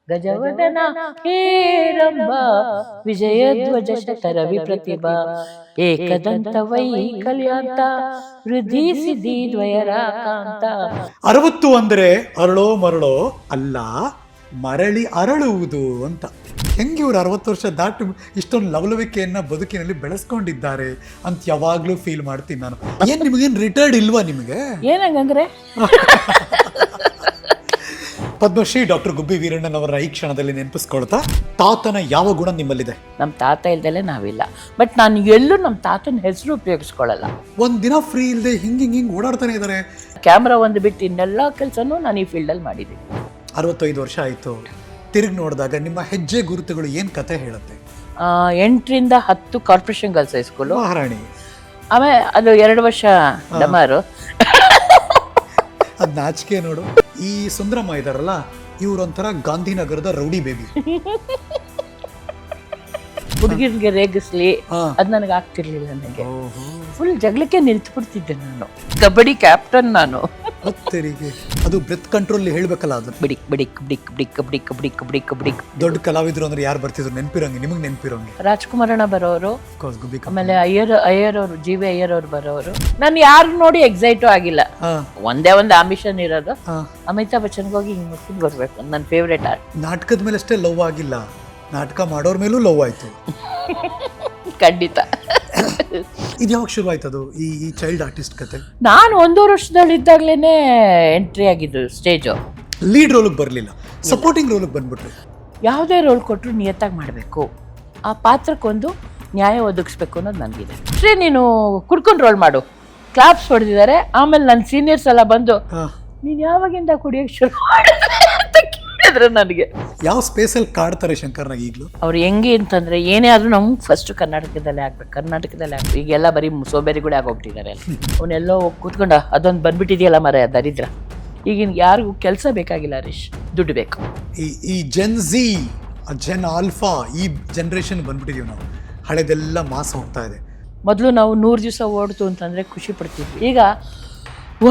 ಗಜವದನ ಹೇರಂಬ ವಿಜಯಧ್ವಜ ಶಕರ ವಿಪ್ರತಿಭಾ ಏಕದಂತ ವೈಕಲ್ಯಾಂತ ವೃದ್ಧಿ ಸಿದ್ಧಿ ದ್ವಯರಾಕಾಂತ. 60 ಅಂದರೆ ಅರಳೋ ಮರಳೋ ಅಲ್ಲ, ಮರಳಿ ಅರಳುವುದು ಅಂತ. ಹೆಂಗೆ ಇವ್ರು 60 ವರ್ಷ ದಾಟಿ ಇಷ್ಟೊಂದು ಲವಲವಿಕೆಯನ್ನ ಬದುಕಿನಲ್ಲಿ ಬೆಳೆಸ್ಕೊಂಡಿದ್ದಾರೆ ಅಂತ ಯಾವಾಗ್ಲೂ ಫೀಲ್ ಮಾಡ್ತೀನಿ ನಾನು. ಏನ್ ನಿಮಗೇನು ರಿಟೈರ್ಡ್ ಇಲ್ವಾ ನಿಮಗೆ? ಏನಂಗಂದ್ರೆ ಪದ್ಮಶ್ರೀ ಡಾಕ್ಟರ್ ಗುಬ್ಬಿ ವೀರಣ್ಣನವರ ಈ ಕ್ಷಣದಲ್ಲಿ ನೆನಪಿಸ್ಕೊಳ್ತಾ, ತಾತನ ಯಾವ ಗುಣ ನಿಮ್ಮಲ್ಲಿದೆ? ನಮ್ಮ ತಾತ ಇಲ್ದಲೆ ನಾವಿಲ್ಲ. ಬಟ್ ನಾನು ಎಲ್ಲೂ ನಮ್ಮ ತಾತನ ಹೆಸರು ಉಪಯೋಗಿಸ್ಕೊಳ್ಳಲ್ಲ. ಒಂದ್ ದಿನ ಫ್ರೀ ಇಲ್ಲದೆ ಹಿಂಗ್ ಓಡಾಡ್ತಾನೆ ಇದ್ದಾರೆ. ಕ್ಯಾಮ್ರಾ ಒಂದು ಬಿಟ್ಟು ಇನ್ನೆಲ್ಲ ಕೆಲಸನೂ ನಾನು ಈ ಫೀಲ್ಡಲ್ಲಿ ಮಾಡಿದ್ದೀನಿ. 65 ವರ್ಷ ಆಯ್ತು. ತಿರುಗಿ ನೋಡಿದಾಗ ನಿಮ್ಮ ಹೆಜ್ಜೆ ಗುರುತುಗಳು ಏನ್ ಕತೆ ಹೇಳುತ್ತೆ? 8ರಿಂದ 10 ಕಾರ್ಪೊರೇಷನ್ ಗರ್ಲ್ಸ್ ಹೈಸ್ಕೂಲು, ಮಹಾರಾಣಿ. ಆಮೇಲೆ ಅದು 2 ವರ್ಷ ಡಮಾರು. ಅದ್ ನಾಚಿಕೆ ನೋಡು. ಈ ಸುಂದರಮ್ಮ ಇದಾರಲ್ಲ, ಇವ್ರೊಂಥರ ಗಾಂಧಿನಗರದ ರೌಡಿ ಬೇಬಿ. ಹುಡುಗಿರ್ಗೆ ರೇಗಿಸ್ಲಿ ಅದ್ ನನಗೆ ಆಗ್ತಿರ್ಲಿಲ್ಲ. ನನಗೆ ಫುಲ್ ಜಗಳಕ್ಕೆ ನಿಲ್ತು ಬಿಡ್ತಿದ್ದೆ ನಾನು. ಕಬಡ್ಡಿ ಕ್ಯಾಪ್ಟನ್ ನಾನು. ತೆರಿಗೆ ಅದು ಬ್ರೆತ್ ಕಂಟ್ರೋಲ್ ಹೇಳ್ಬೇಕಲ್ಲ, ಅದು ಬಿಡಿಕ್ ಬಿಡಿಕ್ ಬಿಡಿಕ್ ಬಿಡಿಕ್ ಬಿಡಿಕ್ ಬಿಡಿಕ್ ಬಿಡಿಕ್ ಬಿಡಿಕ್. ದೊಡ್ಡ ಕಲಾವಿದ್ರು ಅಂದ್ರೆ ಯಾರು ಬರ್ತಿದ್ರು ನೆನ್ಪಿರೋಂಗೆ? ನಿಮಗೆ ನೆನ್ಪಿರೋಂಗೆ ರಾಜ್ಕುಮಾರಣ್ಣ ಬರೋರು, ಗುಬ್ಬಿ. ಆಮೇಲೆ ಅಯ್ಯರ್ ಅವರು, ಜಿ ವಿ ಅಯ್ಯರ್ ಅವ್ರು ಬರೋರು. ನಾನು ಯಾರು ನೋಡಿ ಎಕ್ಸೈಟು ಆಗಿಲ್ಲ. ಒಂದೇ ಒಂದು ಆಂಬಿಷನ್ ಇರೋದು, ಅಮಿತಾಬ್ ಬಚ್ಚನ್ಗೆ ಹೋಗಿ ಹಿಂಗ್ ಮುಟ್ಕೊಂಡು ಬರ್ಬೇಕು. ನನ್ನ ಫೇವ್ರೇಟ್ ಆರ್ಟ್. ನಾಟಕದ ಮೇಲೆ ಅಷ್ಟೇ ಲವ್ ಆಗಿಲ್ಲ, ನಾಟಕ ಮಾಡೋರ್ ಮೇಲೂ ಲವ್ ಆಯ್ತು. ಖಂಡಿತ. ಇದು ಯಾವಾಗ ಶುರು ಆಯ್ತದು ಈ ಚೈಲ್ಡ್ ಆರ್ಟಿಸ್ಟ್ ಕತೆ? ನಾನು 1 ವರ್ಷದಲ್ಲಿದ್ದಾಗಲೇ ಎಂಟ್ರಿ ಆಗಿದ್ದು ಸ್ಟೇಜು. ಲೀಡ್ ರೋಲಿಗೆ ಬರಲಿಲ್ಲ, ಸಪೋರ್ಟಿಂಗ್ ರೋಲಿಗೆ ಬಂದ್ಬಿಟ್ರಿ. ಯಾವುದೇ ರೋಲ್ ಕೊಟ್ಟರು ನಿಯತ್ತಾಗಿ ಮಾಡಬೇಕು, ಆ ಪಾತ್ರಕ್ಕೊಂದು ನ್ಯಾಯ ಒದಗಿಸ್ಬೇಕು ಅನ್ನೋದು ನನಗಿದೆ. ಅಷ್ಟೇ. ನೀನು ಕುಡ್ಕೊಂಡು ರೋಲ್ ಮಾಡು, ಕ್ಲಾಪ್ಸ್ ಹೊಡೆದಿದ್ದಾರೆ. ಆಮೇಲೆ ನನ್ನ ಸೀನಿಯರ್ಸ್ ಎಲ್ಲ ಬಂದು ನೀನು ಯಾವಾಗಿಂದ ಕುಡಿಯೋಕೆ ಶುರು ಅಂತ ಕೇಳಿದ್ರು ನನಗೆ. ಯಾವ ಸ್ಪೇಸಲ್ಲಿ ಕಾಡ್ತಾರೆ ಶಂಕರ್ನಾಗ ಈಗಲೂ? ಅವ್ರು ಹೆಂಗೆ ಅಂತಂದರೆ, ಏನೇ ಆದರೂ ನಮ್ಗೆ ಫಸ್ಟ್ ಕರ್ನಾಟಕದಲ್ಲೇ ಆಗ್ಬೇಕು, ಕರ್ನಾಟಕದಲ್ಲೇ ಆಗ್ಬೇಕು. ಈಗೆಲ್ಲ ಬರೀ ಸೋಬೇರಿಗಳೇ ಆಗೋಗ್ಬಿಟ್ಟಿದ್ದಾರೆ. ಅವನ್ನೆಲ್ಲೋ ಕೂತ್ಕೊಂಡು ಅದೊಂದು ಬಂದ್ಬಿಟ್ಟಿದೆಯಲ್ಲ ಮರ ದರಿದ್ರ. ಈಗಿನ ಯಾರಿಗೂ ಕೆಲಸ ಬೇಕಾಗಿಲ್ಲ ಹರೀಶ್, ದುಡ್ಡು ಬೇಕು. ಈ ಜೆನ್ ಝಿ, ಜೆನ್ ಆಲ್ಫಾ, ಈ ಜನ್ರೇಷನ್ ಬಂದ್ಬಿಟ್ಟಿದೀವಿ ನಾವು. ಹಳೆದೆಲ್ಲ ಮಾಸ ಹೋಗ್ತಾ ಇದೆ. ಮೊದಲು ನಾವು 100 ದಿವಸ ಓಡ್ತು ಅಂತಂದರೆ ಖುಷಿ ಪಡ್ತಿದ್ವಿ. ಈಗ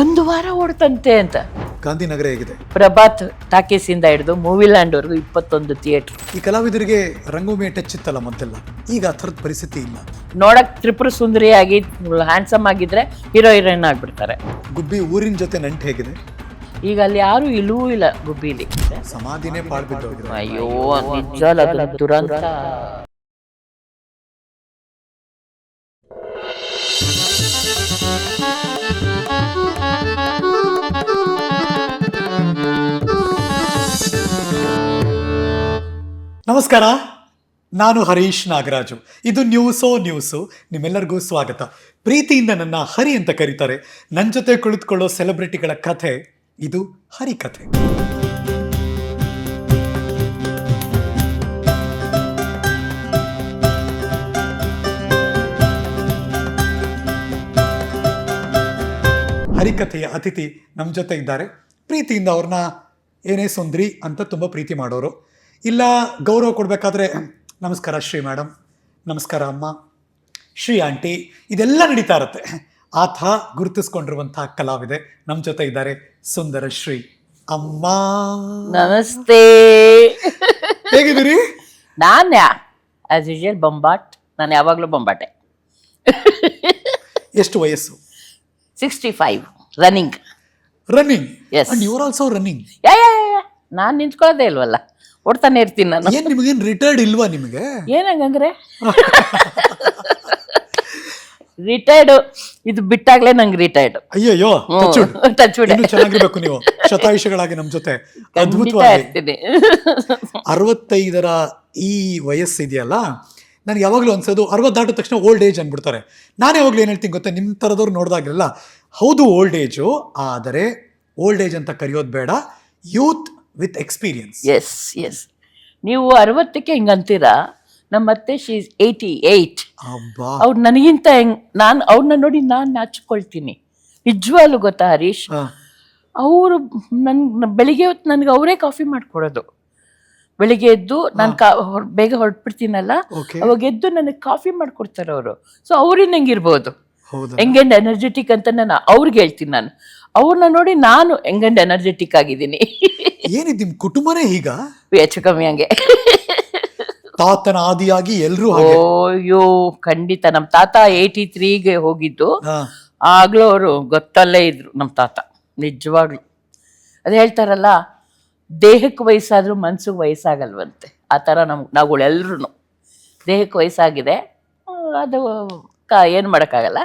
1 ವಾರ ಓಡ್ತಂತೆ ಅಂತ. ಗಾಂಧಿನಗರ ಹೇಗಿದೆ? ಪ್ರಭಾತ್ ಟಾಕೀಸಿಂದ ಹಿಡಿದು ಮೂವಿ ಲ್ಯಾಂಡ್ವರೆಗೂ 21 ಥಿಯೇಟ್ರ್. ಈ ಕಲಾವಿದರಿಗೆ ರಂಗಭೂಮಿ ಟಚ್ ಇತ್ತಲ್ಲ ಮೊದಲೆಲ್ಲ, ಈಗ ಆ ಥರದ ಪರಿಸ್ಥಿತಿ ಇಲ್ಲ. ನೋಡಕ್ ತ್ರಿಪುರ ಸುಂದರಿಯಾಗಿ ಹ್ಯಾಂಡ್ಸಮ್ ಆಗಿದ್ರೆ ಹೀರೋ ಹೀರೋಯಿನ್ ಆಗ್ಬಿಡ್ತಾರೆ. ಗುಬ್ಬಿ ಊರಿನ ಜೊತೆ ನಂಟು ಹೇಗಿದೆ? ಈಗ ಅಲ್ಲಿ ಯಾರು ಇಲ್ಲೂ ಇಲ್ಲ ಗುಬ್ಬಿಲಿ. ಸಮಾಧಿನೇ ಪಾಡ್ಬಿಟ್ಟು ಹೋಗಿದೆ. ಅಯ್ಯೋ ನಿಜ, ಅದು ದುರಂತ. ನಮಸ್ಕಾರ, ನಾನು ಹರೀಶ್ ನಾಗರಾಜು. ಇದು ನ್ಯೂಸು. ನಿಮ್ಮೆಲ್ಲರಿಗೂ ಸ್ವಾಗತ. ಪ್ರೀತಿಯಿಂದ ನನ್ನ ಹರಿ ಅಂತ ಕರೀತಾರೆ. ನನ್ನ ಜೊತೆ ಕುಳಿತುಕೊಳ್ಳೋ ಸೆಲೆಬ್ರಿಟಿಗಳ ಕಥೆ ಇದು ಹರಿ ಕಥೆ. ಹರಿಕಥೆಯ ಅತಿಥಿ ನಮ್ಮ ಜೊತೆ ಇದ್ದಾರೆ. ಪ್ರೀತಿಯಿಂದ ಅವ್ರನ್ನ ಏನೇ ಸುಂದ್ರಿ ಅಂತ ತುಂಬ ಪ್ರೀತಿ ಮಾಡೋರು, ಇಲ್ಲ ಗೌರವ ಕೊಡಬೇಕಾದ್ರೆ ನಮಸ್ಕಾರ ಶ್ರೀ ಮೇಡಮ್, ನಮಸ್ಕಾರ ಅಮ್ಮ, ಶ್ರೀ ಆಂಟಿ, ಇದೆಲ್ಲ ನಡೀತಾ ಇರುತ್ತೆ. ಆತ ಗುರುತಿಸ್ಕೊಂಡಿರುವಂತಹ ಕಲಾವಿದೆ ನಮ್ಮ ಜೊತೆ ಇದ್ದಾರೆ, ಸುಂದರ ಶ್ರೀ ಅಮ್ಮ. ನಮಸ್ತೆ. ಹೇಗಿದ್ದೀರಿ? ನಾನು ಆಸ್ ಯೂಶುವಲ್ ಬೊಂಬಾಟ್. ನಾನು ಯಾವಾಗಲೂ ಬೊಂಬಾಟೆ. ಎಷ್ಟು ವಯಸ್ಸು? 65 running. Yes. And you are also running. ನಾನು ನಿಂತ್ಕೊಳ್ಳೋದೇ ಇಲ್ವಲ್ಲ, ಓಡ್ತಾನೆ ಇರ್ತೀನಿ ನಾನು. ಏನ್ ನಿಮಗೇನು ರಿಟೈರ್ಡ್ ಇಲ್ವಾ ನಿಮಗೆ? ಏನಂಗಂದ್ರೆ ರಿಟೈರ್ಡ್ ಇದು ಬಿಟ್ಟಾಗ್ಲೇ ನಂಗೆ ರಿಟೈರ್ಡ್. ಅಯ್ಯಯ್ಯೋ, ಚೆನ್ನಾಗಿರ್ಬೇಕು ನೀವು ಶತಾಯುಷಗಳಾಗಿ ನಮ್ಮ ಜೊತೆ. ಅದ್ಭುತವಾಗಿ 65ರ ಈ ವಯಸ್ಸಿದೆಯಲ್ಲ, ನನಗೆ ಯಾವಾಗಲೂ ಅನ್ಸೋದು 60 ದಾಟಿದ ತಕ್ಷಣ ಓಲ್ಡ್ ಏಜ್ ಅಂದ್ಬಿಡ್ತಾರೆ. ನಾನು ಯಾವಾಗಲೂ ಏನು ಹೇಳ್ತೀನಿ ಗೊತ್ತಾ, ನಿಮ್ಮ ಥರದವ್ರು ನೋಡಿದಾಗೆಲ್ಲ ಹೌದು ಓಲ್ಡ್ ಏಜು, ಆದರೆ ಓಲ್ಡ್ ಏಜ್ ಅಂತ ಕರೆಯೋದು ಬೇಡ, ಯೂತ್ ವಿತ್ ಎಕ್ಸ್ಪೀರಿಯನ್ಸ್. ಎಸ್ ನೀವು 60ಕ್ಕೆ ಹಿಂಗಂತೀರಾ, ನಮ್ಮ ಅತ್ತೆ ಶಿ ಈಸ್ 88. ಅವ್ರು ನನಗಿಂತ ನಾನು ಅವ್ರನ್ನ ನೋಡಿ ನಾನು ನಾಚಿಕೊಳ್ತೀನಿ ನಿಜವಾಗ್ಲೂ. ಗೊತ್ತಾ ಹರೀಶ್, ಅವರು ಬೆಳಿಗ್ಗೆ ಹೊತ್ತು ನನಗೆ ಅವರೇ ಕಾಫಿ ಮಾಡಿಕೊಡೋದು. ಬೆಳಿಗ್ಗೆ ಎದ್ದು ನಾನು ಬೇಗ ಹೊರಟ್ಬಿಡ್ತೀನಲ್ಲ, ಅವಾಗ ಎದ್ದು ನನಗೆ ಕಾಫಿ ಮಾಡ್ಕೊಡ್ತಾರೆ ಅವರು. ಸೊ ಅವ್ರಿಂದ ಹೆಂಗಿರ್ಬೋದು, ಯಂಗ್ ಅಂಡ್ ಎನರ್ಜೆಟಿಕ್ ಅಂತ ನಾನು ಅವ್ರಿಗೆ ಹೇಳ್ತೀನಿ. ನಾನು ಅವ್ರನ್ನ ನೋಡಿ ನಾನು ಯಂಗ್ ಅಂಡ್ ಎನರ್ಜೆಟಿಕ್ ಆಗಿದ್ದೀನಿ. ಏನಿದ್ ನಿಮ್ ಕುಟುಂಬನೇ ಈಗ ಹೆಚ್ಚು ಕಮ್ಮಿ ಹಂಗೆ. ತಾತನ ಆದಿಯಾಗಿ ಎಲ್ರೂ ಅಯ್ಯೋ ಖಂಡಿತ. ನಮ್ಮ ತಾತ 83ಗೆ ಹೋಗಿದ್ದು. ಆಗ್ಲೂ ಅವರು ಗೊತ್ತಲ್ಲೇ ಇದ್ರು ನಮ್ಮ ತಾತ, ನಿಜವಾಗ್ಲು. ಅದು ಹೇಳ್ತಾರಲ್ಲ, ದೇಹಕ್ಕೆ ವಯಸ್ಸಾದ್ರೂ ಮನ್ಸಿಗೆ ವಯಸ್ಸಾಗಲ್ವಂತೆ. ಆ ಥರ ನಾವುಗಳೆಲ್ಲರೂ ದೇಹಕ್ಕೆ ವಯಸ್ಸಾಗಿದೆ, ಅದು ಏನು ಮಾಡೋಕ್ಕಾಗಲ್ಲ,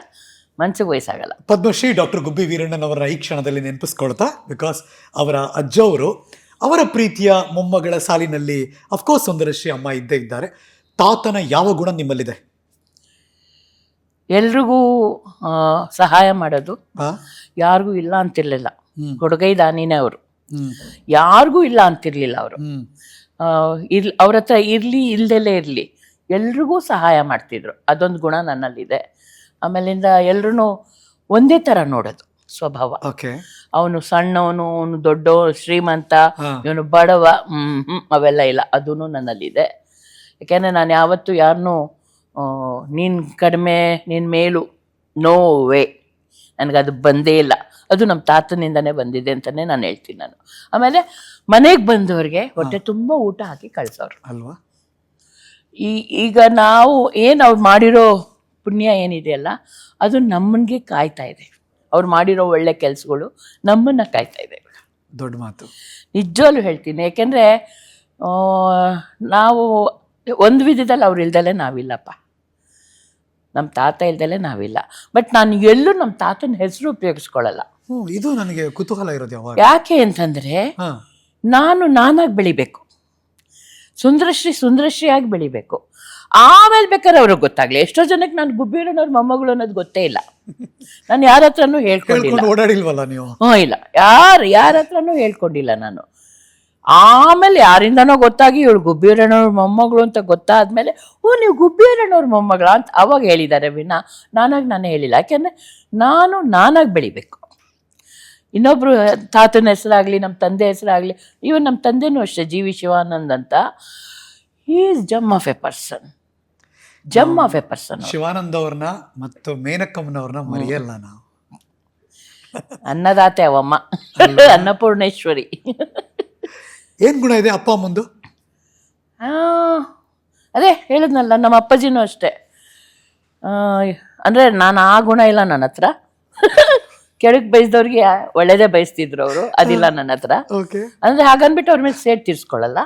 ಮನ್ಸಿಗೆ ವಯಸ್ಸಾಗಲ್ಲ. ಪದ್ಮಶ್ರೀ ಡಾಕ್ಟರ್ ಗುಬ್ಬಿ ವೀರಣ್ಣನವರ ಈ ಕ್ಷಣದಲ್ಲಿ ನೆನಪಿಸ್ಕೊಳ್ತಾ, ಬಿಕಾಸ್ ಅವರ ಅಜ್ಜವರು ಅವರ ಪ್ರೀತಿಯ ಮೊಮ್ಮಗಳ ಸಾಲಿನಲ್ಲಿ ಅಫ್ಕೋರ್ಸ್ ಸುಂದರಶ್ರೀ ಅಮ್ಮ ಇದ್ದೇ ಇದ್ದಾರೆ. ತಾತನ ಯಾವ ಗುಣ ನಿಮ್ಮಲ್ಲಿದೆ? ಎಲ್ರಿಗೂ ಸಹಾಯ ಮಾಡೋದು, ಯಾರಿಗೂ ಇಲ್ಲ ಅಂತಿರ್ಲಿಲ್ಲ. ಕೊಡುಗೈ ದಾನಿನೇ ಅವರು, ಯಾರಿಗೂ ಇಲ್ಲ ಅಂತಿರ್ಲಿಲ್ಲ ಅವರು. ಅವ್ರ ಹತ್ರ ಇರ್ಲಿ ಇಲ್ದೆಲ್ಲೇ ಇರ್ಲಿ ಎಲ್ರಿಗೂ ಸಹಾಯ ಮಾಡ್ತಿದ್ರು. ಅದೊಂದು ಗುಣ ನನ್ನಲ್ಲಿದೆ. ಆಮೇಲಿಂದ ಎಲ್ರೂ ಒಂದೇ ಥರ ನೋಡೋದು ಸ್ವಭಾವ. ಅವನು ಸಣ್ಣವನು, ಅವನು ದೊಡ್ಡವನು, ಶ್ರೀಮಂತ, ಇವನು ಬಡವ, ಅವೆಲ್ಲ ಇಲ್ಲ. ಅದೂ ನನ್ನಲ್ಲಿದೆ. ಯಾಕೆಂದರೆ ನಾನು ಯಾವತ್ತೂ ಯಾರನ್ನೂ ನೀನು ಕಡಿಮೆ, ನೀನು ಮೇಲು, ನೋ ವೇ, ನನಗದು ಬಂದೇ ಇಲ್ಲ. ಅದು ನಮ್ಮ ತಾತನಿಂದನೇ ಬಂದಿದೆ ಅಂತಲೇ ನಾನು ಹೇಳ್ತೀನಿ ನಾನು. ಆಮೇಲೆ ಮನೆಗೆ ಬಂದವ್ರಿಗೆ ಹೊಟ್ಟೆ ತುಂಬ ಊಟ ಹಾಕಿ ಕಳಿಸೋರು ಅಲ್ವಾ. ಈಗ ನಾವು ಏನು ಅವ್ರು ಮಾಡಿರೋ ಪುಣ್ಯ ಏನಿದೆಯಲ್ಲ, ಅದು ನಮ್ಮನಿಗೆ ಕಾಯ್ತಾ ಇದೆ. ಅವ್ರು ಮಾಡಿರೋ ಒಳ್ಳೆ ಕೆಲಸಗಳು ನಮ್ಮನ್ನು ಕಾಯ್ತಾ ಇದೆ. ದೊಡ್ಡ ಮಾತು, ನಿಜವಾಗ್ಲೂ ಹೇಳ್ತೀನಿ. ಯಾಕೆಂದರೆ ನಾವು ಒಂದು ವಿಧದಲ್ಲಿ ಅವ್ರು ಇಲ್ದಲೇ ನಾವಿಲ್ಲಪ್ಪ, ನಮ್ಮ ತಾತ ಇಲ್ದಲೇ ನಾವಿಲ್ಲ. ಬಟ್ ನಾನು ಎಲ್ಲೂ ನಮ್ಮ ತಾತನ ಹೆಸರು ಉಪಯೋಗಿಸ್ಕೊಳ್ಳಲ್ಲ. ಇದು ನನಗೆ ಕುತೂಹಲ ಇರೋದು ಯಾವಾಗ. ಯಾಕೆ ಅಂತಂದರೆ, ನಾನಾಗಿ ಬೆಳಿಬೇಕು, ಸುಂದರಶ್ರೀಯಾಗಿ ಬೆಳಿಬೇಕು. ಆಮೇಲೆ ಬೇಕಾದ್ರೆ ಅವ್ರಿಗೆ ಗೊತ್ತಾಗ್ಲಿ. ಎಷ್ಟೋ ಜನಕ್ಕೆ ನಾನು ಗುಬ್ಬಿರಣ್ಣವ್ರ ಮೊಮ್ಮಗಳು ಅನ್ನೋದು ಗೊತ್ತೇ ಇಲ್ಲ. ನಾನು ಯಾರ ಹತ್ರನೂ ಹೇಳ್ಕೊಂಡಿಲ್ಲ. ಓಡಾಡಿಲ್ವಲ್ಲ ನೀವು? ಇಲ್ಲ, ಯಾರ ಹತ್ರನೂ ಹೇಳ್ಕೊಂಡಿಲ್ಲ ನಾನು. ಆಮೇಲೆ ಯಾರಿಂದನೋ ಗೊತ್ತಾಗಿ ಇವಳು ಗುಬ್ಬಿರಣ್ಣವ್ರ ಮೊಮ್ಮಗಳು ಅಂತ ಗೊತ್ತಾದ್ಮೇಲೆ, ನೀವು ಗುಬ್ಬಿರಣ್ಣವ್ರ ಮೊಮ್ಮಗಳ ಅಂತ ಅವಾಗ ಹೇಳಿದ್ದಾರೆ ವಿನ ನಾನೇ ಹೇಳಿಲ್ಲ. ಯಾಕೆಂದರೆ ನಾನಾಗಿ ಬೆಳಿಬೇಕು. ಇನ್ನೊಬ್ರು ತಾತನ ಹೆಸರಾಗಲಿ, ನಮ್ಮ ತಂದೆ ಹೆಸರಾಗಲಿ, ಇವನ್ ನಮ್ಮ ತಂದೆನೂ ಅಷ್ಟೇ, ಜಿ ವಿ ಶಿವಾನಂದ್ ಅಂತ. He is gym of a person. Shivanand ಅವ್ರನ್ನ ಮತ್ತು ಮೇನಕಮ್ಮನವ್ರನ್ನ ಮರೆಯಲ್ಲ ನಾವು. ಅನ್ನದಾತೆ ಅವಮ್ಮ, ಅನ್ನಪೂರ್ಣೇಶ್ವರಿ. ಏನ್ ಗುಣ ಇದೆ ಅಪ್ಪ ಅಮ್ಮಂದು? ಅದೇ ಹೇಳಿದ್ನಲ್ಲ, ನಮ್ಮ ಅಪ್ಪಾಜಿನೂ ಅಷ್ಟೇ. ಅಂದರೆ ನಾನು ಆ ಗುಣ ಇಲ್ಲ ನನ್ನ ಹತ್ರ. ಕೆಳಗೆ ಬಯಸಿದವ್ರಿಗೆ ಒಳ್ಳೇದೇ ಬಯಸ್ತಿದ್ರು ಅವರು, ಅದಿಲ್ಲ ನನ್ನ ಹತ್ರ. ಅಂದರೆ ಹಾಗನ್ಬಿಟ್ಟು ಅವ್ರ ಮೇಲೆ ಸೇಡ್ ತೀರ್ಸ್ಕೊಳ್ಳಲ್ಲ.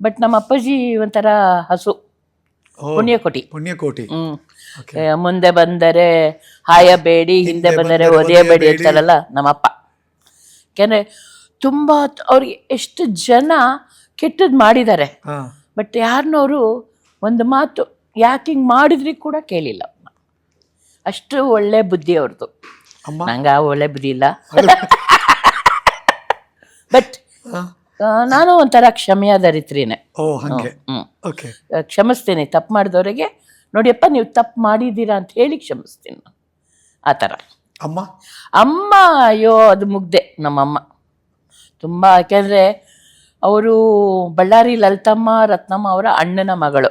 ಬಟ್ ನಮ್ಮ ಅಪ್ಪಾಜಿ ಒಂಥರ ಹಸು, ಪುಣ್ಯಕೋಟಿ. ಮುಂದೆ ಬಂದರೆ ಹಾಯಬೇಡಿ, ಹಿಂದೆ ಬಂದರೆ ಒದೆಯಬೇಡಿ ಅಂತಾರಲ್ಲ ನಮ್ಮಪ್ಪ. ಯಾಕೆಂದರೆ ತುಂಬ ಅವ್ರಿಗೆ ಎಷ್ಟು ಜನ ಕೆಟ್ಟದ್ದು ಮಾಡಿದ್ದಾರೆ, ಬಟ್ ಯಾರನ್ನವರು ಒಂದು ಮಾತು ಯಾಕೆ ಹಿಂಗೆ ಮಾಡಿದ್ರಿ ಕೂಡ ಕೇಳಿಲ್ಲ. ಅಷ್ಟು ಒಳ್ಳೆ ಬುದ್ಧಿ ಅವ್ರದ್ದು. ನಂಗೆ ಆ ಒಳ್ಳೆ ಬುದ್ಧಿ ಇಲ್ಲ. ಬಟ್ ನಾನು ಒಂಥರ ಕ್ಷಮೆಯಾದರಿತ್ರಿನೇ. ಕ್ಷಮಿಸ್ತೀನಿ ತಪ್ಪು ಮಾಡಿದವರಿಗೆ. ನೋಡಿಯಪ್ಪ, ನೀವು ತಪ್ಪು ಮಾಡಿದ್ದೀರಾ ಅಂತ ಹೇಳಿ ಕ್ಷಮಿಸ್ತೀನಿ ನಾನು, ಆ ಥರ. ಅಮ್ಮ ಅಯ್ಯೋ, ಅದು ಮುಗ್ದೆ ನಮ್ಮಮ್ಮ ತುಂಬ. ಯಾಕೆಂದರೆ ಅವರು ಬಳ್ಳಾರಿ ಲಲಿತಮ್ಮ ರತ್ನಮ್ಮ ಅವರ ಅಣ್ಣನ ಮಗಳು.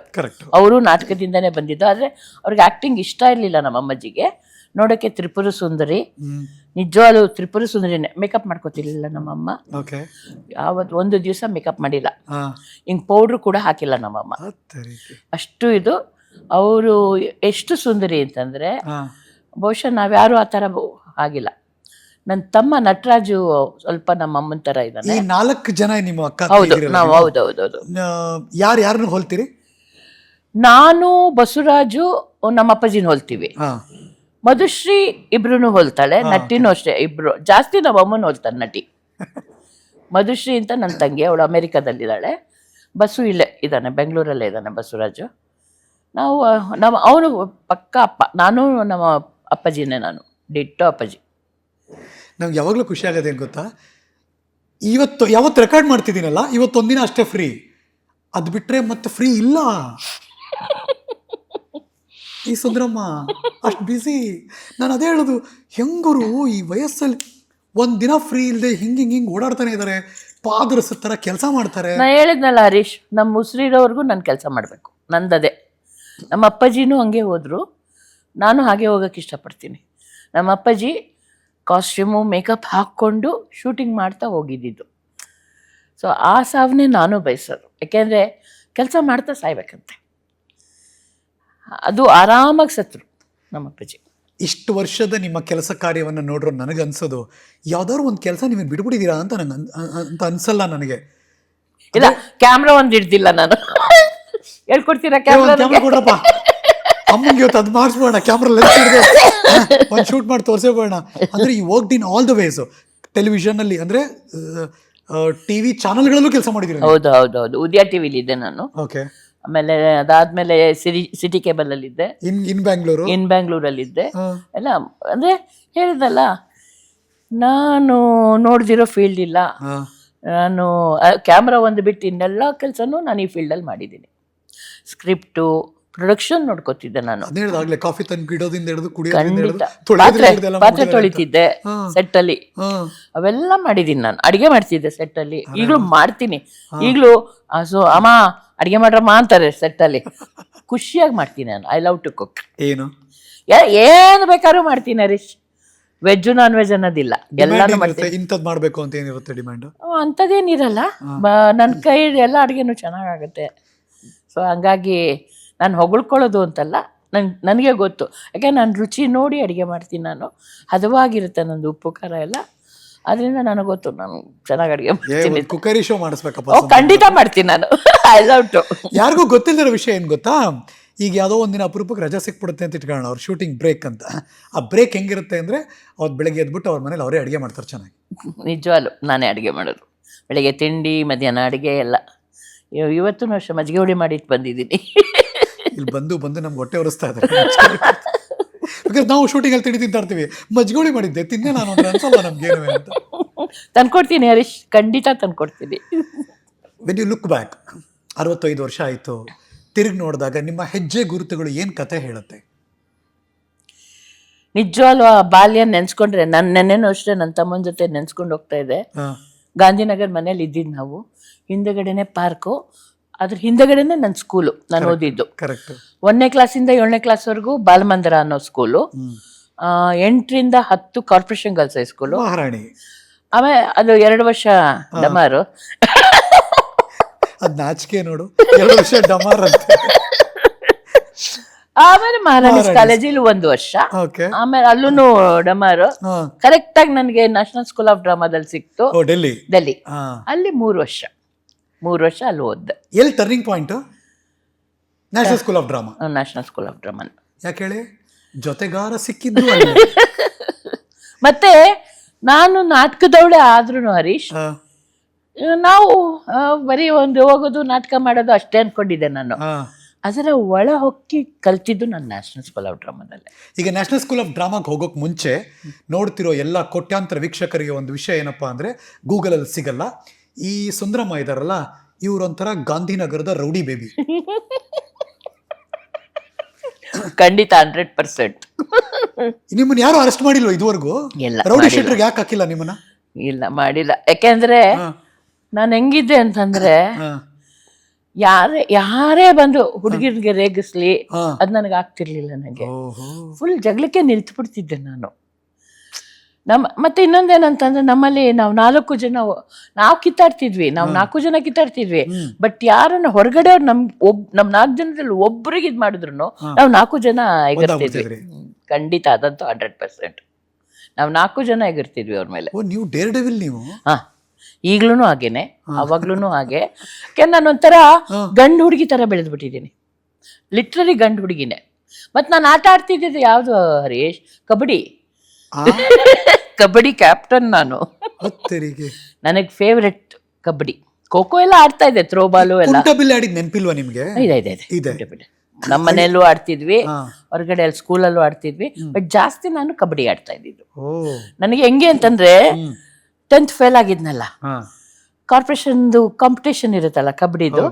ಅವರು ನಾಟಕದಿಂದನೇ ಬಂದಿದ್ದು. ಆದರೆ ಅವ್ರಿಗೆ ಆ್ಯಕ್ಟಿಂಗ್ ಇಷ್ಟ ಇರಲಿಲ್ಲ ನಮ್ಮ ಅಮ್ಮಜ್ಜಿಗೆ. ನೋಡೋಕ್ಕೆ ತ್ರಿಪುರ ಸುಂದರಿ, ನಿಜವಾಗ್ಲೂ ತ್ರಿಪುರ ಸುಂದರಿನೇ. ಮೇಕಪ್ ಮಾಡ್ಕೋತಿರ್ಲಿಲ್ಲ ನಮ್ಮಮ್ಮ. ಯಾವತ್ತು ಒಂದು ದಿವಸ ಮೇಕಪ್ ಮಾಡಿಲ್ಲ, ಹಿಂಗೆ ಪೌಡ್ರು ಕೂಡ ಹಾಕಿಲ್ಲ ನಮ್ಮಮ್ಮ. ಅಷ್ಟು ಇದು. ಅವರು ಎಷ್ಟು ಸುಂದರಿ ಅಂತಂದರೆ ಬಹುಶಃ ನಾವ್ಯಾರು ಆ ಥರ ಆಗಿಲ್ಲ. ನನ್ನ ತಮ್ಮ ನಟರಾಜು ಸ್ವಲ್ಪ ನಮ್ಮ ಅಮ್ಮನ ಥರ ಇದ್ದಾನೆ. 4 ಜನ ನಿಮ್ಮ ಅಕ್ಕ? ಹೌದು, ನಾವು ಹೌದೌದು. ಯಾರನ್ನು ಹೋಲ್ತೀರಿ? ನಾನು, ಬಸವರಾಜು, ನಮ್ಮ ಅಪ್ಪಾಜಿನ ಹೋಲ್ತೀವಿ. ಮಧುಶ್ರೀ ಇಬ್ರು ಹೋಲ್ತಾಳೆ. ನಟಿನೂ ಅಷ್ಟೇ, ಇಬ್ರು. ಜಾಸ್ತಿ ನಮ್ಮ ಅಮ್ಮನ ಹೋಲ್ತಾನೆ ನಟಿ. ಮಧುಶ್ರೀ ಅಂತ ನನ್ನ ತಂಗಿ, ಅವಳು ಅಮೇರಿಕಾದಲ್ಲಿದ್ದಾಳೆ. ಬಸ್ಸು ಇಲ್ಲೇ ಇದ್ದಾನೆ, ಬೆಂಗಳೂರಲ್ಲೇ ಇದ್ದಾನೆ ಬಸವರಾಜು. ಅವನು ಪಕ್ಕ ಅಪ್ಪ, ನಾನು ನಮ್ಮ ಅಪ್ಪಾಜಿನೇ. ನಾನು ಡಿಟ್ಟೋ ಅಪ್ಪಾಜಿ. ನಂಗೆ ಯಾವಾಗಲೂ ಖುಷಿ ಆಗೋದು ಏನು ಗೊತ್ತಾ, ಯಾವತ್ತು ರೆಕಾರ್ಡ್ ಮಾಡ್ತಿದ್ದೀನಲ್ಲ, ಇವತ್ತೊಂದಿನ ಅಷ್ಟೇ ಫ್ರೀ, ಅದು ಬಿಟ್ಟರೆ ಮತ್ತೆ ಫ್ರೀ ಇಲ್ಲ. ಈ ಸುಂದರಮ್ಮ ಅಷ್ಟು ಬ್ಯುಸಿ. ನಾನು ಅದೇ ಹೇಳೋದು, ಹೆಂಗರು ಈ ವಯಸ್ಸಲ್ಲಿ ಒಂದಿನ ಫ್ರೀ ಇಲ್ಲದೆ ಹಿಂಗೆ ಓಡಾಡ್ತಾನೆ ಇದ್ದಾರೆ, ಪಾದರಸ ಥರ ಕೆಲಸ ಮಾಡ್ತಾರೆ. ನಾನು ಹೇಳಿದ್ನಲ್ಲ ಹರೀಶ್, ನಮ್ಮ ಉಸಿರಿರೋವರೆಗೂ ನಾನು ಕೆಲಸ ಮಾಡಬೇಕು, ನಂದದೇ. ನಮ್ಮ ಅಪ್ಪಾಜಿನೂ ಹಂಗೆ ಹೋದರು, ನಾನು ಹಾಗೆ ಹೋಗೋಕ್ಕೆ ಇಷ್ಟಪಡ್ತೀನಿ. ನಮ್ಮ ಅಪ್ಪಾಜಿ ಕಾಸ್ಟ್ಯೂಮು ಮೇಕಪ್ ಹಾಕ್ಕೊಂಡು ಶೂಟಿಂಗ್ ಮಾಡ್ತಾ ಹೋಗಿದ್ದಿದ್ದು. ಸೊ ಆ ಸಾವನ್ನೇ ನಾನು ಬಯಸೋದು. ಯಾಕೆಂದರೆ ಕೆಲಸ ಮಾಡ್ತಾ ಸಾಯ್ಬೇಕಂತೆ. ಅದು ಆರಾಮಾಗಿ ಸತ್ರು ನಮ್ಮ ಅಪ್ಪಾಜಿ. ಇಷ್ಟು ವರ್ಷದ ನಿಮ್ಮ ಕೆಲಸ ಕಾರ್ಯವನ್ನು ನೋಡ್ರೋ ನನಗನ್ಸೋದು ಯಾವ್ದಾದ್ರು ಒಂದು ಕೆಲಸ ನೀವು ಬಿಡ್ಬಿಟ್ಟಿದ್ದೀರಾ ಅಂತ ಅಂತ ಅನ್ಸಲ್ಲ ನನಗೆ. ಇಲ್ಲ, ಕ್ಯಾಮ್ರಾ ಒಂದು ಹಿಡ್ದಿಲ್ಲ ನಾನು. ಹೇಳ್ಕೊಡ್ತೀರಾ ಕ್ಯಾಮ್ರಾ ಕೊಡ್ರಪ್ಪ, ಅಮ್ಮಂಗೆ ಇವತ್ತು ಅದು ಮಾಡಿಸ್ಬೋಣ, ಕ್ಯಾಮ್ರಾ ಲೆನ್ಸ್ ಹಿಡಿದು ಒಂದು ಶೂಟ್ ಮಾಡಿ ತೋರಿಸೇಬೋಣ. ಅಂದರೆ ಈ work in all the ways. ಟೆಲಿವಿಷನಲ್ಲಿ ಅಂದರೆ ಟಿವಿ ಚಾನಲ್ಗಳಲ್ಲೂ ಕೆಲಸ ಮಾಡಿದ್ದೀರಿ? ಹೌದು ಹೌದು ಹೌದು. ಉದಯ ಟಿವಿಲಿ ಇದ್ದೆ ನಾನು. ಓಕೆ. ಆಮೇಲೆ ಅದಾದ್ಮೇಲೆ ಸಿಟಿ ಕೇಬಲ್ ಅಲ್ಲಿ ಇದ್ದೆ. ಇನ್ ಬ್ಯಾಂಗ್ಳೂರಲ್ಲಿದ್ದೆ ಎಲ್ಲ. ಅಂದ್ರೆ ಹೇಳಿದಲ್ಲ, ನಾನು ನೋಡ್ದಿರೋ ಫೀಲ್ಡ್ ಇಲ್ಲ. ನಾನು ಕ್ಯಾಮ್ರಾ ಒಂದು ಬಿಟ್ಟು ಇನ್ನೆಲ್ಲ ಕೆಲಸನೂ ನಾನು ಈ ಫೀಲ್ಡಲ್ಲಿ ಮಾಡಿದ್ದೀನಿ. ಸ್ಕ್ರಿಪ್ಟು, ಪ್ರೊಡಕ್ಷನ್ ನೋಡ್ಕೊತಿದ್ದೆ ನಾನು. ಕಾಫಿ ತಂದಿಡೋದಿಂದ ಹಿಡಿದು ಖಂಡಿತ ಪಾತ್ರೆ ತೊಳಿತಿದ್ದೆ ಸೆಟ್ಟಲ್ಲಿ, ಅವೆಲ್ಲ ಮಾಡಿದ್ದೀನಿ ನಾನು. ಅಡಿಗೆ ಮಾಡ್ತಿದ್ದೆ ಸೆಟ್ಟಲ್ಲಿ, ಈಗಲೂ ಮಾಡ್ತೀನಿ. ಈಗಲೂ ಸೊ ಅಮ್ಮ ಅಡಿಗೆ ಮಾಡ್ರಮ್ಮ ಅಂತಾರೆ ಸೆಟ್ಟಲ್ಲಿ. ಖುಷಿಯಾಗಿ ಮಾಡ್ತೀನಿ ನಾನು. I love to cook. ಏನು ಬೇಕಾದ್ರೂ ಮಾಡ್ತೀನಿ ಹರೀಶ್. ವೆಜ್ಜು ನಾನ್ ವೆಜ್ ಅನ್ನೋದಿಲ್ಲ, ಎಲ್ಲಾನು ಮಾಡ್ತೀನಿ. ಇಂಥದ್ದು ಮಾಡಬೇಕು ಅಂತ ಏನಿರುತ್ತೆ ಡಿಮ್ಯಾಂಡ್? ಅಂಥದ್ದೇನಿರಲ್ಲ, ನನ್ನ ಕೈ ಎಲ್ಲ ಅಡುಗೆನೂ ಚೆನ್ನಾಗಾಗುತ್ತೆ. ಸೊ ಹಂಗಾಗಿ ನಾನು ಹೊಗಳ್ಕೊಳ್ಳೋದು ಅಂತಲ್ಲ, ನನಗೆ ಗೊತ್ತು. ಯಾಕೆ ನಾನು ರುಚಿ ನೋಡಿ ಅಡುಗೆ ಮಾಡ್ತೀನಿ ನಾನು. ಹದವಾಗಿರುತ್ತೆ ನಂದು ಉಪ್ಪು ಖಾರ ಎಲ್ಲ. ಅದರಿಂದ ನನಗೆ ಗೊತ್ತು, ನಾನು ಚೆನ್ನಾಗಿ ಅಡುಗೆ ಮಾಡ್ತೀನಿ. ಕುಕ್ಕರಿ ಶೋ ಮಾಡಿಸ್ಬೇಕಪ್ಪ? ಖಂಡಿತ ಮಾಡ್ತೀನಿ ನಾನು. I love to. ಯಾರಿಗೂ ಗೊತ್ತಿಲ್ಲದಿರೋ ವಿಷಯ ಏನು ಗೊತ್ತಾ, ಈಗ ಯಾವುದೋ ಒಂದಿನ ಅಪರೂಪಕ್ಕೆ ರಜಾ ಸಿಕ್ಬಿಡುತ್ತೆ ಅಂತ ಇಟ್ಕೊಳ್ಳೋಣ, ಅವ್ರ ಶೂಟಿಂಗ್ ಬ್ರೇಕ್ ಅಂತ. ಆ ಬ್ರೇಕ್ ಹೆಂಗಿರುತ್ತೆ ಅಂದರೆ, ಅವ್ರು ಬೆಳಗ್ಗೆ ಎದ್ಬಿಟ್ಟು ಅವ್ರ ಮನೇಲಿ ಅವರೇ ಅಡುಗೆ ಮಾಡ್ತಾರೆ ಚೆನ್ನಾಗಿ. ನಿಜವಾಗ್ಲು ನಾನೇ ಅಡುಗೆ ಮಾಡೋದು. ಬೆಳಗ್ಗೆ ತಿಂಡಿ, ಮಧ್ಯಾಹ್ನ ಅಡುಗೆ ಎಲ್ಲ. ಇವತ್ತು ಅಷ್ಟೇ ಮಜ್ಜಿಗೆ ಹುಳಿ ಮಾಡಿಟ್ಟು ಬಂದಿದ್ದೀನಿ. ಇಲ್ಲಿ ಬಂದು ನಮ್ಗೆ ಹೊಟ್ಟೆ ಹೊರಿಸ್ತಾ ಇದ್ದಾರೆ. ಬಿಕಾಸ್ ನಾವು ಶೂಟಿಂಗಲ್ಲಿ ತಿಂಡಿ ತಿಂತಾ ಇರ್ತೀವಿ. ಮಜ್ಜಿಗೆ ಮಾಡಿದ್ದೆ ತಿನ್ನೆ ನಾನು ಅಂದ್ರೆ ಅನ್ಸಲ್ಲ ನಮ್ಗೇನು ಅಂತ. ತಂದ್ಕೊಡ್ತೀನಿ ಹರೀಶ್, ಖಂಡಿತ ತಂದ್ಕೊಡ್ತೀನಿ. ವೆನ್ ಯು ಲುಕ್ ಬ್ಯಾಕ್, 65 ವರ್ಷ ಆಯಿತು, ತಿರುಗಿ ನೋಡಿದಾಗ ನಿಮ್ಮ ಹೆಜ್ಜೆ ಗುರುತುಗಳು ಏನು ಕತೆ ಹೇಳುತ್ತೆ? ನಿಜವಾಗ್ಲೂ ಆ ಬಾಲ್ಯ ನೆನ್ಸ್ಕೊಂಡ್ರೆ, ನಾನು ನೆನ್ನೆನೂ ಅಷ್ಟೇ ನನ್ನ ತಮ್ಮನ ಜೊತೆ ನೆನ್ಸ್ಕೊಂಡು ಹೋಗ್ತಾ ಇದ್ದೆ. ಗಾಂಧಿನಗರ್ ಮನೇಲಿ ಇದ್ದಿದ್ದು ನಾವು. ಹಿಂದಗಡೆನೆ ಪಾರ್ಕು, ಅದ್ರ ಹಿಂದಗಡೆನೆ ನನ್ನ ಸ್ಕೂಲು, ನಾನು ಓದಿದ್ದು. ಕರೆಕ್ಟ್. 1ನೇ ಕ್ಲಾಸಿಂದ 7ನೇ ಕ್ಲಾಸ್ವರೆಗೂ ಬಾಲಮಂದಿರ ಅನ್ನೋ ಸ್ಕೂಲು. 8ರಿಂದ 10 corporation girls high school. ಆಮೇಲೆ ಅದು 2 ವರ್ಷ ಡಮಾರು. ಅದ್ ನಾಚಿಕೆ ನೋಡು, 2 ವರ್ಷ ಡಮಾರ್ ಅಂತ. ಆಮೇಲೆ ಮಹಾರಾಣೀಸ್ ಕಾಲೇಜಲ್ಲಿ 1 ವರ್ಷ. ಆಮೇಲೆ ಅಲ್ಲೂ ಡಮಾರು. ಕರೆಕ್ಟ್ ಆಗಿ ನನಗೆ ನ್ಯಾಷನಲ್ ಸ್ಕೂಲ್ ಆಫ್ ಡ್ರಾಮಾದಲ್ಲಿ ಸಿಕ್ತು, ಡೆಲ್ಲಿ. ಅಲ್ಲಿ 3 ವರ್ಷ ಅಲ್ಲಿ ಓದ್ದೆ. ಎಲ್ಲಿ turning point? National school of drama. National school of drama. ಯಾಕೆ ಹೇಳಿ, ಜೊತೆಗಾರ ಸಿಕ್ಕಿದ್ದು. ಮತ್ತೆ ನಾನು ನಾಟಕದವಳೆ ಆದ್ರೂ ಹರೀಶ್, ನಾವು ಬರೀ ಹೋಗೋದು ನಾಟಕ ಮಾಡೋದು ಅಷ್ಟೇ ಅನ್ಕೊಂಡಿದ್ದೆ ನಾನು. ಅದರ ಒಳ ಹೊಕ್ಕಿ ಕಲ್ತಿದ್ದು ನಾನು ನ್ಯಾಷನಲ್ ಸ್ಕೂಲ್ ಆಫ್ ಡ್ರಾಮಾದಲ್ಲಿ. ಈಗ ನ್ಯಾಷನಲ್ ಸ್ಕೂಲ್ ಆಫ್ ಡ್ರಾಮಾಗೆ ಹೋಗೋಕೆ ಮುಂಚೆ ನೋಡ್ತಿರೋ ಎಲ್ಲ ಕೋಟ್ಯಾಂತರ ವೀಕ್ಷಕರಿಗೆ ಒಂದು ವಿಷಯ ಏನಪ್ಪಾ ಅಂದರೆ, ಗೂಗಲಲ್ಲಿ ಸಿಗಲ್ಲ. ಈ ಸುಂದರಮ್ಮ ಇದಾರಲ್ಲ, ಇವ್ರೊಂಥರ ಗಾಂಧಿನಗರದ ರೌಡಿ ಬೇಬಿ. ಖಂಡಿತ 100%. ನಿಮ್ಮನ್ನ ಯಾರು ಅರೆಸ್ಟ್ ಮಾಡಿಲ್ವ ಇದುವರೆಗೂ? ರೌಡಿ ಶೀಟರ್ಗೆ ಯಾಕೆ ಹಾಕಿಲ್ಲ ನಿಮ್ಮನ್ನ? ಇಲ್ಲ, ಮಾಡಿಲ್ಲ. ಯಾಕೆಂದ್ರೆ ನಾನು ಹೆಂಗಿದ್ದೆ ಅಂತಂದ್ರೆ, ಯಾರೇ ಬಂದು ಹುಡುಗಿರ್ಗೆ ರೇಗಿಸ್ಲಿ, ಅದ್ ನನಗೆ ಆಗ್ತಿರ್ಲಿಲ್ಲ. ನನಗೆ ಫುಲ್ ಜಗಳಕ್ಕೆ ನಿಲ್ತು ಬಿಡ್ತಿದ್ದೆ ನಾನು. ಮತ್ತೆ ಇನ್ನೊಂದೇನಂತಂದ್ರೆ, ನಮ್ಮಲ್ಲಿ ನಾವು 4 ಜನ ನಾವು ಕಿತ್ತಾಡ್ತಿದ್ವಿ, ನಾವು 4 ಜನ ಕಿತ್ತಾಡ್ತಿದ್ವಿ. ಬಟ್ ಯಾರನ್ನ ಹೊರಗಡೆ ಅವ್ರು ನಮ್ 4 ಜನದಲ್ಲಿ ಒಬ್ರಿಗೆ ಇದ್ ಮಾಡಿದ್ರು ನಾವು 4 ಜನ ಎಗರ್ತಿದ್ವಿ. ಖಂಡಿತ, ಅದಂತೂ 100%. ನಾವು 4 ಜನ ಎಗರ್ತಿದ್ವಿ ಅವ್ರ ಮೇಲೆ. ನೀವು ಡೇರ್ ಡೆವಿಲ್ ನೀವು? ಈಗ್ಲೂ ಹಾಗೇನೆ, ಅವಾಗ್ಲೂ ಹಾಗೆ. ನಾನು ಒಂಥರ ಗಂಡು ಹುಡುಗಿ ತರ ಬೆಳೆದ್ಬಿಟ್ಟಿದ್ದೀನಿ, ಲಿಟ್ರಲಿ ಗಂಡು ಹುಡುಗಿನೇ. ಮತ್ ನಾನು ಆಟ ಆಡ್ತಿದ್ದಿದ್ದು ಯಾವ್ದು ಹರೀಶ್? ಕಬಡ್ಡಿ ಕ್ಯಾಪ್ಟನ್ ನಾನು. ನನಗೆ ಫೇವ್ರೆಟ್ ಕಬಡ್ಡಿ. ಖೋಖೋ ಎಲ್ಲ ಆಡ್ತಾ ಇದ್ದೆ, ಥ್ರೋ ಬಾಲು ಎಲ್ಲ. ನೆನಪಿಲ್ವಾ ನಿಮ್ಗೆ? ಇದೆ. ನಮ್ಮ ಮನೆಯಲ್ಲೂ ಆಡ್ತಿದ್ವಿ, ಹೊರಗಡೆ ಅಲ್ಲಿ ಸ್ಕೂಲಲ್ಲೂ ಆಡ್ತಿದ್ವಿ. ಬಟ್ ಜಾಸ್ತಿ ನಾನು ಕಬಡ್ಡಿ ಆಡ್ತಾ ಇದ್ದಿದ್ದು. ನನಗೆ ಹೆಂಗೆ ಅಂತಂದ್ರೆ, 10th ಫೇಲ್ ಆಗಿದ್ನಲ್ಲ, ಕಾರ್ಪೊರೇಷನ್ದು ಕಾಂಪಿಟೇಷನ್ ಇರುತ್ತಲ್ಲ ಕಬಡ್ಡಿದು,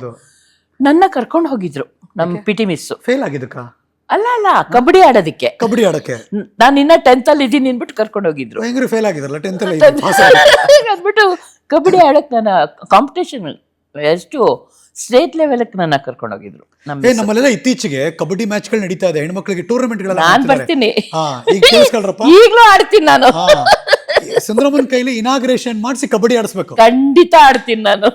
ನನ್ನ ಕರ್ಕೊಂಡು ಹೋಗಿದ್ರು ನಮ್ಮ PT ಮಿಸ್. ಫೇಲ್ ಆಗಿದ್ದಕ್ಕ? ಅಲ್ಲ, ಕಬಡ್ಡಿ ಆಡೋದಕ್ಕೆ. ನಾನು ಇನ್ನ 10th ಅಲ್ಲಿ ಇದ್ದೀನಿ ಅಂದ್ಬಿಟ್ಟು ಕರ್ಕೊಂಡು ಹೋಗಿದ್ರು. ಫೇಲ್ ಆಗಿದ್ರಲ್ಲ 10th ಅಲ್ಲಿ ಅಂದ್ಬಿಟ್ಟು ಕಬಡ್ಡಿ ಆಡಕ್ ನನ್ನ ಕಾಂಪಿಟೇಷನ್ ಎಷ್ಟು ಸ್ಟೇಟ್ ಲೆವೆಲ್ಗೆ ನನ್ನ ಕರ್ಕೊಂಡು ಹೋಗಿದ್ರು. ನಮ್ಮಲ್ಲೆಲ್ಲ ಇತ್ತೀಚೆಗೆ ಕಬಡ್ಡಿ ಮ್ಯಾಚ್ಗಳು ನಡೀತಾ ಇದೆ, ಹೆಣ್ಮಕ್ಳಿಗೆ ಟೂರ್ನಮೆಂಟ್ಗಳು. ನಾನ್ ಬರ್ತೀನಿ, ಈಗಲೂ ಆಡ್ತೀನಿ ನಾನು. ಸುಂದರಮ್ಮನ ಕೈಲಿ ಇನಾಗ್ರೇಷನ್ ಮಾಡಿಸಿ ಕಬಡ್ಡಿ ಆಡಿಸ್ಬೇಕು. ಖಂಡಿತ ಆಡ್ತೀನಿ ನಾನು.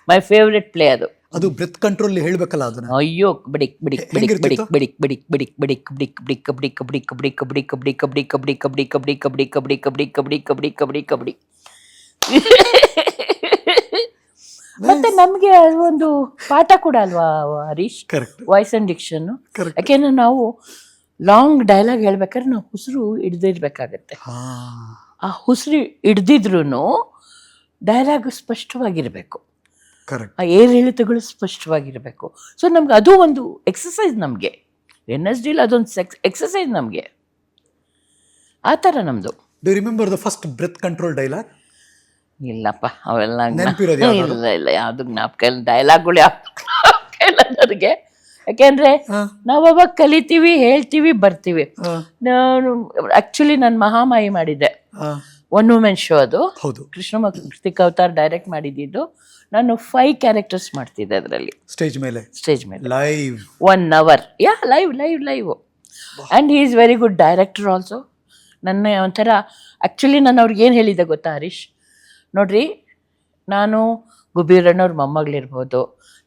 ಮೈ ಫೇವ್ರೆಟ್ ಪ್ಲೇ ಅದು. ಅದು ಬ್ರೆತ್ ಕಂಟ್ರೋಲ್ ಹೇಳ್ಬೇಕಲ್ಲ ಅದನ್ನ. ಅಯ್ಯೋ ಬಿಡಿಕ್ ಬಿಡಿಕ್ ಬಿಡಿಕ್ ಬಿಡಿಕ್ ಬಿಡಿಕ್ ಬಿಡಿಕ್ ಬಿಡಿಕ್ ಬಿಡಿಕ್ ಬಿಡಿಕ್ ಬಿಡಿಕ್ ಕಬಡ್ಡಿ ಕಬಡ್ಡಿ ಕಬಡ್ಡಿ ಕಬಡ್ಡಿ ಕಬಡ್ಡಿ ಕಬಡ್ಡಿ ಕಬಡ್ಡಿ ಕಬಡ್ಡಿ ಕಬಡ್ಡಿ ಕಬಡ್ಡಿ ಕಬಡ್ಡಿ ಕಬಡ್ಡಿ ಕಬಡ್ಡಿ ಕಬಡ್ಡಿ. ಮತ್ತೆ ನಮ್ಗೆ ಒಂದು ಪಾಠ ಕೂಡ ಅಲ್ವಾ ಹರೀಶ್, ವಾಯ್ಸ್ ಅಂಡ್ ಡಿಕ್ಷನ್. ಯಾಕೆಂದ್ರೆ ನಾವು ಲಾಂಗ್ ಡೈಲಾಗ್ ಹೇಳ್ಬೇಕಾದ್ರೆ ನಾವು ಉಸಿರು ಹಿಡ್ದಿರ್ಬೇಕಾಗತ್ತೆ. ಆ ಉಸಿರು ಹಿಡ್ದಿದ್ರು ಡೈಲಾಗ್ ಸ್ಪಷ್ಟವಾಗಿರ್ಬೇಕು, ಆ ಏರಿಳಿತಗಳು ಸ್ಪಷ್ಟವಾಗಿರ್ಬೇಕು. ಸೊ ನಮ್ಗೆ ಅದು ಒಂದು ಎಕ್ಸಸೈಸ್, ನಮಗೆ NSD ಅದೊಂದು ಎಕ್ಸಸೈಸ್ ನಮಗೆ. ಆ ಥರ ನಮ್ಮದು. Do you remember the first breath control dialogue? ಇಲ್ಲಪ್ಪ, ಅವೆಲ್ಲ ಇಲ್ಲ ಯಾವ್ದು ಜ್ಞಾಪಕ ಇಲ್ಲ. ಡೈಲಾಗ್ಗಳು ಯಾವ್ದು ನನಗೆ. ಯಾಕೆಂದ್ರೆ ನಾವು ಅವಾಗ ಕಲಿತೀವಿ, ಹೇಳ್ತೀವಿ, ಬರ್ತೀವಿ. ಆಕ್ಚುಲಿ ನಾನು ಮಹಾಮಾಯಿ ಮಾಡಿದ್ದೆ, 1 woman ಶೋ. ಅದು ಕೃಷ್ಣ ಅವತಾರ್ ಡೈರೆಕ್ಟ್ ಮಾಡಿದ್ದು. ನಾನು 5 ಕ್ಯಾರೆಕ್ಟರ್ಸ್ ಮಾಡ್ತಿದ್ದೆ ಅದರಲ್ಲಿ, ಸ್ಟೇಜ್ ಮೇಲೆ live 1 hour. Live. And he is very good director also. ನನ್ನ ಒಂಥರ ಆ್ಯಕ್ಚುಲಿ ನಾನು ಅವ್ರಿಗೆ ಏನು ಹೇಳಿದ್ದೆ ಗೊತ್ತಾ ಹರೀಶ್, ನೋಡ್ರಿ, ನಾನು ಗುಬ್ಬೀರಣ್ಣವ್ರ ಮೊಮ್ಮಗಳಿರ್ಬೋದು,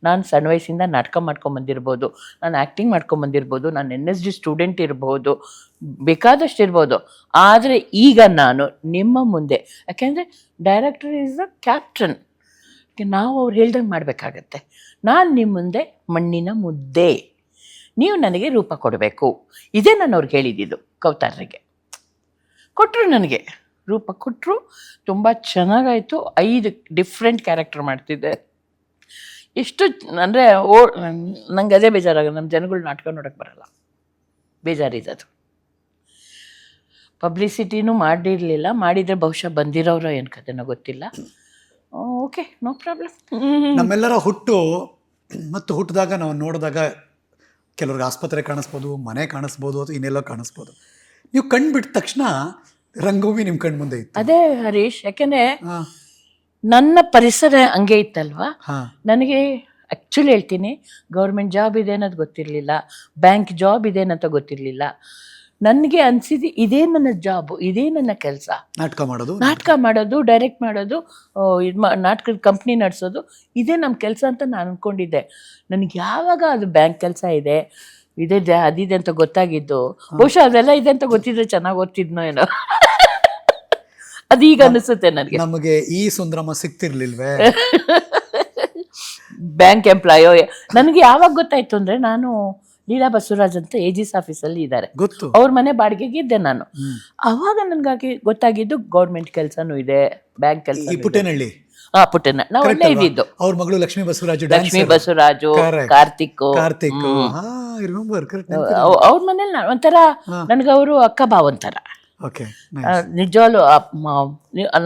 ನಾನು ಸಣ್ಣ ವಯಸ್ಸಿಂದ ನಾಟಕ ಮಾಡ್ಕೊಂಬಂದಿರ್ಬೋದು, ನಾನು ಆ್ಯಕ್ಟಿಂಗ್ ಮಾಡ್ಕೊಂಬಂದಿರ್ಬೋದು, ನಾನು NSD ಸ್ಟೂಡೆಂಟ್ ಇರ್ಬೋದು, ಬೇಕಾದಷ್ಟು ಇರ್ಬೋದು. ಆದರೆ ಈಗ ನಾನು ನಿಮ್ಮ ಮುಂದೆ, ಯಾಕೆಂದರೆ ಡೈರೆಕ್ಟರ್ ಈಸ್ ದ ಕ್ಯಾಪ್ಟನ್, ನಾವು ಅವ್ರು ಹೇಳ್ದಂಗೆ ಮಾಡಬೇಕಾಗತ್ತೆ. ನಾನು ನಿಮ್ಮ ಮುಂದೆ ಮಣ್ಣಿನ ಮುದ್ದೆ, ನೀವು ನನಗೆ ರೂಪ ಕೊಡಬೇಕು. ಇದೇ ನಾನು ಅವ್ರಿಗೆ ಹೇಳಿದ್ದಿದ್ದು. ಕೌತಾರರಿಗೆ ಕೊಟ್ಟರು, ನನಗೆ ರೂಪ ಕೊಟ್ಟರು. ತುಂಬ ಚೆನ್ನಾಗಾಯಿತು. 5 ಡಿಫ್ರೆಂಟ್ ಕ್ಯಾರೆಕ್ಟರ್ ಮಾಡ್ತಿದ್ದೆ. ಎಷ್ಟು ಅಂದರೆ ನಂಗೆ ಅದೇ ಬೇಜಾರಾಗ, ನಮ್ಮ ಜನಗಳು ನಾಟಕ ನೋಡೋಕ್ಕೆ ಬರಲ್ಲ, ಬೇಜಾರಿದ್ದು. ಪಬ್ಲಿಸಿಟಿನೂ ಮಾಡಿರಲಿಲ್ಲ, ಮಾಡಿದರೆ ಬಹುಶಃ ಬಂದಿರೋರು ಏನು ಕಥೆನೋ ಗೊತ್ತಿಲ್ಲ. Okay, no problem. ನಮ್ಮೆಲ್ಲರ ಮತ್ತು ಹುಟ್ಟಿದಾಗ ನಾವು ನೋಡಿದಾಗ ಕೆಲವ್ರಿಗೆ ಆಸ್ಪತ್ರೆ ಕಾಣಿಸ್ಬೋದು, ಮನೆ ಕಾಣಿಸ್ಬೋದು, ಅಥವಾ ಇನ್ನೆಲ್ಲೋ ಕಾಣಿಸ್ಬೋದು. ನೀವು ಕಣ್ಬಿಟ್ಟ ತಕ್ಷಣ ರಂಗಭೂಮಿ ನಿಮ್ಮ ಕಣ್ಣು ಮುಂದೆ ಇತ್ತು. ಅದೇ ಹರೀಶ್, ಯಾಕೆಂದರೆ ನನ್ನ ಪರಿಸರ ಹಂಗೆ ಇತ್ತಲ್ವಾ. ನನಗೆ ಆ್ಯಕ್ಚುಲಿ ಹೇಳ್ತೀನಿ, ಗೌರ್ಮೆಂಟ್ ಜಾಬ್ ಇದೆ ಅನ್ನೋದು ಗೊತ್ತಿರಲಿಲ್ಲ, ಬ್ಯಾಂಕ್ ಜಾಬ್ ಇದೆ ಅನ್ನೋದು ಗೊತ್ತಿರಲಿಲ್ಲ. ನನಗೆ ಅನಿಸಿದ್ದು ಇದೇ ನನ್ನ ಜಾಬು, ಇದೇ ನನ್ನ ಕೆಲಸ. ನಾಟಕ ಮಾಡೋದು, ಡೈರೆಕ್ಟ್ ಮಾಡೋದು, ನಾಟಕದ ಕಂಪ್ನಿ ನಡೆಸೋದು, ಇದೇ ನಮ್ಮ ಕೆಲಸ ಅಂತ ನಾನು ಅಂದ್ಕೊಂಡಿದ್ದೆ. ನನಗೆ ಯಾವಾಗ ಅದು ಬ್ಯಾಂಕ್ ಕೆಲಸ ಇದೆ, ಅದಿದೆ ಅಂತ ಗೊತ್ತಾಗಿದ್ದು, ಬಹುಶಃ ಅದೆಲ್ಲ ಇದೆ ಅಂತ ಗೊತ್ತಿದ್ರೆ ಚೆನ್ನಾಗಿ ಓದ್ತಿದ್ನೋ ಏನೋ. ಅದೀಗ ಅನಿಸುತ್ತೆ ನನಗೆ. ನಮಗೆ ಈ ಸುಂದರಮ್ಮ ಸಿಗ್ತಿರ್ಲಿಲ್ವೇ ಬ್ಯಾಂಕ್ ಎಂಪ್ಲಾಯೋ. ನನಗೆ ಯಾವಾಗ ಗೊತ್ತಾಯ್ತು ಅಂದರೆ, ನಾನು ಲೀಲಾ ಬಸವರಾಜ್ ಅಂತ AG's ಆಫೀಸಲ್ಲಿ ಇದ್ದಾರೆ, ಅವ್ರ ಮನೆ ಬಾಡಿಗೆಗೆ ಇದ್ದೆ ನಾನು. ಅವಾಗ ನನಗಾಗಿ ಗೊತ್ತಾಗಿದ್ದು ಗೌರ್ಮೆಂಟ್ ಕೆಲಸನೂ ಇದೆ, ಬ್ಯಾಂಕ್ ಕೆಲಸ. ಪುಟ್ಟೇನಹಳ್ಳಿ. ಪುಟ್ಟನ ನಾವು ಒಳ್ಳೆ ಇದ್ದಿದ್ದು. ಅವ್ರ ಮಗಳು ಲಕ್ಷ್ಮೀ ಬಸವರಾಜು, ಕಾರ್ತಿಕ್. ಅವ್ರ ಮನೇಲಿ ಒಂಥರ ನನಗೆ ಅವರು ಅಕ್ಕ ಬಾವಂತರ. ನಿಜವಾಗ್ಲು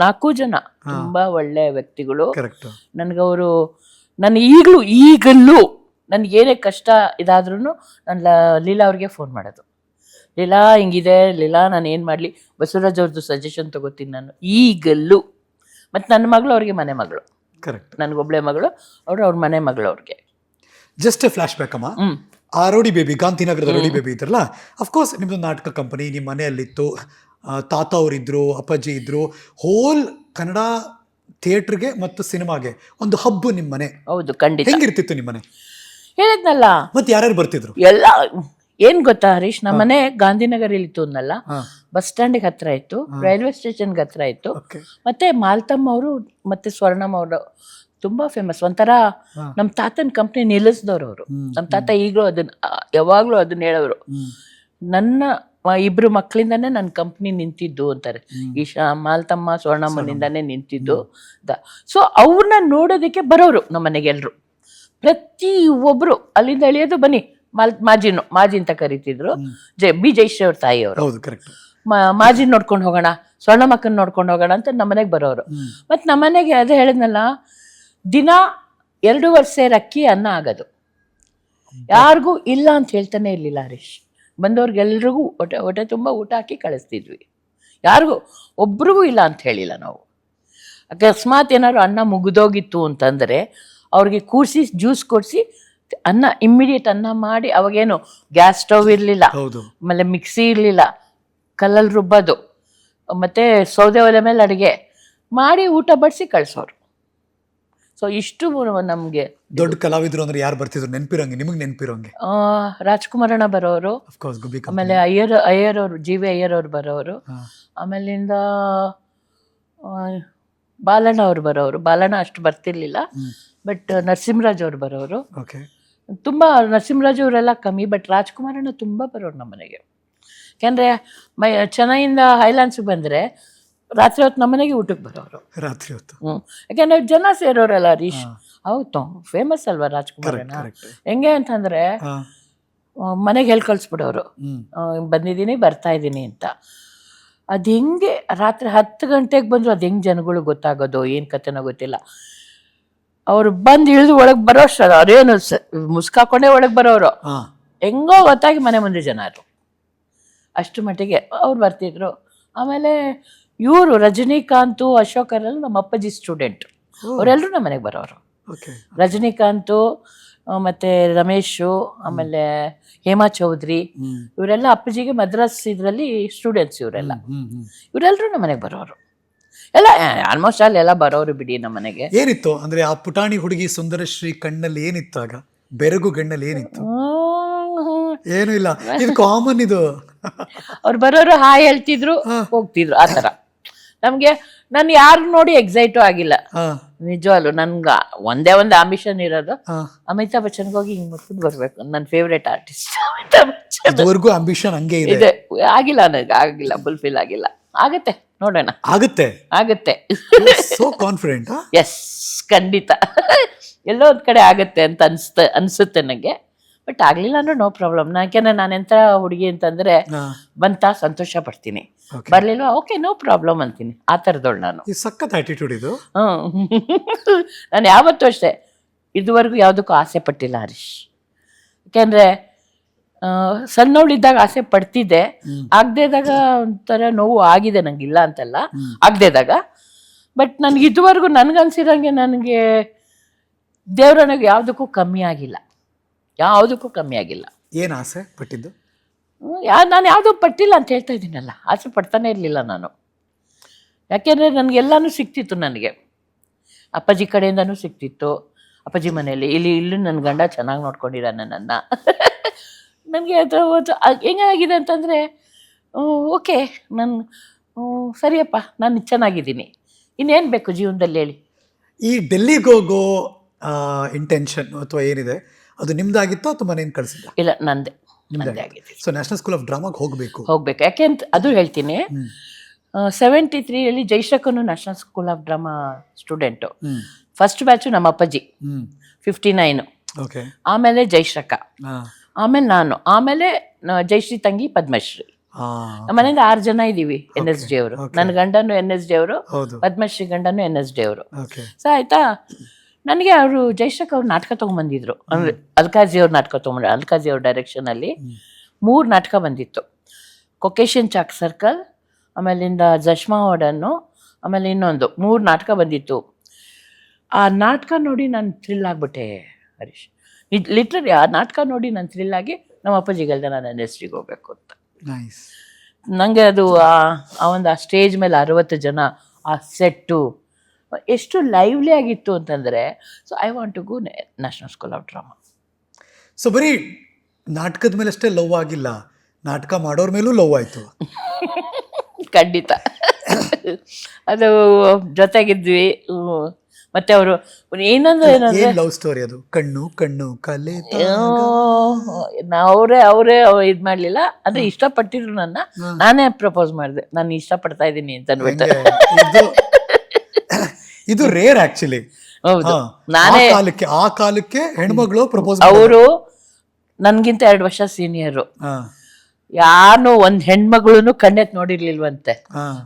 4 ಜನ ತುಂಬಾ ಒಳ್ಳೆ ವ್ಯಕ್ತಿಗಳು. ನನಗವರು, ನಾನು ಈಗಲೂ ನನಗೇನೇ ಕಷ್ಟ ಇದಾದ್ರೂ ನಾನು ಲೀಲಾ ಅವ್ರಿಗೆ ಫೋನ್ ಮಾಡೋದು. ಲೀಲಾ ಹಿಂಗಿದೆ, ಲೀಲಾ ನಾನು ಏನು ಮಾಡಲಿ, ಬಸವರಾಜ್ ಅವ್ರದ್ದು ಸಜೆಷನ್ ತಗೋತೀನಿ ನಾನು ಈಗಲೂ. ಮತ್ತು ನನ್ನ ಮಗಳು ಅವ್ರಿಗೆ ಮನೆ ಮಗಳು, ನನಗೊಬ್ಳೆ ಮಗಳು, ಅವ್ರ ಮನೆ ಮಗಳು ಅವ್ರಿಗೆ. ಜಸ್ಟ್ ಫ್ಲಾಶ್ ಬ್ಯಾಕ್ ಅಮ್ಮ, ಆ ರೋಡಿ ಬೇಬಿ, ಗಾಂಧಿನಗರದ ರೋಡಿ ಬೇಬಿ ಇದ್ರಲ್ಲ, ಅಫ್ಕೋರ್ಸ್ ನಿಮ್ಮದು ನಾಟಕ ಕಂಪನಿ ನಿಮ್ಮ ಮನೆಯಲ್ಲಿತ್ತು, ತಾತ ಅವರಿದ್ರು, ಅಪ್ಪಾಜಿ ಇದ್ರು, ಹೋಲ್ ಕನ್ನಡ ಥಿಯೇಟ್ರಿಗೆ ಮತ್ತು ಸಿನಿಮಾಗೆ ಒಂದು ಹಬ್ಬ ನಿಮ್ಮ ಮನೆ. ಹೌದು, ಖಂಡಿತ. ಹೆಂಗಿರ್ತಿತ್ತು ನಿಮ್ಮ ಮನೆ? ಹೇಳಿದ್ನಲ್ಲ, ಮತ್ತೆ ಯಾರ್ಯಾರು ಬರ್ತಿದ್ರು? ಎಲ್ಲ ಏನ್ ಗೊತ್ತಾ ಹರೀಶ್, ನಮ್ಮನೆ ಗಾಂಧಿನಗರಲ್ಲಿ ಇತ್ತು ಅನ್ನಲ್ಲ, ಬಸ್ ಸ್ಟ್ಯಾಂಡಿಗೆ ಹತ್ರ ಇತ್ತು, ರೈಲ್ವೆ ಸ್ಟೇಷನ್ಗೆ ಹತ್ರ ಇತ್ತು. ಮತ್ತೆ ಮಾಲ್ತಮ್ಮ ಅವರು ಮತ್ತೆ ಸ್ವರ್ಣಮ್ಮ ಅವರು ತುಂಬಾ ಫೇಮಸ್. ಒಂಥರ ನಮ್ಮ ತಾತನ ಕಂಪ್ನಿ ನಿಲ್ಲಿಸಿದವ್ರು ಅವರು. ನಮ್ಮ ತಾತ ಈಗಲೂ ಯಾವಾಗ್ಲೂ ಅದನ್ನ ಹೇಳೋರು, ನನ್ನ 2 ಮಕ್ಕಳಿಂದಾನೇ ನನ್ನ ಕಂಪ್ನಿ ನಿಂತಿದ್ದು ಅಂತಾರೆ. ಈಶಾ, ಮಾಲ್ತಮ್ಮ, ಸ್ವರ್ಣಮ್ಮನಿಂದಾನೇ ನಿಂತಿದ್ದು. ಸೊ ಅವ್ರನ್ನ ನೋಡೋದಕ್ಕೆ ಬರೋರು ನಮ್ಮ ಮನೆಗೆ ಎಲ್ರು. ಪ್ರತಿ ಒಬ್ರು ಅಲ್ಲಿಂದ ಎಳೆಯೋದು, ಬನ್ನಿ ಮಾಜಿ ಅಂತ ಕರಿತಿದ್ರು, ಜಯಶ್ರೀ ಅವ್ರ ತಾಯಿಯವರು. ಮಾಜಿ ನೋಡ್ಕೊಂಡು ಹೋಗೋಣ, ಸ್ವರ್ಣಮ್ಮಕ್ಕನ ನೋಡ್ಕೊಂಡು ಹೋಗೋಣ ಅಂತ ನಮ್ಮನೆಗೆ ಬರೋರು. ಮತ್ತು ನಮ್ಮನೆಗೆ ಅದೇ ಹೇಳಿದ್ನಲ್ಲ, ದಿನ 2 ಸೇರ್ ಅಕ್ಕಿ ಅನ್ನ ಆಗೋದು. ಯಾರಿಗೂ ಇಲ್ಲ ಅಂತ ಹೇಳ್ತಾನೆ ಇರಲಿಲ್ಲ ಹರೀಶ್. ಬಂದವ್ರಿಗೆಲ್ರಿಗೂ ಹೊಟ್ಟೆ ತುಂಬ ಊಟ ಹಾಕಿ ಕಳಿಸ್ತಿದ್ವಿ. ಯಾರಿಗೂ ಒಬ್ರಿಗೂ ಇಲ್ಲ ಅಂತ ಹೇಳಿಲ್ಲ ನಾವು. ಅಕಸ್ಮಾತ್ ಏನಾದ್ರು ಅನ್ನ ಮುಗಿದೋಗಿತ್ತು ಅಂತಂದರೆ ಅವ್ರಿಗೆ ಕೂರಿಸಿ ಜ್ಯೂಸ್ ಕೊಡಿಸಿ ಅನ್ನ ಇಮ್ಮಿಡಿಯೇಟ್ ಅನ್ನ ಮಾಡಿ. ಅವಾಗೇನು ಗ್ಯಾಸ್ ಸ್ಟವ್ ಇರಲಿಲ್ಲ, ಆಮೇಲೆ ಮಿಕ್ಸಿ ಇರಲಿಲ್ಲ, ಕಲ್ಲಲ್ಲಿ ರುಬ್ಬೋದು, ಮತ್ತು ಸೌದೆ ಒಲೆ ಮೇಲೆ ಅಡುಗೆ ಮಾಡಿ ಊಟ ಬಡಿಸಿ ಕಳಿಸೋರು. ಸೊ ಇಷ್ಟು ನಮಗೆ. ದೊಡ್ಡ ಕಲಾವಿದರು ಅಂದ್ರೆ ಯಾರು ಬರ್ತಿದ್ರು ನೆನಪಿರೋಂಗೆ, ನಿಮಗೆ ನೆನಪಿರೋಂಗೆ? ರಾಜ್ಕುಮಾರಣ್ಣ ಬರೋರು, ಅಫ್ಕೋರ್ಸ್ ಗುಬ್ಬಿ ಆಮೇಲೆ ಅಯ್ಯರ್ ಅವರು, ಜಿ ವಿ ಅಯ್ಯರ್ ಅವ್ರು ಬರೋರು, ಆಮೇಲಿಂದ ಬಾಲಣ್ಣ ಅವ್ರು ಬರೋರು. ಬಾಲಣ್ಣ ಅಷ್ಟು ಬರ್ತಿರ್ಲಿಲ್ಲ, ಬಟ್ ನರಸಿಂಹರಾಜ್ ಅವ್ರು ಬರೋರು. ಓಕೆ. ತುಂಬ ನರಸಿಂಹರಾಜ್ ಅವರೆಲ್ಲ ಕಮ್ಮಿ, ಬಟ್ ರಾಜ್ಕುಮಾರಣ್ಣ ತುಂಬ ಬರೋರು ನಮ್ಮ ಮನೆಗೆ. ಯಾಕೆಂದರೆ ಚೆನ್ನೈಯಿಂದ ಹೈಲ್ಯಾಂಡ್ಸ್ಗೆ ಬಂದರೆ ರಾತ್ರಿ ಹೊತ್ತು ನಮ್ಮ ಮನೆಗೆ ಊಟಕ್ಕೆ ಬರೋರು. ರಾತ್ರಿ ಹೊತ್ತು? ಯಾಕೆಂದ್ರೆ ಜನ ಸೇರೋರಲ್ಲ ಹರೀಶ್. ಹೌದು, ಫೇಮಸ್ ಅಲ್ವಾ ರಾಜ್ಕುಮಾರಣ್ಣ. ಹೆಂಗೆ ಅಂತಂದರೆ ಮನೆಗೆ ಹೇಳಿ ಕಳಿಸ್ಬಿಡೋರು, ಬಂದಿದ್ದೀನಿ ಬರ್ತಾ ಇದ್ದೀನಿ ಅಂತ. ಅದು ಹೆಂಗೆ ರಾತ್ರಿ 10 ಗಂಟೆಗೆ ಬಂದರು, ಅದು ಹೆಂಗೆ ಜನಗಳು ಗೊತ್ತಾಗೋದು ಏನು ಕತೆನೋ ಗೊತ್ತಿಲ್ಲ. ಅವ್ರು ಬಂದು ಇಳಿದು ಒಳಗೆ ಬರೋ ಅಷ್ಟು ಅವ್ರೇನು ಮುಸ್ಕಾಕೊಂಡೇ ಒಳಗೆ ಬರೋರು. ಹೆಂಗೋ ಗೊತ್ತಾಗಿ ಮನೆ ಮುಂದೆ ಜನರು ಅಷ್ಟು ಮಟ್ಟಿಗೆ ಅವ್ರು ಬರ್ತಿದ್ರು. ಆಮೇಲೆ ಇವರು ರಜನಿಕಾಂತು, ಅಶೋಕರೆಲ್ಲ ನಮ್ಮ ಅಪ್ಪಾಜಿ ಸ್ಟೂಡೆಂಟ್, ಅವರೆಲ್ಲರೂ ನಮ್ಮ ಮನೆಗೆ ಬರೋರು. ರಜನಿಕಾಂತು ಮತ್ತು ರಮೇಶು, ಆಮೇಲೆ ಹೇಮಾ ಚೌಧರಿ, ಇವರೆಲ್ಲ ಅಪ್ಪಾಜಿಗೆ ಮದ್ರಾಸ್ ಇದರಲ್ಲಿ ಸ್ಟೂಡೆಂಟ್ಸ್. ಇವರೆಲ್ಲರೂ ನಮ್ಮ ಮನೆಗೆ ಬರೋರು. ಎಲ್ಲ ಆಲ್ಮೋಸ್ಟ್ ಎಲ್ಲ ಬರೋರು ಬಿಡಿ ನಮ್ಮ ಮನೆಗೆ. ಏನಿತ್ತು ಅಂದ್ರೆ ಆ ಪುಟಾಣಿ ಹುಡುಗಿ ಸುಂದರಶ್ರೀ ಕಣ್ಣಲ್ಲಿ ಏನಿತ್ತು ಆಗ? ಬೆರಗು ಗಣ್ಣಲ್ಲಿ ಏನಿತ್ತು? ಏನು ಇಲ್ಲ, ಇದು ಕಾಮನ್. ಇದು ಅವ್ರು ಬರೋರು ಹಾಯ್ ಹೇಳ್ತಿದ್ರು, ಹೋಗ್ತಿದ್ರು, ಆ ಥರ. ನಮಗೆ ನಾನು ಯಾರು ನೋಡಿ ಎಕ್ಸೈಟು ಆಗಿಲ್ಲ ನಿಜವಾಗ್ಲು. ನನ್ಗೆ ಒಂದೇ ಒಂದು ಆಂಬಿಷನ್ ಇರೋದು, ಅಮಿತಾಬ್ ಬಚ್ಚನ್ಗೆ ಹೋಗಿ ಹಿಂಗೆ ಮುಟ್ಬಿಟ್ಟು ಬರ್ಬೇಕು. ನನ್ನ ಫೇವ್ರೇಟ್ ಆರ್ಟಿಸ್ಟ್ ಅಮಿತಾಬ್ ಬಚ್ಚನ್. ಇದುವರೆಗೂ ಆಂಬಿಷನ್ ಹಂಗೆ ಇದೆ. ಆಗಿಲ್ಲ, ನನಗೆ ಆಗಿಲ್ಲ, ಫುಲ್ಫಿಲ್ ಆಗಿಲ್ಲ. ಆಗತ್ತೆ, ನೋಡೋಣ. ಆಗತ್ತೆ. So confident. ಎಸ್, ಖಂಡಿತ ಎಲ್ಲೋ ಒಂದು ಕಡೆ ಆಗತ್ತೆ ಅಂತ ಅನ್ಸುತ್ತೆ ನನಗೆ. ಬಟ್ ಆಗಲಿಲ್ಲ ಅಂದ್ರೆ ನೋ ಪ್ರಾಬ್ಲಮ್. ಯಾಕೆಂದ್ರೆ ನಾನೆಂಥ ಹುಡುಗಿ ಅಂತಂದರೆ ಬಂತ ಸಂತೋಷ ಪಡ್ತೀನಿ, ಬರಲಿಲ್ಲ ಓಕೆ ನೋ ಪ್ರಾಬ್ಲಮ್ ಅಂತೀನಿ. ಆ ಥರದವಳು ನಾನು. ಸಖತ್ ಆಟಿಟ್ಯೂಡ್ ಇದು. ನಾನು ಯಾವತ್ತೂ ಅಷ್ಟೇ ಇದುವರೆಗೂ ಯಾವುದಕ್ಕೂ ಆಸೆ ಪಟ್ಟಿಲ್ಲ ಹರೀಶ್. ಯಾಕೆಂದರೆ ಸಣ್ಣವಳಿದ್ದಾಗ ಆಸೆ ಪಡ್ತಿದ್ದೆ, ಆಗದೇದಾಗ ಒಂಥರ ನೋವು ಆಗಿದೆ, ನಂಗಿಲ್ಲ ಅಂತಲ್ಲ, ಆಗದೇದಾಗ. ಬಟ್ ನನಗೆ ಇದುವರೆಗೂ ನನಗನ್ಸಿರಂಗೆ ನನಗೆ ದೇವ್ರನಿಗೆ ಯಾವುದಕ್ಕೂ ಕಮ್ಮಿ ಆಗಿಲ್ಲ, ಯಾವುದಕ್ಕೂ ಕಮ್ಮಿ ಆಗಿಲ್ಲ. ಏನು ಆಸೆ ಪಟ್ಟಿದ್ದು? ನಾನು ಯಾವುದೂ ಪಟ್ಟಿಲ್ಲ ಅಂತ ಹೇಳ್ತಾ ಇದ್ದೀನಲ್ಲ, ಆಸೆ ಪಡ್ತಾನೆ ಇರಲಿಲ್ಲ ನಾನು. ಯಾಕೆಂದರೆ ನನಗೆಲ್ಲನೂ ಸಿಕ್ತಿತ್ತು. ನನಗೆ ಅಪ್ಪಾಜಿ ಕಡೆಯಿಂದನೂ ಸಿಕ್ತಿತ್ತು, ಅಪ್ಪಾಜಿ ಮನೆಯಲ್ಲಿ. ಇಲ್ಲೂ ನನ್ನ ಗಂಡ ಚೆನ್ನಾಗಿ ನೋಡ್ಕೊಂಡಿದ್ದಾನೆ ನನ್ನ. ನನಗೆ ಅದು ಹೆಂಗಾಗಿದೆ ಅಂತಂದರೆ ಓಕೆ, ನಾನು ಸರಿಯಪ್ಪ, ನಾನು ಚೆನ್ನಾಗಿದ್ದೀನಿ, ಇನ್ನೇನು ಬೇಕು ಜೀವನದಲ್ಲಿ ಹೇಳಿ. ಈ ಡೆಲ್ಲಿಗೆ ಹೋಗೋ ಇಂಟೆನ್ಷನ್ ಅಥವಾ ಏನಿದೆ ಅದು ನಿಮ್ದಾಗಿತ್ತೋ ಅಥವಾ ಮನೇನು ಕಳಿಸಿಲ್ಲ? ಇಲ್ಲ, ನಂದೇ ಆಗಿದೆ. ಸೊ ನ್ಯಾಷನಲ್ ಸ್ಕೂಲ್ ಆಫ್ ಡ್ರಾಮಾಗೆ ಹೋಗಬೇಕು. ಯಾಕೆ ಅಂತ ಅದು ಹೇಳ್ತೀನಿ. 73 ಜೈಶಕನು national school of drama student. First batch ನಮ್ಮ ಅಪ್ಪಾಜಿ 59, ಆಮೇಲೆ ಜೈಶಕ, ಆಮೇಲೆ ನಾನು, ಆಮೇಲೆ ಜಯಶ್ರೀ ತಂಗಿ ಪದ್ಮಶ್ರೀ. ನಮ್ಮ ಮನೆಯಿಂದ 6 ಜನ ಇದ್ದೀವಿ. NSD ಅವರು, ನನ್ನ ಗಂಡನು NSD ಅವರು, ಪದ್ಮಶ್ರೀ ಗಂಡನು NSD ಅವರು. ಸೊ ಆಯ್ತಾ, ನನಗೆ ಅವರು ಜೈಶಕ್ ಅವ್ರು ನಾಟಕ ತೊಗೊಂಬಂದಿದ್ರು. ಅಂದರೆ ಅಲ್ಕಾಜಿ ಅವ್ರ ನಾಟಕ ತೊಗೊಂಡ್ರು. ಅಲ್ಕಾಜಿ ಅವ್ರ ಡೈರೆಕ್ಷನಲ್ಲಿ 3 ನಾಟಕ ಬಂದಿತ್ತು. ಕೊಕೇಶನ್ ಚಾಕ್ ಸರ್ಕಲ್, ಆಮೇಲಿಂದ ಜಶ್ಮಾ ವಾರ್ಡನ್ನು, ಆಮೇಲೆ ಇನ್ನೊಂದು 3 ನಾಟಕ ಬಂದಿತ್ತು. ಆ ನಾಟಕ ನೋಡಿ ನಾನು ಥ್ರಿಲ್ ಆಗಿಬಿಟ್ಟೆ ಹರೀಶ್. ಲಿಟ್ರಲಿ ಆ ನಾಟಕ ನೋಡಿ ನಾನು ಥ್ರಿಲ್ ಆಗಿ ನಮ್ಮ ಅಪ್ಪಾಜಿಗಲ್ದೆ ನಾನು NSDಗೆ ಹೋಗ್ಬೇಕು ಅಂತ. ನನಗೆ ಅದು ಆ ಒಂದು ಆ ಸ್ಟೇಜ್ ಮೇಲೆ 60 ಜನ, ಆ ಸೆಟ್ಟು ಎಷ್ಟು ಲೈವ್ಲಿ ಆಗಿತ್ತು ಅಂತಂದರೆ, so I want to go national school of drama. So ಬರೀ ನಾಟಕದ ಮೇಲೆ ಅಷ್ಟೇ ಲವ್ ಆಗಿಲ್ಲ, ನಾಟಕ ಮಾಡೋರ ಮೇಲೂ ಲವ್ ಆಯಿತು. ಖಂಡಿತ. ಅದು ಜೊತೆಗಿದ್ವಿ. ಮತ್ತೆ ಅವರು ಏನಂದ್ರೆ ಲವ್ ಸ್ಟೋರಿ ಅದು, ಕಣ್ಣು ಕಣ್ಣು ಕಲೆ. ಅವರೇ ಇದು ಮಾಡಲಿಲ್ಲ, ಅಂದರೆ ಇಷ್ಟಪಟ್ಟಿದ್ರು ನನ್ನ. ನಾನೇ ಪ್ರಪೋಸ್ ಮಾಡಿದೆ, ನಾನು ಇಷ್ಟಪಡ್ತಾ ಇದ್ದೀನಿ ಅಂತ ಅಂದ್ಬಿಟ್ಟು. ಇದು ರೇರ್ ಆಕ್ಚುಲಿ. ಹೌದು, ನಾನೇ ಆ ಕಾಲಕ್ಕೆ ಹೆಣ್ಮಗಳು ಪ್ರಪೋಸ್. ಅವರು ನನ್ಗಿಂತ 2 ವರ್ಷ ಸೀನಿಯರು. ಯಾರು ಒಂದು ಹೆಣ್ಮಗಳು ಕಣ್ಣೆತ್ ನೋಡಿರ್ಲಿಲ್ವಂತೆ.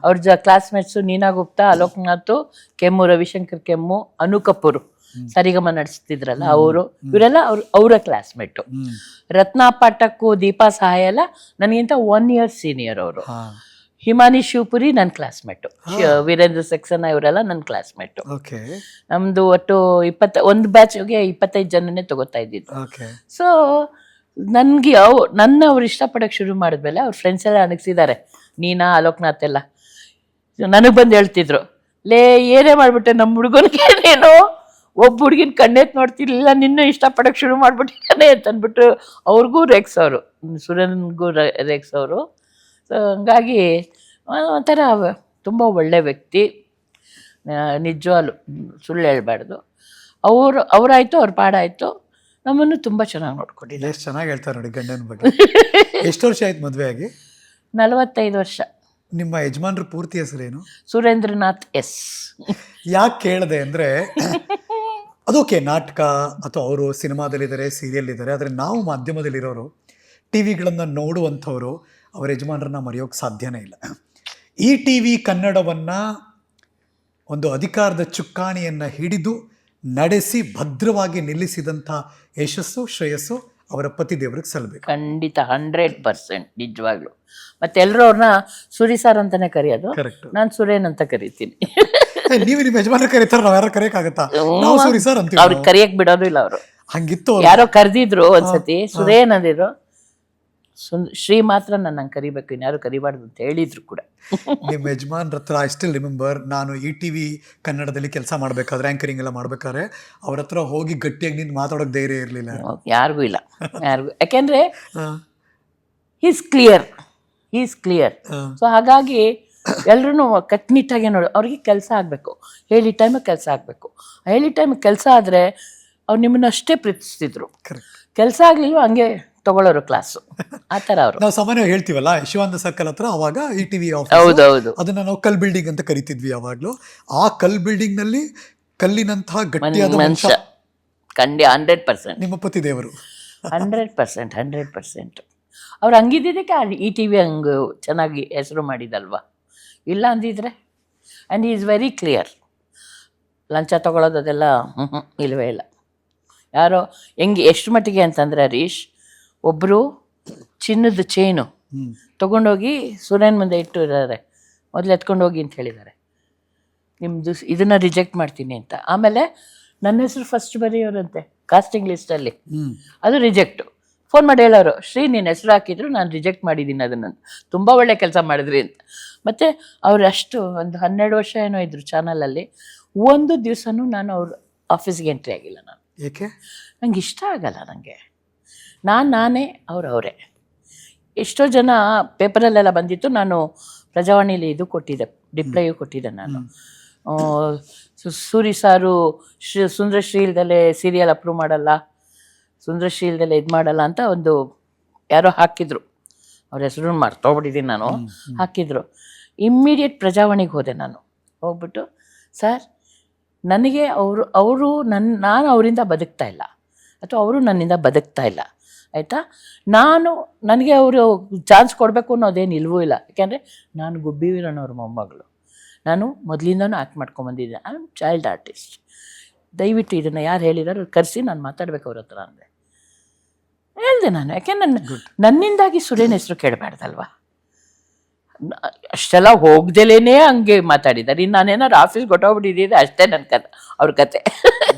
ಅವ್ರ ಕ್ಲಾಸ್ಮೇಟ್ಸು ನೀನಾ ಗುಪ್ತಾ, ಅಲೋಕ್ನಾಥ್ ಕೆಮ್ಮು, ರವಿಶಂಕರ್ ಕೆಮ್ಮು, ಅನು ಕಪೂರ್ ಸರಿಗಮ ನಡೆಸ್ತಿದ್ರಲ್ಲ ಅವರು, ಇವರೆಲ್ಲ ಅವರ ಕ್ಲಾಸ್ಮೇಟು. ರತ್ನಾ ಪಾಠಕ್ಕೂ ದೀಪಾ ಸಹಾಯ ಎಲ್ಲ ನನಗಿಂತ 1 year ಸೀನಿಯರ್ ಅವರು. ಹಿಮಾನಿ ಶಿವಪುರಿ ನನ್ನ ಕ್ಲಾಸ್ಮೇಟು, ವೀರೇಂದ್ರ ಸಕ್ಸೇನಾ ಇವರೆಲ್ಲ ನನ್ನ ಕ್ಲಾಸ್ಮೇಟು. ನಮ್ಮದು ಒಟ್ಟು 21 ಬ್ಯಾಚ್ಗೆ 25 ಜನನೇ ತಗೋತಾ ಇದ್ದಿದ್ದು. ಸೊ ನನಗೆ ಅವ್ರು ಇಷ್ಟಪಡೋಕ್ಕೆ ಶುರು ಮಾಡಿದ್ಮೇಲೆ ಅವ್ರ ಫ್ರೆಂಡ್ಸ್ ಎಲ್ಲ ಅಣಗಿಸಿದ್ದಾರೆ, ನೀನಾ ಅಲೋಕ್ನಾಥ್ ಎಲ್ಲ. ನನಗೆ ಬಂದು ಹೇಳ್ತಿದ್ರು, ಲೇ ಏನೇ ಮಾಡ್ಬಿಟ್ಟೆ ನಮ್ಮ ಹುಡುಗನಿಗೆ ನೀನು, ಒಬ್ಬ ಹುಡುಗಿನ ಕಣ್ಣೆತ್ ನೋಡ್ತಿರ್ಲಿಲ್ಲ, ನಿನ್ನೂ ಇಷ್ಟಪಡೋಕೆ ಶುರು ಮಾಡ್ಬಿಟ್ಟಿದ್ದಾನೆ ಅಂತ ಅಂದ್ಬಿಟ್ಟು ಅವ್ರಿಗೂ ರೇಗ್ಸೋರು, ಸುರೇನ್ಗೂ ರೇಗ್ಸೋರು. ಸೊ ಹಂಗಾಗಿ ಒಂಥರ ತುಂಬ ಒಳ್ಳೆ ವ್ಯಕ್ತಿ, ನಿಜವಾಗ್ಲು ಸುಳ್ಳು ಹೇಳ್ಬಾರ್ದು. ಅವರಾಯಿತು, ಅವ್ರ ಪಾಡಾಯಿತು, ನಮ್ಮನ್ನು ತುಂಬ ಚೆನ್ನಾಗಿ ನೋಡ್ಕೊಂಡಿದ್ದಾರೆ. ಎಷ್ಟು ಚೆನ್ನಾಗಿ ಹೇಳ್ತಾರೆ ನೋಡಿ ಗಂಡನ ಬಗ್ಗೆ. ಎಷ್ಟು ವರ್ಷ ಆಯ್ತು ಮದುವೆ ಆಗಿ? 45 ವರ್ಷ. ನಿಮ್ಮ ಯಜಮಾನ್ರ ಪೂರ್ತಿ ಹೆಸರೇನು? ಸುರೇಂದ್ರನಾಥ್ ಎಸ್. ಯಾಕೆ ಕೇಳಿದೆ ಅಂದರೆ, ಅದೋಕೆ ನಾಟಕ ಅಥವಾ ಅವರು ಸಿನಿಮಾದಲ್ಲಿದ್ದಾರೆ, ಸೀರಿಯಲ್ ಇದ್ದಾರೆ, ಆದರೆ ನಾವು ಮಾಧ್ಯಮದಲ್ಲಿರೋರು, ಟಿ ವಿಗಳನ್ನು ನೋಡುವಂಥವ್ರು ಅವರ ಯಜಮಾನರನ್ನ ಮರೆಯೋಕ್ಕೆ ಸಾಧ್ಯನೇ ಇಲ್ಲ. ಈ ಟಿ ವಿ ಕನ್ನಡವನ್ನು ಒಂದು ಅಧಿಕಾರದ ಚುಕ್ಕಾಣಿಯನ್ನು ಹಿಡಿದು ನಡೆಸಿ ಭದ್ರವಾಗಿ ನಿಲ್ಲಿಸಿದಂಥ ಯಶಸ್ಸು, ಶ್ರೇಯಸ್ಸು ಅವರ ಪತಿ ದೇವ್ರಿಗೆ ಸಲ್ಲಬೇಕು. ಖಂಡಿತ 100% ನಿಜವಾಗ್ಲು. ಮತ್ತೆ ಎಲ್ಲರೂ ಅವ್ರನ್ನ ಸುರಿ ಸರ್ ಅಂತಾನೆ ಕರೆಯೋದು, ಕರೆಕ್ಟ್. ನಾನು ಸುರೇನ್ ಅಂತ ಕರಿತೀನಿ. ನೀವು ನಿಮ್ಮ ಯಜಮಾನ ಕರೀತಾರೆ, ನಾವು ಯಾರು ಕರೆಯಕ್ಕಾಗತ್ತಾ? ನಾವು ಸೂರಿ ಸರ್ ಅಂತೀವಿ. ಅವ್ರಿಗೆ ಕರಿಯಕ್ ಬಿಡೋದು ಇಲ್ಲ ಅವರು. ಹಂಗಿತ್ತು. ಯಾರೋ ಕರೆದಿದ್ರು ಒಂದ್ಸತಿ, ಸುರೇನ್ ಅಂದಿದ್ರು, ಶ್ರೀ ಮಾತ್ರ ನನ್ನ ಕರಿಬೇಕು, ಇನ್ಯಾರು ಕರಿಬಾರ್ದು ಅಂತ ಹೇಳಿದ್ರು ಕೂಡ. ನಿಮ್ಮ ಯಜಮಾನ್ರ ಹತ್ರ ಐ ಸ್ಟಿಲ್ ರಿಮೆಂಬರ್, ನಾನು ಈ ಟಿ ವಿ ಕನ್ನಡದಲ್ಲಿ ಕೆಲಸ ಮಾಡಬೇಕಾದ್ರೆ, ಆ್ಯಂಕರಿಂಗ್ ಎಲ್ಲ ಮಾಡ್ಬೇಕಾದ್ರೆ ಅವ್ರ ಹತ್ರ ಹೋಗಿ ಗಟ್ಟಿಯಾಗಿ ನಿಂತು ಮಾತಾಡೋಕೆ ಧೈರ್ಯ ಇರಲಿಲ್ಲ ಯಾರಿಗೂ ಇಲ್ಲ, ಯಾರಿಗೂ. ಯಾಕೆಂದ್ರೆ ಈಸ್ ಕ್ಲಿಯರ್. ಸೊ ಹಾಗಾಗಿ ಎಲ್ರೂ ಕಟ್ನಿಟ್ಟಾಗೆ ನೋಡಿ, ಅವ್ರಿಗೆ ಕೆಲಸ ಆಗಬೇಕು, ಹೇಳಿ ಟೈಮಿಗೆ ಕೆಲಸ ಆಗಬೇಕು. ಹೇಳಿ ಟೈಮಿಗೆ ಕೆಲಸ ಆದರೆ ಅವ್ರು ನಿಮ್ಮನ್ನ ಅಷ್ಟೇ ಪ್ರೀತಿಸ್ತಿದ್ರು. ಕೆಲಸ ಆಗಲಿಲ್ಲ ಹಂಗೆ ತಗೊಳ್ಳೋರು ಕ್ಲಾಸು, ಆ ಥರ ಅವರು. ನಾವು ಸಾಮಾನ್ಯವಾಗಿ ಹೇಳ್ತೀವಲ್ಲ, ಶಿವಾನಂದ ಸರ್ಕಲ್ ಹತ್ರ ಅವಾಗ ಈ ಟಿ ವಿ ಹೌದೌದು, ಅದನ್ನ ನಾವು ಕಲ್ ಬಿಲ್ಡಿಂಗ್ ಅಂತ ಕರಿತಿದ್ವಿ ಯಾವಾಗಲೂ. ಆ ಕಲ್ ಬಿಲ್ಡಿಂಗ್ ನಲ್ಲಿ ಕಲ್ಲಿನಂತಹ ಗಟ್ಟಿಯಾದ ಮನುಷ್ಯ. ಖಂಡಿತ 100%. ನಿಮ್ಮ ಪತಿ ದೇವರು 100%. ಅವ್ರು ಹಂಗಿದ್ದಕ್ಕೆ ಈ ಟಿ ವಿ ಹಂಗೆ ಚೆನ್ನಾಗಿ ಹೆಸರು ಮಾಡಿದಲ್ವಾ, ಇಲ್ಲ ಅಂದಿದ್ರೆ. And is very clear. ಲಂಚ ತಗೊಳ್ಳೋದು ಅದೆಲ್ಲ ಇಲ್ಲವೇ ಇಲ್ಲ. ಯಾರೋ ಹೆಂಗೆ ಎಷ್ಟು ಮಟ್ಟಿಗೆ ಅಂತಂದರೆ, ಹರೀಶ್, ಒಬ್ಬರು ಚಿನ್ನದ ಚೈನು ತೊಗೊಂಡೋಗಿ ಸುರೇನ್ ಮುಂದೆ ಇಟ್ಟು ಇದ್ದಾರೆ, ಮೊದಲು ಎತ್ಕೊಂಡು ಹೋಗಿ ಅಂತ ಹೇಳಿದ್ದಾರೆ, ನಿಮ್ಮದು ಇದನ್ನು ರಿಜೆಕ್ಟ್ ಮಾಡ್ತೀನಿ ಅಂತ. ಆಮೇಲೆ ನನ್ನ ಹೆಸರು ಫಸ್ಟ್ ಬರೆಯೋರಂತೆ ಕಾಸ್ಟಿಂಗ್ ಲಿಸ್ಟಲ್ಲಿ, ಅದು ರಿಜೆಕ್ಟು. ಫೋನ್ ಮಾಡಿ ಹೇಳೋರು, ಶ್ರೀ ನಿನ್ನ ಹೆಸರು ಹಾಕಿದ್ರು, ನಾನು ರಿಜೆಕ್ಟ್ ಮಾಡಿದ್ದೀನಿ ಅದನ್ನು, ತುಂಬ ಒಳ್ಳೆ ಕೆಲಸ ಮಾಡಿದ್ರಿ ಅಂತ. ಮತ್ತು ಅವ್ರು ಅಷ್ಟು ಒಂದು 12 ವರ್ಷ ಏನೋ ಇದ್ದರು ಚಾನಲಲ್ಲಿ. ಒಂದು ದಿವಸನೂ ನಾನು ಅವ್ರ ಆಫೀಸ್ಗೆ ಎಂಟ್ರಿ ಆಗಿಲ್ಲ. ನಾನು ಏಕೆ? ನಂಗೆ ಇಷ್ಟ ಆಗಲ್ಲ. ನನಗೆ ನಾನೇ ಅವರೇ. ಎಷ್ಟೋ ಜನ ಪೇಪರಲ್ಲೆಲ್ಲ ಬಂದಿತ್ತು, ನಾನು ಪ್ರಜಾವಾಣಿಲಿ ಇದು ಕೊಟ್ಟಿದ್ದೆ, ರಿಪ್ಲೈಯು ಕೊಟ್ಟಿದ್ದೆ ನಾನು. ಸೂರಿ ಸಾರು ಸುಂದರಶ್ರೀ ಇಲ್ದಲೆ ಸೀರಿಯಲ್ ಅಪ್ರೂವ್ ಮಾಡಲ್ಲ, ಸುಂದರಶ್ರೀ ಇಲ್ದಲೆ ಇದು ಮಾಡಲ್ಲ ಅಂತ ಒಂದು ಯಾರೋ ಹಾಕಿದ್ರು, ಅವ್ರ ಹೆಸರು ಮರ್ತೋಗ್ಬಿಟ್ಟಿದ್ದೀನಿ ನಾನು, ಹಾಕಿದ್ರು. ಇಮ್ಮಿಡಿಯೇಟ್ ಪ್ರಜಾವಾಣಿಗೆ ಹೋದೆ ನಾನು. ಹೋಗ್ಬಿಟ್ಟು, ಸರ್ ನನಗೆ ನಾನು ಅವರಿಂದ ಬದುಕ್ತಾ ಇಲ್ಲ, ಅಥವಾ ಅವರು ನನ್ನಿಂದ ಬದುಕ್ತಾ ಇಲ್ಲ, ಆಯಿತಾ? ನನಗೆ ಅವರು ಚಾನ್ಸ್ ಕೊಡಬೇಕು ಅನ್ನೋದೇನು ಇಲ್ವೂ ಇಲ್ಲ. ಯಾಕೆಂದರೆ ನಾನು ಗುಬ್ಬಿ ವೀರಣ್ಣವ್ರ ಮೊಮ್ಮಗಳು, ನಾನು ಮೊದಲಿಂದನೂ ಆ್ಯಕ್ಟ್ ಮಾಡ್ಕೊಂಬಂದಿದ್ದೆ. I am child artist. ದಯವಿಟ್ಟು ಇದನ್ನು ಯಾರು ಹೇಳಿದಾರೋ ಕರೆಸಿ ನಾನು ಮಾತಾಡ್ಬೇಕು ಅವ್ರ ಹತ್ರ ಅಂದೆ. ಹೇಳಿದೆ ನಾನು, ಯಾಕೆ ನನ್ನಿಂದಾಗಿ ಸುರೇನ್ ಹೆಸರು ಕೇಳಬಾರ್ದಲ್ವ. ಅಷ್ಟೆಲ್ಲ ಹೋಗ್ದಲೇನೆ ಹಂಗೆ ಮಾತಾಡಿದ್ದಾರೆ. ಇನ್ನು ನಾನೇನಾದ್ರು ಆಫೀಸ್ ಕೊಟ್ಟೋಗ್ಬಿಟ್ಟಿದ್ದೆ, ಅಷ್ಟೇ ನನ್ನ ಕತೆ, ಅವ್ರ ಕತೆ.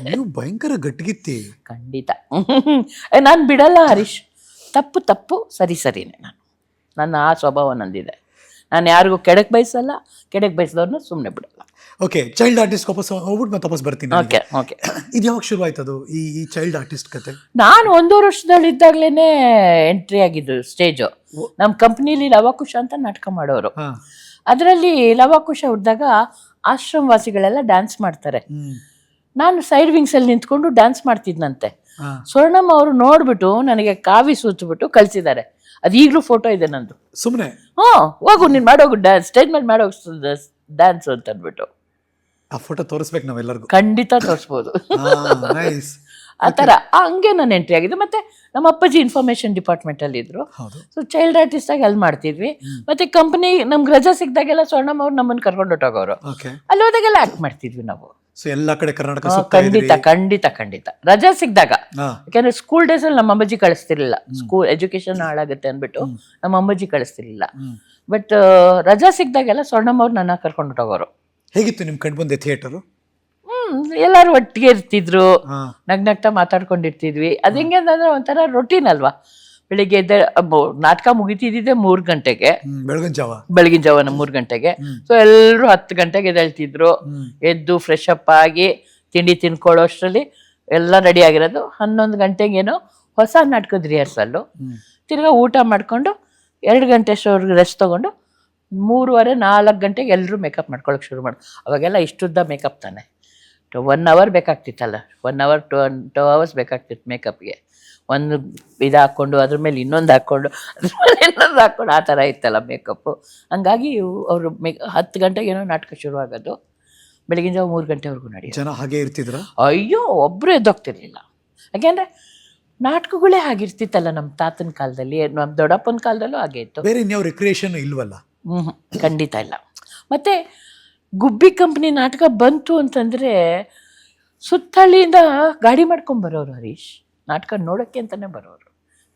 ನೀವು ಭಯಂಕರ ಗಟ್ಟಿಗಿತ್ತಿ. ಖಂಡಿತ. ನಾನು ಬಿಡಲ್ಲ ಹರೀಶ್. ತಪ್ಪು ಸರಿನೇ. ನನ್ನ ಆ ಸ್ವಭಾವ ನಂದಿದೆ. ನಾನು ಯಾರಿಗೂ ಕೆಡಕ್ ಬಯಸಲ್ಲ, ಕೆಡಕ್ ಬಯಸಿದವ್ರನ್ನ ಸುಮ್ಮನೆ ಬಿಡಲ್ಲ. ಓಕೆ, ಚೈಲ್ಡ್ ಆರ್ಟಿಸ್ಟ್ ವಾಪಸ್ ಹೋಗ್ಬಿಟ್ಟು ಮತ್ತೆ ವಾಪಸ್ ಬರ್ತೀನಿ. ಓಕೆ. ಇದು ಯಾವಾಗ ಶುರು ಆಯ್ತದು ಈ ಚೈಲ್ಡ್ ಆರ್ಟಿಸ್ಟ್ ಕತೆ? ನಾನು 1 ವರ್ಷದಲ್ಲಿದ್ದಾಗಲೇ ಎಂಟ್ರಿ ಆಗಿದ್ದು ಸ್ಟೇಜು. ನಮ್ಮ ಕಂಪ್ನಿಲಿ ಲವಕುಶ ಅಂತ ನಾಟಕ ಮಾಡೋರು. ಅದರಲ್ಲಿ ಲವಕುಶ ಹುಡ್ದಾಗ ಆಶ್ರಮವಾಸಿಗಳೆಲ್ಲ ಡ್ಯಾನ್ಸ್ ಮಾಡ್ತಾರೆ. ನಾನು ಸೈಡ್ ವಿಂಗ್ಸಲ್ಲಿ ನಿಂತ್ಕೊಂಡು ಡ್ಯಾನ್ಸ್ ಮಾಡ್ತಿದ್ನಂತೆ. ಸ್ವರ್ಣಮ್ಮ ಅವರು ನೋಡ್ಬಿಟ್ಟು ನನಗೆ ಕಾವಿ ಸೂಚ್ಬಿಟ್ಟು ಕಳಿಸಿದ್ದಾರೆ. ಅದು ಈಗಲೂ ಫೋಟೋ ಇದೆ ನಂದು. ಸುಮ್ಮನೆ ಹೋಗು ನೀನು ಮಾಡೋಗು ಡ್ಯಾನ್ಸ್, ಸ್ಟೇಜ್ ಮೇಲೆ ಮಾಡೋಗು ಡ್ಯಾನ್ಸ್ ಅಂತ ಅಂದ್ಬಿಟ್ಟು. ಆ ಫೋಟೋ ತೋರಿಸ್ಬೇಕು ನಾವೆಲ್ಲರಿಗೂ. ಖಂಡಿತ ತೋರಿಸ್ಬೋದು. ಆ ಥರ ಹಂಗೆ ನಾನು ಎಂಟ್ರಿ ಆಗಿದೆ. ಮತ್ತೆ ನಮ್ಮ ಅಪ್ಪಾಜಿ ಇನ್ಫಾರ್ಮೇಶನ್ ಡಿಪಾರ್ಟ್ಮೆಂಟಲ್ಲಿ ಇದ್ರು. ಸೊ ಚೈಲ್ಡ್ ಆರ್ಟಿಸ್ಟ್ ಆಗಿ ಅಲ್ಲಿ ಮಾಡ್ತಿದ್ವಿ. ಮತ್ತೆ ಕಂಪ್ನಿ ನಮ್ಗೆ ರಜಾ ಸಿಕ್ದಾಗೆಲ್ಲ ಸ್ವರ್ಣಮ್ಮ ಅವ್ರು ನಮ್ಮನ್ನು ಕರ್ಕೊಂಡು ಹೊಟ್ಟೋಗೋರು. ಅಲ್ಲಿ ಹೋದಾಗೆಲ್ಲ ಆಕ್ಟ್ ಮಾಡ್ತಿದ್ವಿ ನಾವು. ಸೊ ಎಲ್ಲ ಕಡೆ ಕರ್ನಾಟಕ ಖಂಡಿತ ರಜಾ ಸಿಕ್ದಾಗ. ಯಾಕಂದ್ರೆ ಸ್ಕೂಲ್ ಡೇಸ್ ಅಲ್ಲಿ ನಮ್ಮ ಅಮ್ಮಾಜಿ ಕಳಿಸ್ತಿರ್ಲಿಲ್ಲ, ಸ್ಕೂಲ್ ಎಜುಕೇಶನ್ ಹಾಳಾಗುತ್ತೆ ಅಂದ್ಬಿಟ್ಟು ನಮ್ಮ ಅಮ್ಮಾಜಿ ಕಳಿಸ್ತಿರ್ಲಿಲ್ಲ. ಬಟ್ ರಜಾ ಸಿಕ್ದಾಗೆಲ್ಲ ಸ್ವರ್ಣಮ್ಮ ಅವ್ರು ನನ್ನ ಕರ್ಕೊಂಡು ಹೊಟ್ಟೋಗೋರು. ಹೇಗಿತ್ತು ನಿಮ್ ಕಂಡು ಬಂದೆ ಥಿಯೇಟರು? ಎಲ್ಲಾರು ಒಟ್ಟಿಗೆ ಇರ್ತಿದ್ರು, ನಗ್ನಗ್ತಾ ಮಾತಾಡ್ಕೊಂಡಿರ್ತಿದ್ವಿ. ಅದು ಹೆಂಗೆ ಅಂತಂದ್ರೆ ಒಂಥರ ರೊಟೀನ್ ಅಲ್ವಾ. ಬೆಳಿಗ್ಗೆ ಎದ್ದ ನಾಟಕ ಮುಗಿತಿದ್ದಿದ್ದೆ 3 ಗಂಟೆಗೆ, ಬೆಳಗಿನ ಜಾವ. ಬೆಳಗಿನ ಜಾವನ 3 ಗಂಟೆಗೆ. ಸೊ ಎಲ್ಲರೂ 10 ಗಂಟೆಗೆ ಎದ್ದೇಳ್ತಿದ್ರು. ಎದ್ದು ಫ್ರೆಶ್ ಅಪ್ ಆಗಿ ತಿಂಡಿ ತಿನ್ಕೊಳ್ಳೋ ಅಷ್ಟರಲ್ಲಿ ಎಲ್ಲ ರೆಡಿ ಆಗಿರೋದು. 11 ಗಂಟೆಗೇನೋ ಹೊಸ ನಾಟಕದ ರಿಹರ್ಸಲ್ಲು. ತಿರ್ಗಾ ಊಟ ಮಾಡಿಕೊಂಡು 2 ಗಂಟೆ ಅಷ್ಟವರೆಗೆ ರೆಸ್ಟ್ ತೊಗೊಂಡು 3:30-4 ಗಂಟೆಗೆ ಎಲ್ಲರೂ ಮೇಕಪ್ ಮಾಡ್ಕೊಳಕ್ಕೆ ಶುರು ಮಾಡಿ. ಅವಾಗೆಲ್ಲ ಇಷ್ಟುದ್ದ ಮೇಕಪ್ ತಾನೆ, 1 ಅವರ್ ಬೇಕಾಗ್ತಿತ್ತಲ್ಲ, 1 ಅವರ್ 2 ಅವರ್ಸ್ ಬೇಕಾಗ್ತಿತ್ತು ಮೇಕಪ್ಗೆ. ಒಂದು ಇದು ಹಾಕ್ಕೊಂಡು ಅದ್ರ ಮೇಲೆ ಇನ್ನೊಂದು ಹಾಕ್ಕೊಂಡು ಅದ್ರ ಮೇಲೆ ಇನ್ನೊಂದು ಹಾಕ್ಕೊಂಡು ಆ ಥರ ಇತ್ತಲ್ಲ ಮೇಕಪ್ಪು. ಹಂಗಾಗಿ ಅವರು 10 ಗಂಟೆಗೆ ಏನೋ ನಾಟಕ ಶುರುವಾಗೋದು, ಬೆಳಗಿನ ಜಾವ 3 ಗಂಟೆವರೆಗೂ ನಡೆಯೋದು. ಜನ ಹಾಗೆ ಇರ್ತಿದ್ರ? ಅಯ್ಯೋ, ಒಬ್ಬರು ಎದ್ದೋಗ್ತಿರ್ಲಿಲ್ಲ. ಯಾಕೆಂದರೆ ನಾಟಕಗಳೇ ಆಗಿರ್ತಿತ್ತಲ್ಲ ನಮ್ಮ ತಾತನ ಕಾಲದಲ್ಲಿ, ನಮ್ಮ ದೊಡ್ಡಪ್ಪನ ಕಾಲದಲ್ಲೂ ಹಾಗೆ ಇತ್ತು. ಬೇರೆ ಇನ್ಯಾವ ರಿಕ್ರಿಯೇಷನ್ ಇಲ್ವಲ್ಲ? ಖಂಡಿತ ಇಲ್ಲ. ಮತ್ತು ಗುಬ್ಬಿ ಕಂಪ್ನಿ ನಾಟಕ ಬಂತು ಅಂತಂದರೆ ಸುತ್ತಳ್ಳಿಯಿಂದ ಗಾಡಿ ಮಾಡ್ಕೊಂಬರೋರು ಹರೀಶ್, ನಾಟಕ ನೋಡೋಕ್ಕೆ ಅಂತಲೇ ಬರೋರು,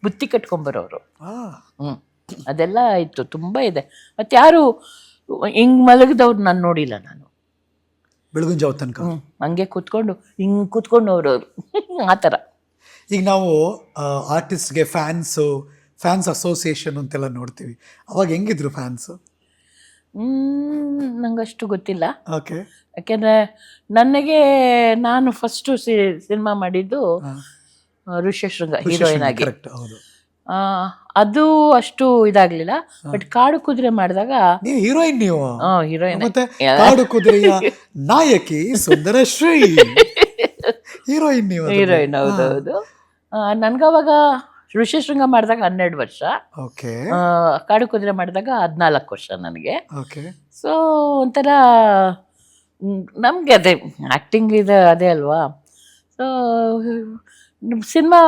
ಬುತ್ತಿ ಕಟ್ಕೊಂಬರೋರು. ಅದೆಲ್ಲ ಇತ್ತು, ತುಂಬ ಇದೆ. ಮತ್ತು ಯಾರು ಹಿಂಗೆ ಮಲಗಿದವ್ರು ನಾನು ನೋಡಿಲ್ಲ. ನಾನು ಬೆಳಗಿನ ಜಾವ ತನಕ ಹಂಗೆ ಕೂತ್ಕೊಂಡು ಹಿಂಗೆ ಕೂತ್ಕೊಂಡು ಅವ್ರವ್ರು ಆ ಥರ. ಈಗ ನಾವು ಆರ್ಟಿಸ್ಟ್ಗೆ ಫ್ಯಾನ್ಸ್ ಅಸೋಸಿಯೇಷನ್ ಅಂತೆಲ್ಲ ನೋಡ್ತೀವಿ, ಅವಾಗ ಹೆಂಗಿದ್ರು ಫ್ಯಾನ್ಸು? ನಂಗಷ್ಟು ಗೊತ್ತಿಲ್ಲ. ಓಕೆ. ಯಾಕೆಂದರೆ ನಾನು ಫಸ್ಟು ಸಿನಿಮಾ ಮಾಡಿದ್ದು ಋಷ್ಯಶೃಂಗ ಹೀರೋಯಿನ್ ಆಗಿ. ಅದು ಅಷ್ಟು ಇದಾಗಲಿಲ್ಲ. ಬಟ್ ಕಾಡು ಕುದುರೆ ಮಾಡಿದಾಗ ನೀವು ಹೀರೋಯಿನ್, ನೀವು ಹೀರೋಯಿನ್, ಮತ್ತೆ ಕಾಡು ಕುದುರೆಯ ನಾಯಕಿ ಸುಂದರಶ್ರೀ ಹೀರೋಯಿನ್, ನೀವು ಹೀರೋಯಿನ್. ಹೌದೌದು. ನನ್ಗವಾಗ ಋಷ್ಯಶೃಂಗ ಮಾಡಿದಾಗ 12 ವರ್ಷ, ಕಾಡು ಕುದುರೆ ಮಾಡಿದಾಗ 14 ವರ್ಷ ನನಗೆ. ಸೊ ಒಂಥರ ನಮಗೆ ಅದೇ ಆ್ಯಕ್ಟಿಂಗ್ ಇದೆ, ಅದೇ ಅಲ್ವಾ. ಸೊ ಸಿನಿಮಾ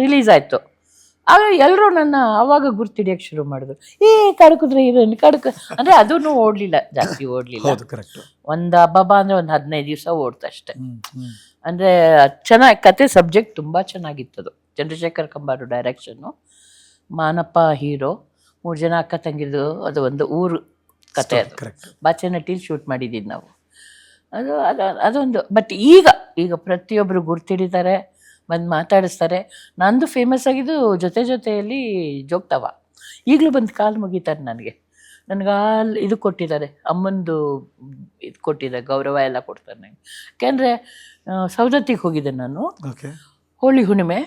ರಿಲೀಸ್ ಆಯಿತು, ಆಗ ಎಲ್ಲರೂ ನನ್ನ ಆವಾಗ ಗುರ್ತಿಡಿಯೋಕ್ಕೆ ಶುರು ಮಾಡಿದ್ರು. ಕಾಡು ಕುದುರೆ ಹೀರೋಯಿನ್, ಅಂದರೆ ಅದೂ ಓಡಲಿಲ್ಲ, ಜಾಸ್ತಿ ಓಡಲಿಲ್ಲ. ಒಂದು ಹಬ್ಬ ಅಂದರೆ ಒಂದು 15 ದಿವಸ ಓಡ್ತಷ್ಟೆ. ಅಂದರೆ ಚೆನ್ನಾಗಿ ಕತೆ, ಸಬ್ಜೆಕ್ಟ್ ತುಂಬ ಚೆನ್ನಾಗಿತ್ತದು. ಚಂದ್ರಶೇಖರ್ ಕಂಬಾರು ಡೈರೆಕ್ಷನ್ನು, ಮಾನಪ್ಪ ಹೀರೋ, 3 ಜನ ಅಕ್ಕ ತಂಗಿದ್ದು, ಅದು ಒಂದು ಊರು ಕತೆ. ಅದು ಬಾಚನಹಟ್ಟಿಲಿ ಶೂಟ್ ಮಾಡಿದ್ದೀವಿ ನಾವು. ಅದೊಂದು. ಬಟ್ ಈಗ ಪ್ರತಿಯೊಬ್ಬರು ಗುರ್ತಿಡಿತಾರೆ, ಬಂದು ಮಾತಾಡಿಸ್ತಾರೆ. ನಂದು ಫೇಮಸ್ ಆಗಿದ್ದು ಜೊತೆಯಲ್ಲಿ ಜೋಗ್ತಾವ. ಈಗಲೂ ಬಂದು ಕಾಲು ಮುಗಿತಾರೆ ನನಗೆ. ಇದು ಕೊಟ್ಟಿದ್ದಾರೆ, ಅಮ್ಮಂದು ಇದು ಕೊಟ್ಟಿದ್ದಾರೆ, ಗೌರವ ಎಲ್ಲ ಕೊಡ್ತಾರೆ ನನಗೆ. ಯಾಕೆಂದರೆ ಸೌದತ್ತಿಗೆ ಹೋಗಿದ್ದೆ ನಾನು, ಹೋಳಿ ಹುಣ್ಣಿಮೆ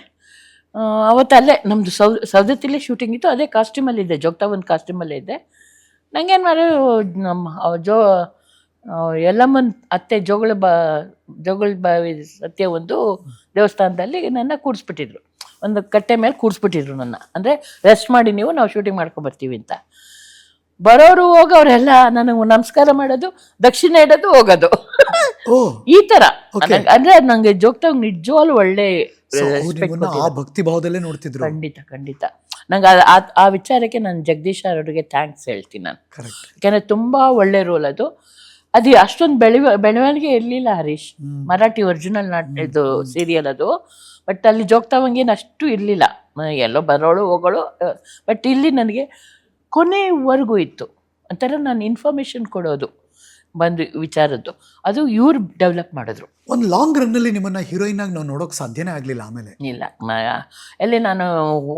ಅವತ್ತು. ಅಲ್ಲೇ ನಮ್ಮದು ಸೌದತ್ತಿಲೇ ಶೂಟಿಂಗ್ ಇತ್ತು, ಅದೇ ಕಾಸ್ಟ್ಯೂಮಲ್ಲಿದ್ದೆ, ಜೋಗ್ತಾವನ್ ಕಾಸ್ಟ್ಯೂಮಲ್ಲೇ ಇದ್ದೆ. ನನಗೇನು ಮಾಡಿ ನಮ್ಮ ಎಲ್ಲಮ್ಮನ ಅತ್ತೆ ಜೋಗಳ ಬಾವಿ ಸತ್ಯ ಒಂದು ದೇವಸ್ಥಾನದಲ್ಲಿ ನನ್ನ ಕೂಡಿಸ್ಬಿಟ್ಟಿದ್ರು, ಒಂದು ಕಟ್ಟೆ ಮೇಲೆ ಕೂಡಿಸ್ಬಿಟ್ಟಿದ್ರು ನನ್ನ. ಅಂದರೆ ರೆಸ್ಟ್ ಮಾಡಿ ನೀವು, ನಾವು ಶೂಟಿಂಗ್ ಮಾಡ್ಕೊಂಬರ್ತೀವಿ ಅಂತ. ಬರೋರು ಹೋಗೋರೆಲ್ಲ ನನಗೆ ನಮಸ್ಕಾರ ಮಾಡೋದು, ದಕ್ಷಿಣ ಇಡೋದು, ಹೋಗೋದು, ಈ ಥರ. ಅಂದರೆ ನನಗೆ ಜೋಗ್ತಾವ್ ನಿಜವಾಗ್ಲೂ ಒಳ್ಳೆ ಭಕ್ತಿ ಭಾವದಲ್ಲೇ ನೋಡ್ತಿದ್ರು. ಖಂಡಿತ. ನಂಗೆ ಆ ವಿಚಾರಕ್ಕೆ ನಾನು ಜಗದೀಶ್ ಅವರಿಗೆ ಥ್ಯಾಂಕ್ಸ್ ಹೇಳ್ತೀನಿ ನಾನು. ಯಾಕೆಂದರೆ ತುಂಬ ಒಳ್ಳೆ ರೋಲ್ ಅದು. ಅಷ್ಟೊಂದು ಬೆಳವಣಿಗೆ ಇರಲಿಲ್ಲ ಹರೀಶ್, ಮರಾಠಿ ಒರಿಜಿನಲ್ ಇದು ಸೀರಿಯಲ್ ಅದು. ಬಟ್ ಅಲ್ಲಿ ಜೋಗ್ತಾವಂಗೇನು ಅಷ್ಟು ಇರಲಿಲ್ಲ, ಎಲ್ಲೋ ಬರೋಳು ಹೋಗೋಳು. ಬಟ್ ಇಲ್ಲಿ ನನಗೆ ಕೊನೆವರೆಗೂ ಇತ್ತು ಒಂಥರ, ನಾನು ಇನ್ಫಾರ್ಮೇಷನ್ ಕೊಡೋದು ಬಂದು ವಿಚಾರದ್ದು, ಅದು ಇವ್ರು ಡೆವಲಪ್ ಮಾಡಿದ್ರು. ಒಂದು ಲಾಂಗ್ ರನ್ನಲ್ಲಿ ನಿಮ್ಮನ್ನು ಹೀರೋಯಿನ್ ಆಗಿ ನಾವು ನೋಡೋಕೆ ಸಾಧ್ಯನೇ ಆಗಲಿಲ್ಲ. ಆಮೇಲೆ ಇಲ್ಲ, ಎಲ್ಲಿ ನಾನು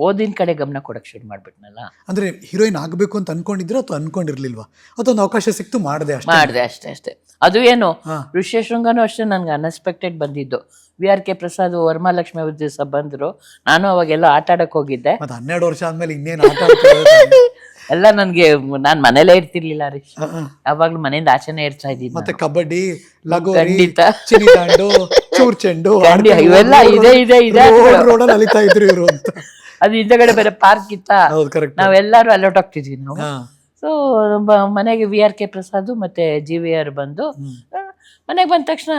ಓದಿನ ಕಡೆ ಗಮನ ಕೊಡೋಕ್ಕೆ ಶುರು ಮಾಡಿಬಿಟ್ನಲ್ಲ. ಅಂದರೆ ಹೀರೋಯಿನ್ ಆಗಬೇಕು ಅಂತ ಅನ್ಕೊಂಡಿದ್ರೆ ಅಥವಾ ಅನ್ಕೊಂಡಿರ್ಲಿಲ್ವಾ, ಅಥವಾ ಒಂದು ಅವಕಾಶ ಸಿಕ್ತು ಮಾಡಿದೆ ಅಷ್ಟೇ. ಅದು ಏನು ಋಷ್ಯಶೃಂಗನೂ ಅಷ್ಟೇ ನನಗೆ ಅನ್ಎಕ್ಸ್ಪೆಕ್ಟೆಡ್ ಬಂದಿದ್ದು. VRK ಪ್ರಸಾದ್, ವರಮಹಾಲಕ್ಷ್ಮಿ ಅವ್ರ ದಿವಸ ಬಂದರು. ನಾನು ಅವಾಗೆಲ್ಲ ಆಟ ಆಡಕ್ಕೆ ಹೋಗಿದ್ದೆ. 12 ವರ್ಷ ಆದಮೇಲೆ ಇನ್ನೇನು ಆಟ ಎಲ್ಲ ನನಗೆ, ನಾನು ಮನೇಲೇ ಇರ್ತಿರ್ಲಿಲ್ಲ ಹರೀಶ್, ಯಾವಾಗ್ಲೂ ಮನೆಯಿಂದ ಆಚೆನೇ ಇರ್ತಾ ಇದ್ದೀನಿ. ಮತ್ತೆ ಕಬಡ್ಡಿ, ಲಗೋರಿ, ಖಂಡಿತ, ಚೂರ್ ಚೆಂಡು ಇವೆಲ್ಲ ಇದೆ ರೋಡಲ್ಲಿ ಅಲಿತಾ ಇದ್ರು ಇವರು ಅಂತ. ಅದು ಹಿಂದಗಡೆ ಬೇರೆ ಪಾರ್ಕ್ ಇತ್ತ, ನಾವೆಲ್ಲರೂ ಅಲ್ಲೋಟೋಗ್ತಿದ್ವಿ ನಾವು. ಸೊ ಮನೆಗೆ VRK ಪ್ರಸಾದ್ ಮತ್ತೆ GVR ಬಂದು, ಮನೆಗೆ ಬಂದ ತಕ್ಷಣ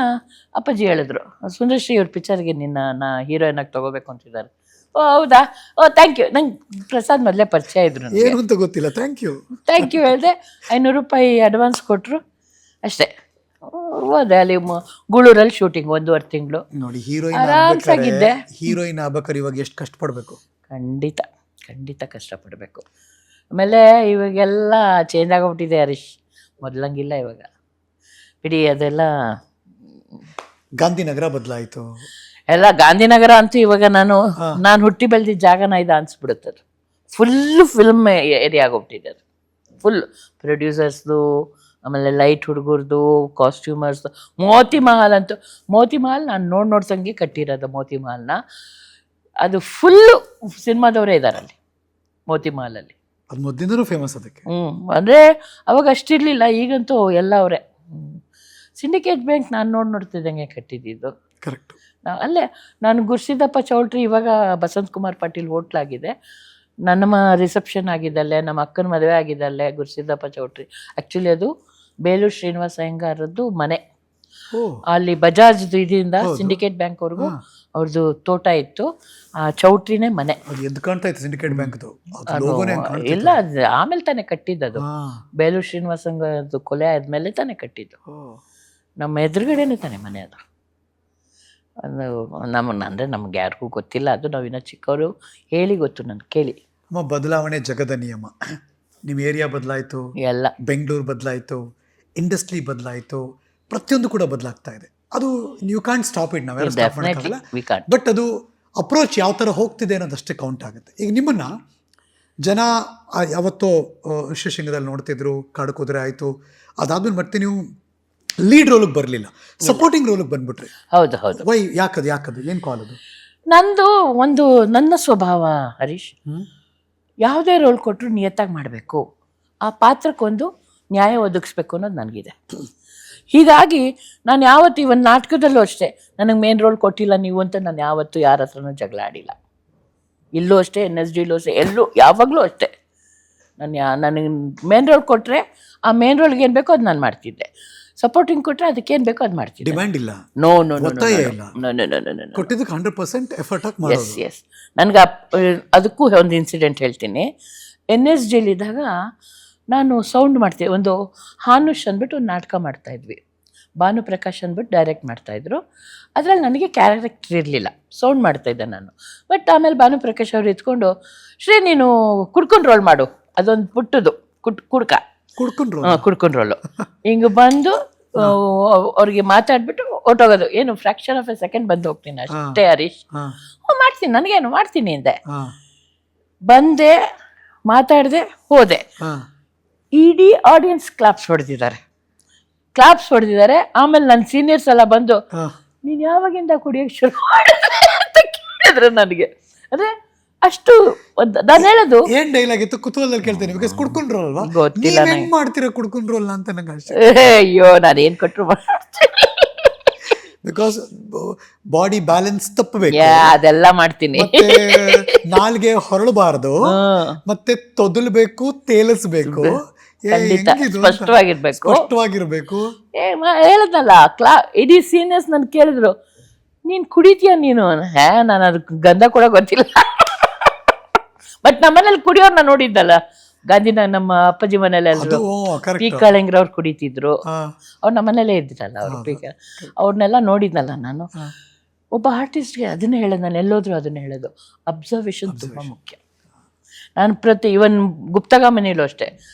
ಅಪ್ಪಾಜಿ ಹೇಳಿದ್ರು, ಸುಂದರಶ್ರೀ ಅವ್ರ ಪಿಕ್ಚರ್ಗೆ ನಿನ್ನ ಹೀರೋಯಿನ್ ಆಗಿ ತಗೋಬೇಕು ಅಂತಿದ್ದಾರೆ. ಓ ಹೌದಾ, ಓ ಥ್ಯಾಂಕ್ ಯು. ನಂಗೆ ಪ್ರಸಾದ್ ಮೊದಲೇ ಪರಿಚಯ ಇದ್ರು, ಏನು ಅಂತ ಗೊತ್ತಿಲ್ಲ. ಥ್ಯಾಂಕ್ ಯು ಹೇಳಿದೆ. 500 ರೂಪಾಯಿ ಅಡ್ವಾನ್ಸ್ ಕೊಟ್ಟರು ಅಷ್ಟೇ. ಹೋದೆ, ಅಲ್ಲಿ ಗೂಳೂರಲ್ಲಿ ಶೂಟಿಂಗ್ 1.5 ತಿಂಗಳು. ನೋಡಿ, ಹೀರೋಯಿನ್ ಆಗ್ಬೇಕಾದ್ರೆ ಇವಾಗ ಎಷ್ಟು ಕಷ್ಟಪಡಬೇಕು. ಖಂಡಿತ ಕಷ್ಟಪಡಬೇಕು. ಆಮೇಲೆ ಇವಾಗೆಲ್ಲ ಚೇಂಜ್ ಆಗೋಗ್ಬಿಟ್ಟಿದೆ ಹರೀಶ್, ಮೊದಲಂಗಿಲ್ಲ ಇವಾಗ. ಬಿಡಿ, ಅದೆಲ್ಲ ಗಾಂಧಿನಗರ ಬದಲಾಯಿತು, ಎಲ್ಲ ಗಾಂಧಿನಗರ ಅಂತೂ ಇವಾಗ ನಾನು ಹುಟ್ಟಿ ಬೆಳೆದಿದ್ದ ಜಾಗನ ಇದು ಅನ್ಸ್ಬಿಡುತ್ತದು. ಫುಲ್ಲು ಫಿಲ್ಮ್ ಏರಿಯಾ ಆಗೋಗ್ಬಿಟ್ಟಿದೆ ಅದು. ಫುಲ್ ಪ್ರೊಡ್ಯೂಸರ್ಸ್ದು, ಆಮೇಲೆ ಲೈಟ್ ಹುಡುಗರ್ದು, ಕಾಸ್ಟ್ಯೂಮರ್ಸ್ದು. ಮೋತಿ ಮಹಲ್ ಅಂತೂ, ಮೋತಿ ಮಹಲ್ ನಾನು ನೋಡ್ಸಂಗೆ ಕಟ್ಟಿರೋದು. ಮೋತಿ ಮಹಲ್ನ ಅದು ಫುಲ್ಲು ಸಿನಿಮಾದವರೇ ಇದ್ದಾರೆ ಅಲ್ಲಿ ಮೋತಿ ಮಹಲಲ್ಲಿ. ಅದು ಮೊದಲಿಂದನೂ ಫೇಮಸ್ ಅದಕ್ಕೆ. ಅಂದರೆ ಅವಾಗ ಅಷ್ಟಿರಲಿಲ್ಲ, ಈಗಂತೂ ಎಲ್ಲ ಅವರೇ. ಸಿಂಡಿಕೇಟ್ ಬ್ಯಾಂಕ್ ನಾನು ನೋಡ್ತಿದ್ದಂಗೆ ಕಟ್ಟಿದ್ದು. ಕರೆಕ್ಟ್. ಅಲ್ಲೇ ನಾನು ಗುರ್ಸಿದ್ದಪ್ಪ ಚೌಲ್ಟ್ರಿ, ಇವಾಗ ಬಸಂತ್ ಕುಮಾರ್ ಪಾಟೀಲ್ ಹೋಟ್ಲಾಗಿದೆ. ನಮ್ಮ ರಿಸೆಪ್ಷನ್ ಆಗಿದ್ದಲ್ಲೇ, ನಮ್ಮ ಅಕ್ಕನ ಮದುವೆ ಆಗಿದ್ದಲ್ಲೇ ಗುರ್ಸಿದ್ದಪ್ಪ ಚೌಟ್ರಿ. ಆ್ಯಕ್ಚುಲಿ ಅದು ಬೇಲೂರು ಶ್ರೀನಿವಾಸ ಅಯ್ಯಂಗಾರದ್ದು ಮನೆ. ಅಲ್ಲಿ ಬಜಾಜ್ದು ಇದರಿಂದ ಸಿಂಡಿಕೇಟ್ ಬ್ಯಾಂಕ್ವರೆಗೂ ಅವ್ರದ್ದು ತೋಟ ಇತ್ತು. ಆ ಚೌಟ್ರಿನೇ ಮನೆ. ಎದ್ದು ಕಾಣ್ತಾ ಇತ್ತು ಸಿಂಡಿಕೇಟ್ ಬ್ಯಾಂಕ್. ಇಲ್ಲ, ಆಮೇಲೆ ತಾನೇ ಕಟ್ಟಿದ್ದದು. ಬೇಲೂರು ಶ್ರೀನಿವಾಸ ಅಯ್ಯಂಗಾರದ್ದು ಕೊಲೆ ಆದ್ಮೇಲೆ ತಾನೇ ಕಟ್ಟಿದ್ದು. ನಮ್ಮ ಎದುರುಗಡೆನೇ ತಾನೇ ಮನೆ ಅದು. ಅಂದರೆ ನಮ್ಗೆ ಯಾರಿಗೂ ಗೊತ್ತಿಲ್ಲ ಅದು, ನಾವಿನ್ನ ಚಿಕ್ಕವರು, ಹೇಳಿ ಗೊತ್ತು ನನಗೆ, ಕೇಳಿ. ಬದಲಾವಣೆ ಜಗದ ನಿಯಮ. ನಿಮ್ಮ ಏರಿಯಾ ಬದಲಾಯಿತು, ಎಲ್ಲ ಬೆಂಗಳೂರು ಬದಲಾಯಿತು, ಇಂಡಸ್ಟ್ರಿ ಬದಲಾಯಿತು, ಪ್ರತಿಯೊಂದು ಕೂಡ ಬದಲಾಗ್ತಾ ಇದೆ. ಅದು ಯು ಕಾಂಟ್ ಸ್ಟಾಪ್ ಇಟ್, ನಾವೆಲ್ಲ ಸ್ಟಾಪ್ ಮಾಡೋಕ್ಕಾಗಲ್ಲ. ಬಟ್ ಅದು ಅಪ್ರೋಚ್ ಯಾವ ಥರ ಹೋಗ್ತಿದೆ ಅನ್ನೋದಷ್ಟೇ ಕೌಂಟ್ ಆಗುತ್ತೆ. ಈಗ ನಿಮ್ಮನ್ನು ಜನ ಯಾವತ್ತೋ ಋಷಿಶೃಂಗದಲ್ಲಿ ನೋಡ್ತಿದ್ರು, ಕಾಡು ಕುದುರೆ ಆಯಿತು, ಅದಾದ್ಮೇಲೆ ಮತ್ತೆ ನೀವು ಲೀಡ್ ರೋಲಿಗೆ ಬರಲಿಲ್ಲ, ಸಪೋರ್ಟಿಂಗ್ ರೋಲಿಗೆ ಬಂದ್ಬಿಟ್ರಿ. ಹೌದು ಹೌದು. ವೈ? ಯಾಕದು ಏನು ಕಾಲ್ ಅದು? ನಂದು ಒಂದು ನನ್ನ ಸ್ವಭಾವ ಹರೀಶ್, ಯಾವುದೇ ರೋಲ್ ಕೊಟ್ಟರು ನಿಯತ್ತಾಗಿ ಮಾಡಬೇಕು, ಆ ಪಾತ್ರಕ್ಕೊಂದು ನ್ಯಾಯ ಒದಗಿಸ್ಬೇಕು ಅನ್ನೋದು ನನಗಿದೆ. ಹೀಗಾಗಿ ನಾನು ಯಾವತ್ತು ಒಂದು ನಾಟಕದಲ್ಲೂ ಅಷ್ಟೇ, ನನಗೆ ಮೇನ್ ರೋಲ್ ಕೊಟ್ಟಿಲ್ಲ ನೀವು ಅಂತ ನಾನು ಯಾವತ್ತೂ ಯಾರ ಹತ್ರನೂ ಜಗಳ ಆಡಿಲ್ಲ. ಇಲ್ಲೂ ಅಷ್ಟೇ, NSDಲೂ ಅಷ್ಟೇ, ಎಲ್ಲೂ ಯಾವಾಗಲೂ ಅಷ್ಟೇ. ನನಗೆ ಮೇನ್ ರೋಲ್ ಕೊಟ್ಟರೆ ಆ ಮೇನ್ ರೋಲ್ಗೆ ಏನು ಬೇಕೋ ಅದು ನಾನು ಮಾಡ್ತಿದ್ದೆ. ಸಪೋರ್ಟಿಂಗ್ ಕೊಟ್ಟರೆ ಅದಕ್ಕೇನು ಬೇಕೋ ಅದು ಮಾಡ್ತಿದ್ದೆ. ಡಿಮ್ಯಾಂಡ್ ಇಲ್ಲ, ನೋ ನೋ ಕೊಟ್ಟಿದ್ದಕ್ಕೆ 100% ಎಫರ್ಟ್ ಹಾಕಿ ಮಾಡೋದು. ಎಸ್. ನನಗೆ ಅದಕ್ಕೂ ಒಂದು ಇನ್ಸಿಡೆಂಟ್ ಹೇಳ್ತೀನಿ. NSDಲಿದ್ದಾಗ ನಾನು ಸೌಂಡ್ ಮಾಡ್ತೀನಿ. ಒಂದು ಹಾನುಷ್ ಅಂದ್ಬಿಟ್ಟು ಒಂದು ನಾಟಕ ಮಾಡ್ತಾಯಿದ್ವಿ. ಭಾನುಪ್ರಕಾಶ್ ಅಂದ್ಬಿಟ್ಟು ಡೈರೆಕ್ಟ್ ಮಾಡ್ತಾಯಿದ್ರು. ಅದರಲ್ಲಿ ನನಗೆ ಕ್ಯಾರೆಕ್ಟರ್ ಇರಲಿಲ್ಲ, ಸೌಂಡ್ ಮಾಡ್ತಾಯಿದ್ದೆ ನಾನು. ಬಟ್ ಆಮೇಲೆ ಭಾನುಪ್ರಕಾಶ್ ಅವ್ರು ಎತ್ಕೊಂಡು, ಶ್ರೀ ನೀನು ಕುಡ್ಕೊಂಡು ರೋಲ್ ಮಾಡು, ಅದೊಂದು ಪುಟ್ಟದು ಕುಡ್ಕೊಂಡು ರೋಲು ಹಿಂಗೆ ಬಂದು ಅವ್ರಿಗೆ ಮಾತಾಡ್ಬಿಟ್ಟು ಹೊಟ್ಟೋಗೋದು. ಏನು ಫ್ರಾಕ್ಷನ್ ಆಫ್ ಎ ಸೆಕೆಂಡ್ ಬಂದು ಹೋಗ್ತೀನಿ ಅಷ್ಟೇ ಹರೀಶ್. ಮಾಡ್ತೀನಿ, ನನಗೇನು ಮಾಡ್ತೀನಿ ಅಂದೆ. ಬಂದೆ, ಮಾತಾಡಿದೆ, ಹೋದೆ. ಇಡೀ ಆಡಿಯನ್ಸ್ ಕ್ಲಾಪ್ಸ್ ಹೊಡೆದಿದ್ದಾರೆ. ಆಮೇಲೆ ನನ್ನ ಸೀನಿಯರ್ಸ್ ಎಲ್ಲ ಬಂದು, ನೀನು ಯಾವಾಗಿಂದ ಕುಡಿಯೋಕೆ ಶುರು ಮಾಡಿದ್ರೆ ಅಂತ ಕೇಳಿದ್ರು ನನಗೆ. ಅಂದರೆ ಅಷ್ಟು ನಾನು ಹೇಳೋದು ಏನ್ ಡೈಲಾಗ್ ಇತ್ತು ಕುತೂಹಲದಲ್ಲಿ ಕೇಳ್ತೇನೆ. ಬಿಕಾಸ್ ಕುಡ್ಕೊಂಡ್ರು ಅಲ್ವಾ, ಗೊತ್ತಿಲ್ಲ ಹೆಂಗ್ ಮಾಡ್ತೀರಾ ಕುಡ್ಕೊಂಡ್ರು ಅಲ್ಲ ಅಂತ ನಂಗೆ ಅಷ್ಟೇ. ಅಯ್ಯೋ, ನಾನು ಏನು ಕೊಟ್ಟರು ಬಿಕಾಸ್ ಬಾಡಿ ಬ್ಯಾಲೆನ್ಸ್ ತಪ್ಪಬೇಕು, ಅದೆಲ್ಲ ಮಾಡ್ತೀನಿ. ನಾಲ್ಗೆ ಹೊರಳಬಾರ್ದು, ಮತ್ತೆ ತೊದಲ್ಬೇಕು, ತೇಲಿಸ್ಬೇಕು, ಸ್ಪಷ್ಟವಾಗಿರ್ಬೇಕು. ಹೇಳದ್ನಲ್ಲ, ಇಡೀ ಸೀನಿಯರ್ಸ್ ನನ್ ಕೇಳಿದ್ರು, ನೀನ್ ಕುಡಿತೀಯ ನೀನು? ನಾನು ಅದು ಗಂಧ ಕೂಡ ಗೊತ್ತಿಲ್ಲ. ಬಟ್ ನಮ್ಮನೇಲಿ ಕುಡಿಯೋರ್ನ ನೋಡಿದ್ದಲ್ಲ, ಗಾಂಧಿನ ನಮ್ಮ ಅಪ್ಪಾಜಿ ಮನೇಲೆಲ್ಲರೂ ಪಿ ಕಾಳಿಂಗ್ರವ್ರು ಕುಡಿತಿದ್ರು. ಅವ್ರು ನಮ್ಮನೇಲೇ ಇದ್ದಿರಲ್ಲ, ಅವ್ರನ್ನೆಲ್ಲ ನೋಡಿದ್ನಲ್ಲ ನಾನು. ಒಬ್ಬ ಆರ್ಟಿಸ್ಟ್ಗೆ ಅದನ್ನೇ ಹೇಳೋದು, ನಾನು ಎಲ್ಲೋದ್ರು ಅದನ್ನೇ ಹೇಳೋದು, ಅಬ್ಸರ್ವೇಷನ್ ತುಂಬ ಮುಖ್ಯ. ನಾನು ಇವನ್ ಗುಪ್ತಗಾಮಿನಿಲೂ ಅಷ್ಟೇ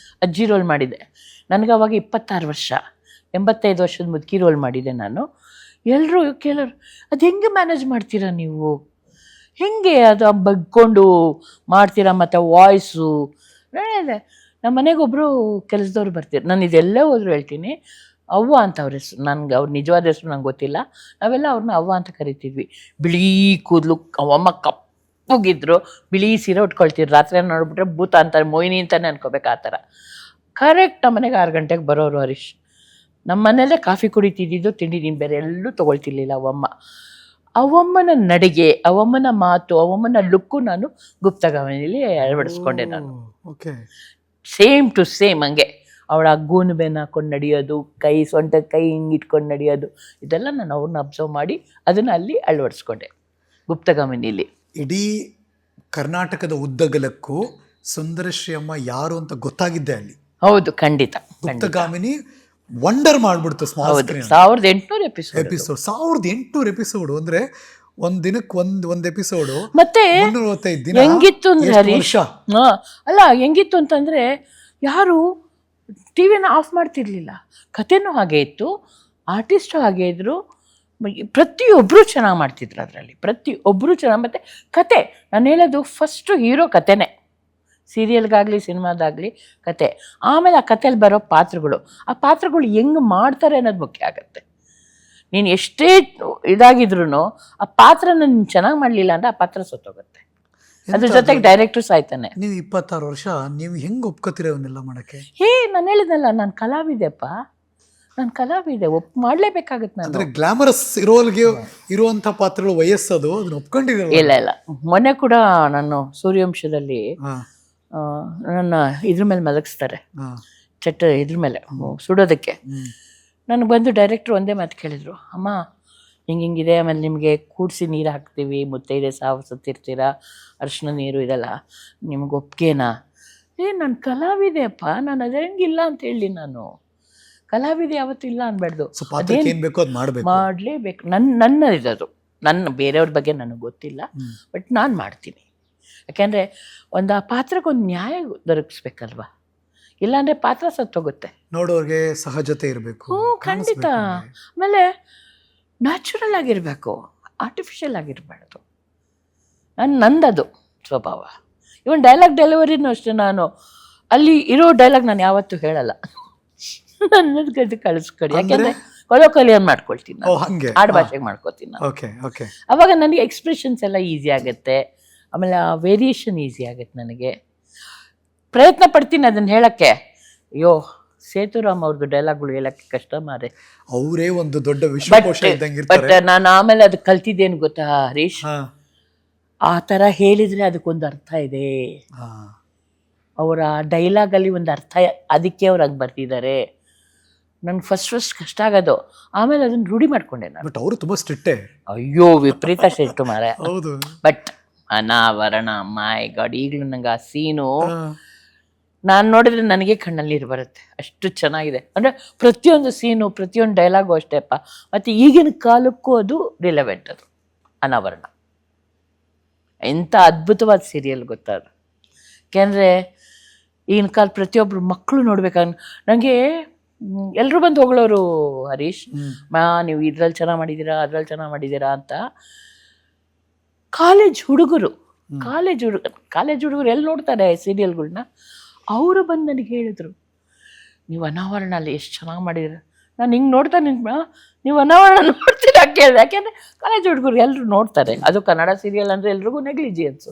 ಅಜ್ಜಿ ರೋಲ್ ಮಾಡಿದ್ದೆ. ನನಗೆ ಅವಾಗ 26 ವರ್ಷ, 85 ವರ್ಷದ ಮುದುಕಿ ರೋಲ್ ಮಾಡಿದ್ದೆ ನಾನು. ಎಲ್ಲರೂ ಕೇಳೋರು, ಅದು ಹೆಂಗೆ ಮ್ಯಾನೇಜ್ ಮಾಡ್ತೀರಾ ನೀವು, ಹೆಂಗೆ ಅದು ಬಗ್ಕೊಂಡು ಮಾಡ್ತೀರಾ, ಮತ್ತು ವಾಯ್ಸು. ಹೇಳಿದೆ, ನಮ್ಮ ಮನೆಗೊಬ್ಬರು ಕೆಲಸದವ್ರು ಬರ್ತೀರಿ, ನಾನು ಇದೆಲ್ಲೇ ಹೋದ್ರು ಹೇಳ್ತೀನಿ, ಅವ್ವ ಅಂತ ಅವ್ರ ಹೆಸರು, ನನಗೆ ಅವ್ರ ನಿಜವಾದ ಹೆಸರು ನಂಗೆ ಗೊತ್ತಿಲ್ಲ. ನಾವೆಲ್ಲ ಅವ್ರನ್ನ ಅವ್ವ ಅಂತ ಕರಿತಿದ್ವಿ. ಬಿಳಿ ಕೂದಲು, ಅವಮ್ಮ ಕಪ್ಪಗಿದ್ರು, ಬಿಳಿ ಸೀರೆ ಉಟ್ಕೊಳ್ತಿದ್ರು. ರಾತ್ರಿ ನೋಡ್ಬಿಟ್ರೆ ಭೂತ ಅಂತಾರೆ, ಮೊಯ್ನಿ ಅಂತಾನೆ ಅನ್ಕೋಬೇಕು, ಆ ಥರ. ಕರೆಕ್ಟ್ ನಮ್ಮ ಮನೆಗೆ 6 ಗಂಟೆಗೆ ಬರೋರು ಹರೀಶ್. ನಮ್ಮ ಮನೆಯಲ್ಲೇ ಕಾಫಿ ಕುಡಿತಿದ್ದು, ತಿಂಡಿ ನೀನು ಬೇರೆ ಎಲ್ಲೂ ತೊಗೊಳ್ತಿರ್ಲಿಲ್ಲ ಅವಮ್ಮ. ಅವಮ್ಮನ ನಡಿಗೆ, ಅವಮ್ಮನ ಮಾತು, ಅವಮ್ಮನ ಲುಕ್ಕು ನಾನು ಗುಪ್ತಗಾಮಿನಿಲಿ ಅಳವಡಿಸ್ಕೊಂಡೆ ನಾನು. ಸೇಮ್ ಟು ಸೇಮ್ ಹಂಗೆ. ಅವಳ ಗೂನು ಬೆನ್ನು ಹಾಕೊಂಡು ನಡೆಯೋದು, ಸೊಂಟ ಕೈ ಹಿಂಗೆ ಇಟ್ಕೊಂಡು ನಡೆಯೋದು, ಇದೆಲ್ಲ ನಾನು ಅವ್ರನ್ನ ಅಬ್ಸರ್ವ್ ಮಾಡಿ ಅದನ್ನು ಅಲ್ಲಿ ಅಳವಡಿಸ್ಕೊಂಡೆ ಗುಪ್ತಗಾಮಿನಿಲಿ. ಇಡೀ ಕರ್ನಾಟಕದ ಉದ್ದಗಲಕ್ಕೂ ಸುಂದರಶ್ರೀ ಅಮ್ಮ ಯಾರು ಅಂತ ಗೊತ್ತಾಗಿದ್ದೆ ಅಲ್ಲಿ. ಹೌದು, ಖಂಡಿತ. ಗುಪ್ತಗಾಮಿನಿ ವಂಡರ್ ಮಾಡ್ಬಿಡ್ತು. 1800 ಎಪಿಸೋಡ್. 1800 ಎಪಿಸೋಡ್ ಅಂದ್ರೆ ಒಂದ್ ದಿನಕ್ಕೆ ಒಂದ್ ಎಪಿಸೋಡು. ಮತ್ತೆ ಹೆಂಗಿತ್ತು ಅಂದ್ರೆ ಹರೀಶ್, ಅಲ್ಲ ಹೆಂಗಿತ್ತು ಅಂತಂದ್ರೆ ಯಾರು ಟಿವಿನ ಆಫ್ ಮಾಡ್ತಿರ್ಲಿಲ್ಲ. ಕಥೆನೂ ಹಾಗೆ ಇತ್ತು, ಆರ್ಟಿಸ್ಟು ಹಾಗೆ ಇದ್ರು, ಪ್ರತಿಯೊಬ್ಬರು ಚೆನ್ನಾಗಿ ಮಾಡ್ತಿದ್ರು ಅದರಲ್ಲಿ, ಪ್ರತಿಯೊಬ್ಬರು ಚೆನ್ನಾಗಿ. ಮತ್ತು ಕತೆ, ನಾನು ಹೇಳೋದು ಫಸ್ಟು ಹೀರೋ ಕತೆನೇ, ಸೀರಿಯಲ್ಗಾಗಲಿ ಸಿನಿಮಾದಾಗಲಿ ಕತೆ. ಆಮೇಲೆ ಆ ಕಥೆಯಲ್ಲಿ ಬರೋ ಪಾತ್ರಗಳು, ಆ ಪಾತ್ರಗಳು ಹೆಂಗೆ ಮಾಡ್ತಾರೆ ಅನ್ನೋದು ಮುಖ್ಯ ಆಗುತ್ತೆ. ನೀನು ಎಷ್ಟೇ ಇದಾಗಿದ್ರು ಆ ಪಾತ್ರನ ನೀನು ಚೆನ್ನಾಗಿ ಮಾಡಲಿಲ್ಲ ಅಂದರೆ ಆ ಪಾತ್ರ ಸತ್ತೋಗುತ್ತೆ. ಅದ್ರ ಜೊತೆಗೆ ಡೈರೆಕ್ಟ್ರು ಸಾಯ್ತಾನೆ. ನೀವು 26 ವರ್ಷ ನೀವು ಹೆಂಗೆ ಒಪ್ಕೋತೀರ ಅವನ್ನೆಲ್ಲ ಮಾಡೋಕ್ಕೆ? ನಾನು ಹೇಳಿದ್ನಲ್ಲ, ನಾನು ಕಲಾವಿದೆಪ್ಪ, ನಾನು ಕಲಾವಿದೆ, ಮಾಡಲೇಬೇಕಾಗತ್ತೆ ನಾನು. ಅಂದರೆ ಗ್ಲಾಮರಸ್ ಇರುವಂಥ ಪಾತ್ರಗಳು ವಯಸ್ಸದು, ಅದನ್ನ ಒಪ್ಕೊಂಡಿರಲ್ಲ. ಇಲ್ಲ, ಮೊನ್ನೆ ಕೂಡ ನಾನು ಸೂರ್ಯವಂಶದಲ್ಲಿ ನನ್ನ ಇದ್ರ ಮೇಲೆ ಮಲಗಿಸ್ತಾರೆ, ಇದ್ರ ಮೇಲೆ ಸುಡೋದಕ್ಕೆ. ನನಗೆ ಬಂದು ಡೈರೆಕ್ಟ್ರು ಒಂದೇ ಮಾತು ಕೇಳಿದರು, ಅಮ್ಮ ಹಿಂಗಿದೆ, ಆಮೇಲೆ ನಿಮಗೆ ಕೂಡಿಸಿ ನೀರು ಹಾಕ್ತೀವಿ, ಮುತ್ತೈದೆ ಸಾವು ಸತ್ತಿರ್ತೀರ, ಅರಿಶಿನ ನೀರು ಇದೆಲ್ಲ, ನಿಮ್ಗೆ ಒಪ್ಗೆನಾ? ನಾನು ಕಲಾವಿದೆಯಪ್ಪ, ನಾನು ಅದೇ ಹೆಂಗಿಲ್ಲ ಅಂತ ಹೇಳಿ, ನಾನು ಕಲಾವಿದೆ ಯಾವತ್ತೂ ಇಲ್ಲ ಅನ್ಬಾರ್ದು, ಮಾಡಲೇಬೇಕು. ನನ್ನ ಇದದು, ನನ್ನ ಬೇರೆಯವ್ರ ಬಗ್ಗೆ ನನಗೆ ಗೊತ್ತಿಲ್ಲ, ಬಟ್ ನಾನು ಮಾಡ್ತೀನಿ. ಯಾಕೆಂದರೆ ಒಂದು ಆ ಪಾತ್ರಕ್ಕೊಂದು ನ್ಯಾಯ ದೊರಕಿಸ್ಬೇಕಲ್ವ, ಇಲ್ಲಾಂದರೆ ಪಾತ್ರ ಸತ್ತೋಗುತ್ತೆ. ನೋಡೋರಿಗೆ ಸಹಜತೆ ಇರಬೇಕು. ಖಂಡಿತ. ಆಮೇಲೆ ನ್ಯಾಚುರಲ್ ಆಗಿರಬೇಕು, ಆರ್ಟಿಫಿಷಿಯಲ್ ಆಗಿರಬಾರ್ದು. ನಂದದು ಸ್ವಭಾವ. ಇವನ್ ಡೈಲಾಗ್ ಡೆಲಿವರಿನೂ ಅಷ್ಟೇ, ನಾನು ಅಲ್ಲಿ ಇರೋ ಡೈಲಾಗ್ ನಾನು ಯಾವತ್ತೂ ಹೇಳಲ್ಲ, ನನ್ನದು ಕಳಿಸ್ಕೊಡಿ. ಯಾಕೆಂದರೆ ಕೊಲೋಕಲಿಯನ್ ಮಾಡ್ಕೊಳ್ತೀನಿ ನಾನು, ಆಡು ಭಾಷೆಗೆ ಮಾಡ್ಕೊತೀನಿ ನಾನು. ಅವಾಗ ನನಗೆ ಎಕ್ಸ್ಪ್ರೆಷನ್ಸ್ ಎಲ್ಲ ಈಸಿ ಆಗುತ್ತೆ, ಆಮೇಲೆ ಆ ವೇರಿಯೇಷನ್ ಈಸಿ ಆಗುತ್ತೆ ನನಗೆ. ಪ್ರಯತ್ನ ಪಡ್ತೀನಿ ಅದನ್ನು ಹೇಳೋಕ್ಕೆ. ಅಯ್ಯೋ, ಸೇತುರಾಮ್ ಅವ್ರದ್ದು ಡೈಲಾಗ್ಗಳು ಹೇಳಕ್ಕೆ ಕಷ್ಟ ಮಾರೆ, ಅವರೇ ಒಂದು ದೊಡ್ಡ ವಿಶ್ವಕೋಶ ಇದ್ದಂಗೆ ಇರ್ತಾರೆ. ಬಟ್ ನಾನು ಆಮೇಲೆ ಅದು ಕಲ್ತಿದ್ದೇನು ಗೊತ್ತಾ ಹರೀಶ್, ಆ ಥರ ಹೇಳಿದರೆ ಅದಕ್ಕೊಂದು ಅರ್ಥ ಇದೆ. ಅವರ ಡೈಲಾಗಲ್ಲಿ ಒಂದು ಅರ್ಥ, ಅದಕ್ಕೆ ಅವ್ರು ಹಂಗೆ ಬರ್ತಿದ್ದಾರೆ. ನಂಗೆ ಫಸ್ಟ್ ಕಷ್ಟ ಆಗೋದು, ಆಮೇಲೆ ಅದನ್ನು ರೂಢಿ ಮಾಡ್ಕೊಂಡೆ ನಾನು. ಬಟ್ ಅವರು ತುಂಬ ಸ್ಟ್ರಿಕ್ಟೇ. ಅಯ್ಯೋ, ವಿಪರೀತ ಸ್ಟ್ರಿಕ್ಟು ಮಾರೆ. ಹೌದು. ಬಟ್ ಅನಾವರಣ, ಮೈ ಗಾಡ್, ಈಗಲೂ ನಂಗೆ ಆ ಸೀನು ನಾನು ನೋಡಿದ್ರೆ ನನಗೆ ಕಣ್ಣಲ್ಲಿ ನೀರು ಬರುತ್ತೆ, ಅಷ್ಟು ಚೆನ್ನಾಗಿದೆ. ಅಂದರೆ ಪ್ರತಿಯೊಂದು ಸೀನು, ಪ್ರತಿಯೊಂದು ಡೈಲಾಗು ಅಷ್ಟೇಪ್ಪ. ಮತ್ತು ಈಗಿನ ಕಾಲಕ್ಕೂ ಅದು ರಿಲೆವೆಂಟ್, ಅದು ಅನಾವರಣ. ಎಂಥ ಅದ್ಭುತವಾದ ಸೀರಿಯಲ್ ಗೊತ್ತಾದ. ಯಾಕೆಂದರೆ ಈಗಿನ ಕಾಲ ಪ್ರತಿಯೊಬ್ಬರು ಮಕ್ಕಳು ನೋಡ್ಬೇಕಾಗ ನನಗೆ ಎಲ್ಲರೂ ಬಂದು ಹೊಗಳೋರು ಹರೀಶ್, ನೀವು ಇದ್ರಲ್ಲಿ ಚೆನ್ನಾಗಿ ಮಾಡಿದ್ದೀರಾ, ಅದ್ರಲ್ಲಿ ಚೆನ್ನಾಗಿ ಮಾಡಿದ್ದೀರಾ ಅಂತ. ಕಾಲೇಜ್ ಹುಡುಗರು ಎಲ್ಲಿ ನೋಡ್ತಾರೆ ಸೀರಿಯಲ್ಗಳ್ನ, ಅವರು ಬಂದು ನನಗೆ ಹೇಳಿದ್ರು, ನೀವು ಅನಾವರಣ ಅಲ್ಲಿ ಎಷ್ಟು ಚೆನ್ನಾಗಿ ಮಾಡಿದ್ದೀರ. ನಾನು ಹಿಂಗೆ ನೋಡ್ತಾ ನೀವು ಅನಾವರಣ ನೋಡ್ತೀರಾ ಕೇಳಿದೆ. ಯಾಕೆಂದರೆ ಕಾಲೇಜ್ ಹುಡುಗರು ಎಲ್ಲರೂ ನೋಡ್ತಾರೆ, ಅದು ಕನ್ನಡ ಸೀರಿಯಲ್ ಅಂದರೆ ಎಲ್ರಿಗೂ ನೆಗ್ಲಿಜಿಯನ್ಸು.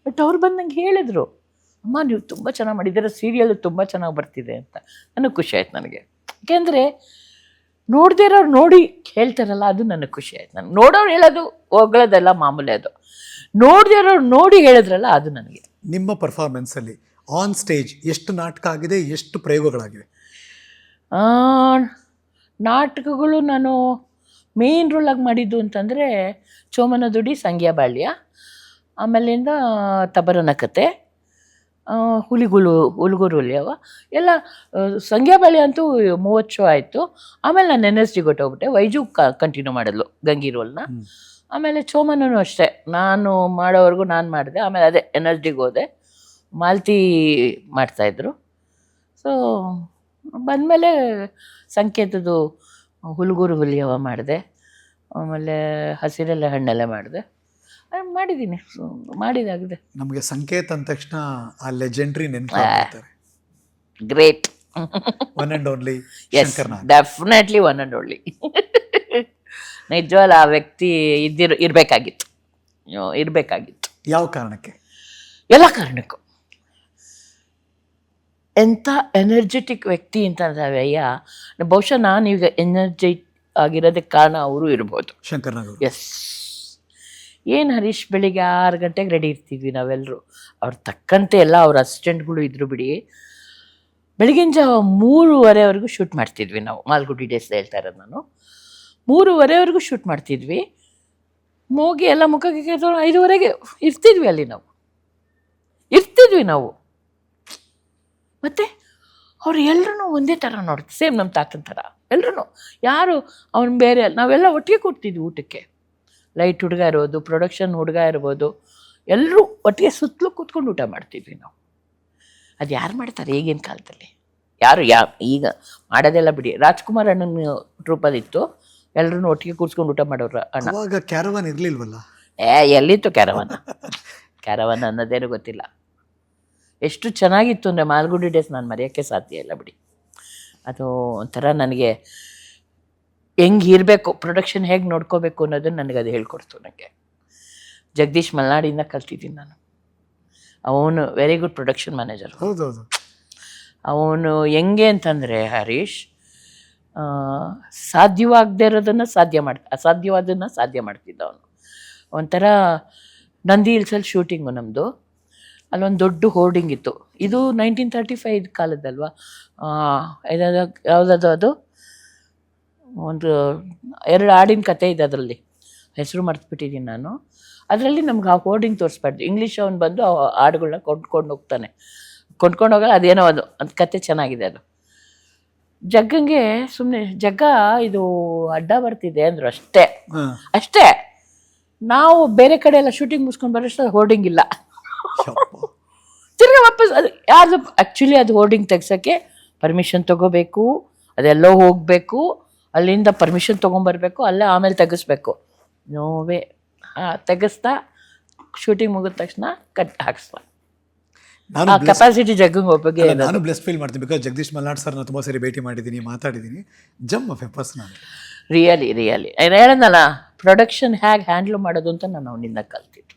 ಬಟ್ ಅವ್ರು ಬಂದು ನಂಗೆ ಹೇಳಿದರು, ಅಮ್ಮ ನೀವು ತುಂಬ ಚೆನ್ನಾಗಿ ಮಾಡಿದ್ದೀರ, ಸೀರಿಯಲ್ ತುಂಬ ಚೆನ್ನಾಗಿ ಬರ್ತಿದೆ ಅಂತ. ನನಗೆ ಖುಷಿ ಆಯ್ತು ನನಗೆ. ಯಾಕೆಂದರೆ ನೋಡದೇ ಇರೋರು ನೋಡಿ ಹೇಳ್ತಾರಲ್ಲ, ಅದು ನನಗೆ ಖುಷಿ ಆಯ್ತು. ನನಗೆ ನೋಡೋರು ಹೇಳೋದು ಹೋಗಳೋದೆಲ್ಲ ಮಾಮೂಲಿ, ಅದು ನೋಡದೇ ಇರೋರು ನೋಡಿ ಹೇಳಿದ್ರಲ್ಲ, ಅದು ನನಗೆ. ನಿಮ್ಮ ಪರ್ಫಾರ್ಮೆನ್ಸಲ್ಲಿ ಆನ್ ಸ್ಟೇಜ್ ಎಷ್ಟು ನಾಟಕ ಆಗಿದೆ, ಎಷ್ಟು ಪ್ರಯೋಗಗಳಾಗಿವೆ? ನಾಟಕಗಳು ನಾನು ಮೇನ್ ರೋಲಾಗಿ ಮಾಡಿದ್ದು ಅಂತಂದರೆ ಚೋಮನ ದುಡಿ, ಸಂಗ್ಯಾ ಬಾಳ್ಯ, ಆಮೇಲಿಂದ ತಬರನ ಕತೆ, ಹುಲಿಗುರು ಹುಲಿಯವ ಎಲ್ಲ. ಸಂಗ್ಯಾ ಬಾಳ್ಯ ಅಂತೂ 30 ಶೋ ಆಯಿತು. ಆಮೇಲೆ ನಾನು NSD ಕೊಟ್ಟೋಗ್ಬಿಟ್ಟೆ, ವೈಜು ಕಂಟಿನ್ಯೂ ಮಾಡಿದ್ಲು ಗಂಗಿ ರೋಲ್ನ. ಆಮೇಲೆ ಚೋಮನೂ ಅಷ್ಟೇ, ನಾನು ಮಾಡೋವರೆಗೂ ನಾನು ಮಾಡಿದೆ. ಆಮೇಲೆ ಅದೇ NSDಗೆ ಹೋದೆ, ಮಾಲ್ತಿ ಮಾಡ್ತಾಯಿದ್ರು. ಸೊ ಬಂದಮೇಲೆ ಸಂಕೇತದ್ದು ಹುಲಿಗುರು ಹುಲಿಯವ ಮಾಡಿದೆ, ಆಮೇಲೆ ಹಸಿರೆಲೆ ಹಣ್ಣೆಲ್ಲ ಮಾಡಿದೆ, ಮಾಡಿದ್ದೀನಿ, ಮಾಡಿದಾಗಿದೆ. ನಮಗೆ ಸಂಕೇತ ಅಂದ ತಕ್ಷಣ ಆ ಲೆಜೆಂಡ್ರಿ ನೆನಪಾಗ್ತಾರೆ. Great, one and only. Definitely one and only. ನಿಜವಲ್ಲ, ಆ ವ್ಯಕ್ತಿ ಇರಬೇಕಾಗಿತ್ತು. ಯಾವ ಕಾರಣಕ್ಕೆ? ಎಲ್ಲ ಕಾರಣಕ್ಕೂ. ಎಂಥ ಎನರ್ಜೆಟಿಕ್ ವ್ಯಕ್ತಿ ಅಂತಂದ್ರೆ ಬಹುಶಃ ನಾನೀಗ ಎನರ್ಜಿ ಆಗಿರೋದಕ್ಕೆ ಕಾರಣ ಅವರು ಇರ್ಬೋದು, ಶಂಕರ್ನಾಗ್. ಎಸ್. ಏನು ಹರೀಶ್, ಬೆಳಿಗ್ಗೆ 6 ಗಂಟೆಗೆ ರೆಡಿ ಇರ್ತಿದ್ವಿ ನಾವೆಲ್ಲರೂ. ಅವ್ರ ತಕ್ಕಂತೆ ಎಲ್ಲ ಅವ್ರ ಅಸಿಸ್ಟೆಂಟ್ಗಳು ಇದ್ರು ಬಿಡಿ. ಬೆಳಗಿನ ಜಾವ 3:30ವರೆಗೂ ಶೂಟ್ ಮಾಡ್ತಿದ್ವಿ ನಾವು. ಮಾಲ್ಗುಡಿ ಡೇಸ್ ಹೇಳ್ತಾ ಇರೋದು ನಾನು. 3:30ವರೆಗೂ ಶೂಟ್ ಮಾಡ್ತಿದ್ವಿ. ಹೋಗಿ ಎಲ್ಲ ಮುಖಕ್ಕೆ 5:30ಗೆ ಇರ್ತಿದ್ವಿ ಅಲ್ಲಿ ನಾವು. ಮತ್ತು ಅವ್ರು ಎಲ್ಲರೂ ಒಂದೇ ಥರ ನೋಡ್ತೀವಿ, ಸೇಮ್ ನಮ್ಮ ತಾತನ ಥರ ಎಲ್ಲರೂ. ಯಾರು ಅವ್ನು ಬೇರೆ, ನಾವೆಲ್ಲ ಒಟ್ಟಿಗೆ ಕೊಡ್ತಿದ್ವಿ ಊಟಕ್ಕೆ. ಲೈಟ್ ಹುಡುಗ ಇರ್ಬೋದು, ಪ್ರೊಡಕ್ಷನ್ ಹುಡುಗ ಇರ್ಬೋದು, ಎಲ್ಲರೂ ಒಟ್ಟಿಗೆ ಸುತ್ತಲೂ ಕೂತ್ಕೊಂಡು ಊಟ ಮಾಡ್ತಿದ್ವಿ ನಾವು. ಅದು ಯಾರು ಮಾಡ್ತಾರೆ ಈಗಿನ ಕಾಲದಲ್ಲಿ? ಯಾರು ಈಗ ಮಾಡೋದೆಲ್ಲ ಬಿಡಿ. ರಾಜ್ಕುಮಾರ್ ಅಣ್ಣನ ಟ್ರೂಪಲ್ಲಿತ್ತು, ಎಲ್ಲರೂ ಒಟ್ಟಿಗೆ ಕೂರ್ಸ್ಕೊಂಡು ಊಟ ಮಾಡೋರು ಅಣ್ಣ. ಅವಾಗ ಕ್ಯಾರವಾನ್ ಇರ್ಲಿಲ್ವಲ್ಲ? ಎಲ್ಲಿತ್ತು ಕ್ಯಾರವನ್ ಅನ್ನೋದೇನು ಗೊತ್ತಿಲ್ಲ. ಎಷ್ಟು ಚೆನ್ನಾಗಿತ್ತು ಅಂದರೆ ಮಾಲ್ಗುಡಿ ಡೇಸ್ ನಾನು ಮರೆಯೋಕ್ಕೆ ಸಾಧ್ಯ ಇಲ್ಲ ಬಿಡಿ. ಅದು ಒಂಥರ ನನಗೆ ಹೆಂಗೆ ಇರಬೇಕು, ಪ್ರೊಡಕ್ಷನ್ ಹೇಗೆ ನೋಡ್ಕೋಬೇಕು ಅನ್ನೋದನ್ನು ನನಗೆ ಅದು ಹೇಳ್ಕೊಡ್ತು. ನನಗೆ ಜಗದೀಶ್ ಮಲ್ನಾಡಿಂದ ಕಲ್ತಿದ್ದೀನಿ ನಾನು. ಅವನು ವೆರಿ ಗುಡ್ ಪ್ರೊಡಕ್ಷನ್ ಮ್ಯಾನೇಜರ್. ಹೌದೌದು. ಅವನು ಹೆಂಗೆ ಅಂತಂದರೆ ಹರೀಶ್, ಸಾಧ್ಯವಾಗದೇ ಇರೋದನ್ನು ಅಸಾಧ್ಯವಾದನ್ನು ಸಾಧ್ಯ ಮಾಡ್ತಿದ್ದ ಅವನು. ಒಂಥರ ನಂದಿ ಹಿಲ್ಸಲ್ಲಿ ಶೂಟಿಂಗು ನಮ್ಮದು. ಅಲ್ಲೊಂದು ದೊಡ್ಡ ಹೋರ್ಡಿಂಗ್ ಇತ್ತು. ಇದು 1935 ಕಾಲದಲ್ವಾ, ಯಾವುದದು ಅದು, ಒಂದು 2 ಹಾಡಿನ ಕತೆ ಇದೆ ಅದರಲ್ಲಿ, ಹೆಸರು ಮರ್ತ್ಬಿಟ್ಟಿದ್ದೀನಿ ನಾನು. ಅದರಲ್ಲಿ ನಮ್ಗೆ ಆ ಹೋರ್ಡಿಂಗ್ ತೋರಿಸ್ಬಾರ್ದು. ಇಂಗ್ಲೀಷ್ ಅವನು ಬಂದು ಆ ಹಾಡುಗಳನ್ನ ಕೊಂಡ್ಕೊಂಡು ಹೋಗ್ತಾನೆ, ಕೊಂಡ್ಕೊಂಡು ಹೋಗಲ್ಲ, ಅದೇನೋ ಅದು ಕತೆ ಚೆನ್ನಾಗಿದೆ ಅದು. ಜಗ್ಗಂಗೆ ಸುಮ್ಮನೆ ಜಗ್ಗ ಇದು ಅಡ್ಡ ಬರ್ತಿದೆ ಅಂದರು ಅಷ್ಟೇ. ನಾವು ಬೇರೆ ಕಡೆ ಎಲ್ಲ ಶೂಟಿಂಗ್ ಮುಗಿಸ್ಕೊಂಡು ಬರೋಷ್ಟು ಹೋರ್ಡಿಂಗ್ ಇಲ್ಲ. ತಿರ್ಗಿ ವಾಪಸ್ ಅದು ಯಾರ್ದು ಆ್ಯಕ್ಚುಲಿ ಅದು ಹೋರ್ಡಿಂಗ್ ತೆಗ್ಸೋಕ್ಕೆ ಪರ್ಮಿಷನ್ ತೊಗೋಬೇಕು, ಅದೆಲ್ಲೋ ಹೋಗಬೇಕು, ಅಲ್ಲಿಂದ ಪರ್ಮಿಷನ್ ತೊಗೊಂಬರ್ಬೇಕು, ಅಲ್ಲೇ ಆಮೇಲೆ ತೆಗಿಸ್ಬೇಕು. ನೋವೇ ತೆಗೆಸ್ತಾ ಶೂಟಿಂಗ್ ಮುಗಿದ ತಕ್ಷಣ ಕಟ್ ಹಾಕ್ಸ್ತಾ. ಕೆಪಾಸಿಟಿ ಜಗ್ಗಂಗೆ ಒಬ್ಬಗೆ ನಾನು ಬ್ಲೆಸ್ ಫೀಲ್ ಮಾಡ್ತೀನಿ. ಬಿಕಾಸ್ ಜಗದೀಶ್ ಮಲ್ನಾಡ್ ಸರ್ನ ತುಂಬ ಸರಿ ಭೇಟಿ ಮಾಡಿದ್ದೀನಿ, ಮಾತಾಡಿದ್ದೀನಿ. Gem of a person. Really ಹೇಳೋದಲ್ಲ, ಪ್ರೊಡಕ್ಷನ್ ಹೇಗೆ ಹ್ಯಾಂಡ್ಲ್ ಮಾಡೋದು ಅಂತ ನಾನು ಅವನಿಂದ ಕಲ್ತಿದ್ದು.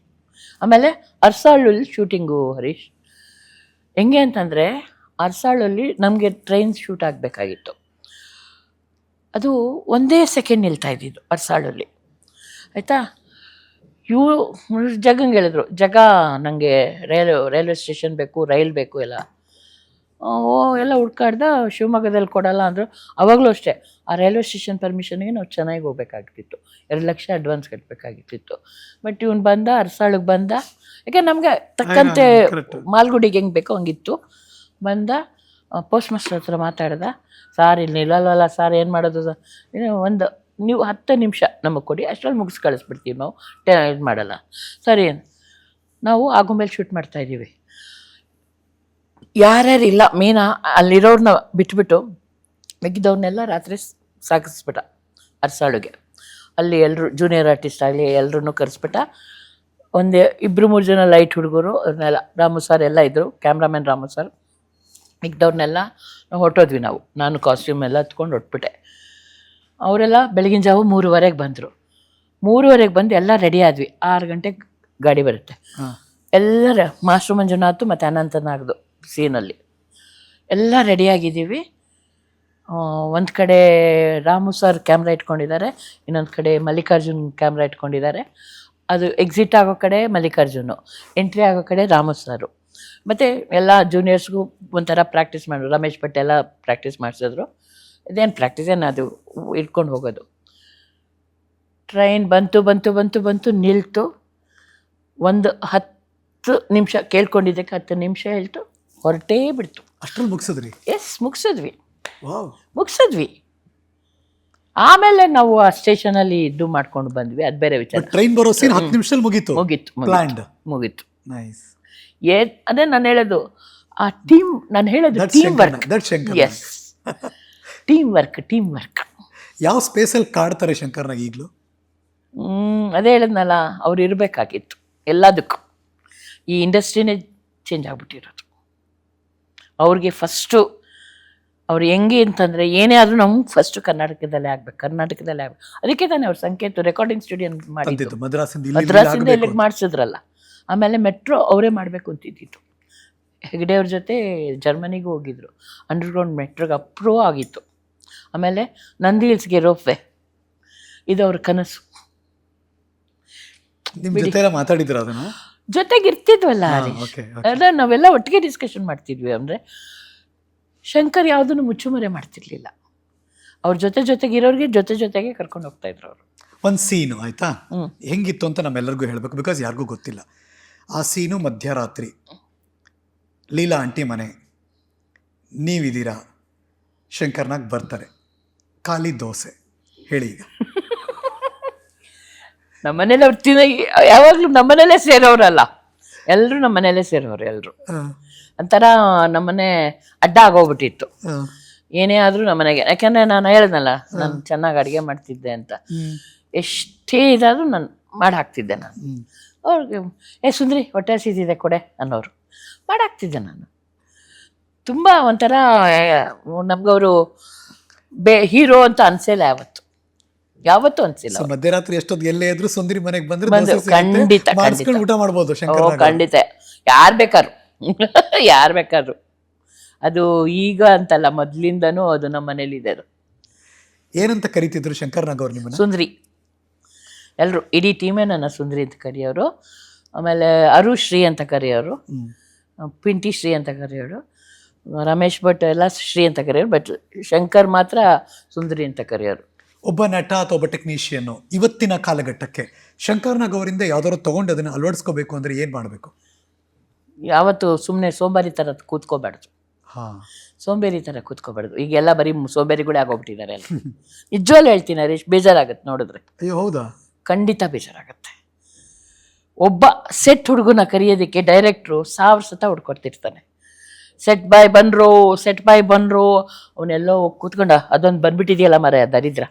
ಆಮೇಲೆ ಅರ್ಸಾಳಲ್ಲಿ ಶೂಟಿಂಗು ಹರೀಶ್ ಹೆಂಗೆ ಅಂತಂದರೆ, ಅರ್ಸಾಳಲ್ಲಿ ನಮಗೆ ಟ್ರೈನ್ ಶೂಟ್ ಆಗಬೇಕಾಗಿತ್ತು. ಅದು 1 ಸೆಕೆಂಡ್ ನಿಲ್ತಾ ಇದ್ದಿದ್ದು ಅರ್ಸಾಳಲ್ಲಿ, ಆಯಿತಾ. ಇವರು ಜಗಂಗೆ ಹೇಳಿದ್ರು, ಜಗ ನನಗೆ ರೈಲ್ವೆ ಸ್ಟೇಷನ್ ಬೇಕು, ರೈಲ್ ಬೇಕು ಎಲ್ಲ. ಎಲ್ಲ ಹುಡ್ಕಾಡ್ದ, ಶಿವಮೊಗ್ಗದಲ್ಲಿ ಕೊಡಲ್ಲ ಅಂದರು. ಆವಾಗಲೂ ಅಷ್ಟೇ, ಆ ರೈಲ್ವೆ ಸ್ಟೇಷನ್ ಪರ್ಮಿಷನ್ಗೆ ನಾವು ಚೆನ್ನಾಗಿ ಹೋಗ್ಬೇಕಾಗ್ತಿತ್ತು, 2 ಲಕ್ಷ ಅಡ್ವಾನ್ಸ್ ಕಟ್ಟಬೇಕಾಗಿತ್ತು. ಬಟ್ ಇವನು ಬಂದ, ಅರ್ಸಾಳಿಗೆ ಬಂದ, ಯಾಕೆ ನಮಗೆ ತಕ್ಕಂತೆ ಮಾಲ್ಗುಡಿಗೆ ಹೆಂಗೆ ಬೇಕೋ ಹಂಗಿತ್ತು. ಬಂದ, ಪೋಸ್ಟ್ ಮಾಸ್ಟರ್ ಹತ್ರ ಮಾತಾಡ್ದ, ಸಾರ್ ಇಲ್ಲಿ ನಿಲ್ಲಲ್ವಲ್ಲ ಸಾರ್, ಏನು ಮಾಡೋದು ಸರ್, ನೀವು 10 ನಿಮಿಷ ನಮಗೆ ಕೊಡಿ, ಅಷ್ಟರಲ್ಲಿ ಮುಗಿಸ್ ಕಳಿಸ್ಬಿಡ್ತೀವಿ ನಾವು, ಇದು ಮಾಡಲ್ಲ. ಸರಿ, ನಾವು ಆಗುಂಬೆಲಿ ಶೂಟ್ ಮಾಡ್ತಾಯಿದ್ದೀವಿ. ಯಾರ್ಯಾರಿಲ್ಲ ಮೀನಾ ಅಲ್ಲಿರೋರನ್ನ ಬಿಟ್ಬಿಟ್ಟು ಮಿಕ್ಕಿದವ್ರನ್ನೆಲ್ಲ ರಾತ್ರಿ ಸಾಗಿಸ್ಬಿಟ್ಟ ಅರ್ಸಾಳಿಗೆ. ಅಲ್ಲಿ ಎಲ್ಲರೂ ಜೂನಿಯರ್ ಆರ್ಟಿಸ್ಟ್ ಆಗಲಿ ಎಲ್ಲರೂ ಕರೆಸ್ಬಿಟ್ಟ. 2-3 ಜನ ಲೈಟ್ ಹುಡುಗರು ಅವ್ರನ್ನೆಲ್ಲ, ರಾಮು ಸರ್ ಎಲ್ಲ ಇದ್ದರು, ಕ್ಯಾಮ್ರಾಮನ್ ರಾಮು ಸರ್. ಮಿಕ್ಕಿದವ್ರನ್ನೆಲ್ಲ ಹೊರಟೋದ್ವಿ ನಾವು. ನಾನು ಕಾಸ್ಟ್ಯೂಮ್ ಎಲ್ಲ ಹತ್ಕೊಂಡು ಹೊಟ್ಬಿಟ್ಟೆ. ಅವರೆಲ್ಲ ಬೆಳಗಿನ ಜಾವ 3:30 ಬಂದರು. 3:30 ಬಂದು ಎಲ್ಲ ರೆಡಿ ಆದ್ವಿ. 6 ಗಂಟೆಗೆ ಗಾಡಿ ಬರುತ್ತೆ. ಎಲ್ಲರ ಮಾಸ್ಟ್ರು ಮಂಜುನಾಥ್ ಮತ್ತು ಅನಂತನಾಗ್ದು ಸೀನಲ್ಲಿ ಎಲ್ಲ ರೆಡಿಯಾಗಿದ್ದೀವಿ. ಒಂದು ಕಡೆ ರಾಮು ಸರ್ ಕ್ಯಾಮ್ರಾ ಇಟ್ಕೊಂಡಿದ್ದಾರೆ, ಇನ್ನೊಂದು ಕಡೆ ಮಲ್ಲಿಕಾರ್ಜುನ್ ಕ್ಯಾಮ್ರಾ ಇಟ್ಕೊಂಡಿದ್ದಾರೆ. ಅದು ಎಕ್ಸಿಟ್ ಆಗೋ ಕಡೆ ಮಲ್ಲಿಕಾರ್ಜುನು, ಎಂಟ್ರಿ ಆಗೋ ಕಡೆ ರಾಮು ಸರು. ಮತ್ತು ಎಲ್ಲ ಜೂನಿಯರ್ಸ್ಗೂ ಒಂಥರ ಪ್ರಾಕ್ಟೀಸ್ ಮಾಡೋರು. ರಮೇಶ್ ಭಟ್ ಎಲ್ಲ ಪ್ರಾಕ್ಟೀಸ್ ಮಾಡಿಸಿದ್ರು. ಇದೇನು ಪ್ರಾಕ್ಟೀಸ್ ಏನು, ಅದು ಇಟ್ಕೊಂಡು ಹೋಗೋದು. ಟ್ರೈನ್ ಬಂತು ನಿಲ್ತು. ಒಂದು 10 ನಿಮಿಷ ಕೇಳ್ಕೊಂಡಿದ್ದಕ್ಕೆ 10 ನಿಮಿಷ ಹೇಳ್ತು, ಹೊರಟೇ ಬಿಡ್ತು. ಅಷ್ಟರಲ್ಲಿ ಮುಗಿಸಿದ್ರಿ? ಎಸ್, ಮುಗಿಸಿದ್ವಿ. ಆಮೇಲೆ ನಾವು ಆ ಸ್ಟೇಷನಲ್ಲಿ ಇದು ಮಾಡ್ಕೊಂಡು ಬಂದ್ವಿ, ಅದು ಬೇರೆ ವಿಚಾರ. ಟ್ರೈನ್ ಬರೋ ಸೀನ್ 10 ನಿಮಿಷದಲ್ಲಿ ಮುಗೀತು. ನೈಸ್. ಅದೇ ನಾನು ಹೇಳೋದು, ಆ ಟೀಮ್, ನಾನು ಹೇಳೋದು team work. Yes, team work. ಯಾವ ಸ್ಪೇಸಲ್ಲಿ ಕಾಡ್ತಾರೆ ಶಂಕರ್ನಾಗ ಈಗಲೂ? ಅದೇ ಹೇಳಿದ್ನಲ್ಲ, ಅವ್ರು ಇರಬೇಕಾಗಿತ್ತು ಎಲ್ಲದಕ್ಕೂ. ಈ ಇಂಡಸ್ಟ್ರಿನೇ ಚೇಂಜ್ ಆಗಿಬಿಟ್ಟಿರೋದು. ಅವ್ರಿಗೆ ಫಸ್ಟು ಅವ್ರು ಹೆಂಗೆ ಅಂತಂದರೆ, ಏನೇ ಆದರೂ ನಮ್ಗೆ ಫಸ್ಟು ಕರ್ನಾಟಕದಲ್ಲೇ ಆಗಬೇಕು. ಅದಕ್ಕೆ ತಾನೇ ಅವ್ರು ಸಂಕೇತ ರೆಕಾರ್ಡಿಂಗ್ ಸ್ಟುಡಿಯೋ ಮಾಡಿದ್ದು, ಮದ್ರಾಸಿಂದ ಇಲ್ಲಿಗೆ ಮಾಡಿಸಿದ್ರಲ್ಲ. ಆಮೇಲೆ ಮೆಟ್ರೋ ಅವರೇ ಮಾಡಬೇಕು ಅಂತಿದ್ದಿತ್ತು. ಹೆಗ್ಡೆ ಅವ್ರ ಜೊತೆ ಜರ್ಮನಿಗೂ ಹೋಗಿದ್ರು, ಅಂಡರ್ಗ್ರೌಂಡ್ ಮೆಟ್ರೋಗೆ ಅಪ್ರೂವ್ ಆಗಿತ್ತು. ಆಮೇಲೆ ನಂದಿ ಹಿಲ್ಸ್ಗೆ ರೋಪ್ವೇ, ಇದು ಅವ್ರ ಕನಸು. ಮಾತಾಡಿದ್ರ ಅದನ್ನು? ಜೊತೆಗೆ ಇರ್ತಿದ್ವಲ್ಲ, ಅದ ನಾವೆಲ್ಲ ಒಟ್ಟಿಗೆ ಡಿಸ್ಕಷನ್ ಮಾಡ್ತಿದ್ವಿ. ಅಂದರೆ ಶಂಕರ್ ಯಾವುದನ್ನು ಮುಚ್ಚುಮರೆ ಮಾಡ್ತಿರ್ಲಿಲ್ಲ. ಅವ್ರ ಜೊತೆಗೆ ಇರೋರಿಗೆ ಜೊತೆಗೆ ಕರ್ಕೊಂಡು ಹೋಗ್ತಾ ಇದ್ರು ಅವರು. ಒಂದು ಸೀನು ಆಯ್ತಾ, ಹೆಂಗಿತ್ತು ಅಂತ ನಮ್ಮೆಲ್ಲರಿಗೂ ಹೇಳಬೇಕು, ಬಿಕಾಸ್ ಯಾರಿಗೂ ಗೊತ್ತಿಲ್ಲ. ಆ ಸೀನು ಮಧ್ಯರಾತ್ರಿ, ಲೀಲಾ ಆಂಟಿ ಮನೆ, ನೀವಿದ್ದೀರಾ, ಶಂಕರ್ನಾಗ್ ಬರ್ತಾರೆ, ಖಾಲಿ ದೋಸೆ. ಹೇಳಿ ಈಗ. ನಮ್ಮನೇಲಿ ಅವ್ರು ಯಾವಾಗಲೂ ನಮ್ಮನೇಲೇ ಸೇರೋರಲ್ಲ, ಎಲ್ಲರೂ ನಮ್ಮನೇಲೇ ಸೇರೋರು. ಎಲ್ಲರೂ ಒಂಥರ ನಮ್ಮನೆ ಅಡ್ಡ ಆಗೋಗ್ಬಿಟ್ಟಿತ್ತು. ಏನೇ ಆದರೂ ನಮ್ಮ ಮನೆಗೆ, ಯಾಕೆಂದರೆ ನಾನು ಹೇಳಿದ್ನಲ್ಲ ನಾನು ಚೆನ್ನಾಗಿ ಅಡುಗೆ ಮಾಡ್ತಿದ್ದೆ ಅಂತ, ಎಷ್ಟೇ ಇದಾದರೂ ನಾನು ಮಾಡಿ ಹಾಕ್ತಿದ್ದೆ ನಾನು. ಅವ್ರಿಗೆ ಸುಂದ್ರಿ ಹೊಟ್ಟೆ ಹಸಿದಿದೆ ಕೊಡೆ ಅನ್ನೋರು, ಮಾಡಾಕ್ತಿದ್ದೆ ನಾನು. ತುಂಬ ಒಂಥರ ನಮ್ಗವರು ಹೀರೋ ಅಂತ ಅನ್ಸಿಲ್ಲ, ಯಾವತ್ತೂ ಅನ್ಸಿಲ್ಲ. ಮಧ್ಯರಾತ್ರಿ ಎಷ್ಟೊತ್ತು ಎಲ್ಲೇ ಇದ್ರು ಸುಂದರಿ ಮನೆಗೆ ಬಂದ್ರೆ ಖಂಡಿತ ಊಟ ಮಾಡ್ಬೋದು. ಖಂಡಿತ ಯಾರು ಬೇಕಾದ್ರು ಅದು ಈಗ ಅಂತಲ್ಲ, ಮೊದ್ಲಿಂದನೂ ಅದು ನಮ್ಮ ಮನೇಲಿ ಇದೆ. ಅದು ಏನಂತ ಕರಿತಿದ್ರು ಶಂಕರ್ನಾಗ್ ಅವ್ರು ನಿಮ್ಮನ್ನ? ಸುಂದ್ರಿ. ಎಲ್ಲರೂ ಇಡೀ ಟೀಮೇ ನನ್ನ ಸುಂದ್ರಿ ಅಂತ ಕರೆಯೋರು. ಆಮೇಲೆ ಅರುಶ್ರೀ ಅಂತ ಕರೆಯೋರು, ಪಿಂಟಿ ಶ್ರೀ ಅಂತ ಕರೆಯೋರು, ರಮೇಶ್ ಭಟ್ ಎಲ್ಲ ಶ್ರೀ ಅಂತ ಕರೆಯೋರು, ಬಟ್ ಶಂಕರ್ ಮಾತ್ರ ಸುಂದರಿ ಅಂತ ಕರೆಯೋರು. ಒಬ್ಬ ನಟ ಅಥವಾ ಒಬ್ಬ ಟೆಕ್ನಿಷಿಯನ್ ಇವತ್ತಿನ ಕಾಲಘಟ್ಟಕ್ಕೆ ಶಂಕರ್ನಾಗ್ ಅವರಿಂದ ಯಾವ್ದಾದ್ರು ತಗೊಂಡು ಅದನ್ನು ಅಳವಡಿಸ್ಕೋಬೇಕು ಅಂದ್ರೆ ಏನು ಮಾಡಬೇಕು? ಯಾವತ್ತು ಸುಮ್ಮನೆ ಸೋಂಬೇರಿ ಥರ ಕೂತ್ಕೋಬಾರ್ದು. ಸೋಂಬೇರಿ ಥರ ಕೂತ್ಕೋಬಾರ್ದು. ಈಗೆಲ್ಲ ಬರೀ ಸೋಂಬೇರಿಗಳೇ ಆಗೋಗ್ಬಿಟ್ಟಿದ್ದಾರೆ ಎಲ್ಲ. ನಿಜವಾಗ್ಲೂ ಹೇಳ್ತೀನಿ ಹರೀಶ್, ಬೇಜಾರಾಗತ್ತೆ ನೋಡಿದ್ರೆ. ಅಯ್ಯೋ ಹೌದಾ? ಖಂಡಿತ ಬೇಜಾರಾಗತ್ತೆ. ಒಬ್ಬ ಸೆಟ್ ಹುಡುಗನ ಕರೆಯೋದಕ್ಕೆ ಡೈರೆಕ್ಟ್ರು 1000 ಸತ ಹುಡ್ಕೊಡ್ತಿರ್ತಾನೆ. ಸೆಟ್ ಬಾಯ್ ಬಂದ್ರು ಅವನ್ನೆಲ್ಲೋ ಕೂತ್ಕೊಂಡ ಅದೊಂದು ಬಂದ್ಬಿಟ್ಟಿದೆಯಲ್ಲ ಮರ ದರಿದ್ರ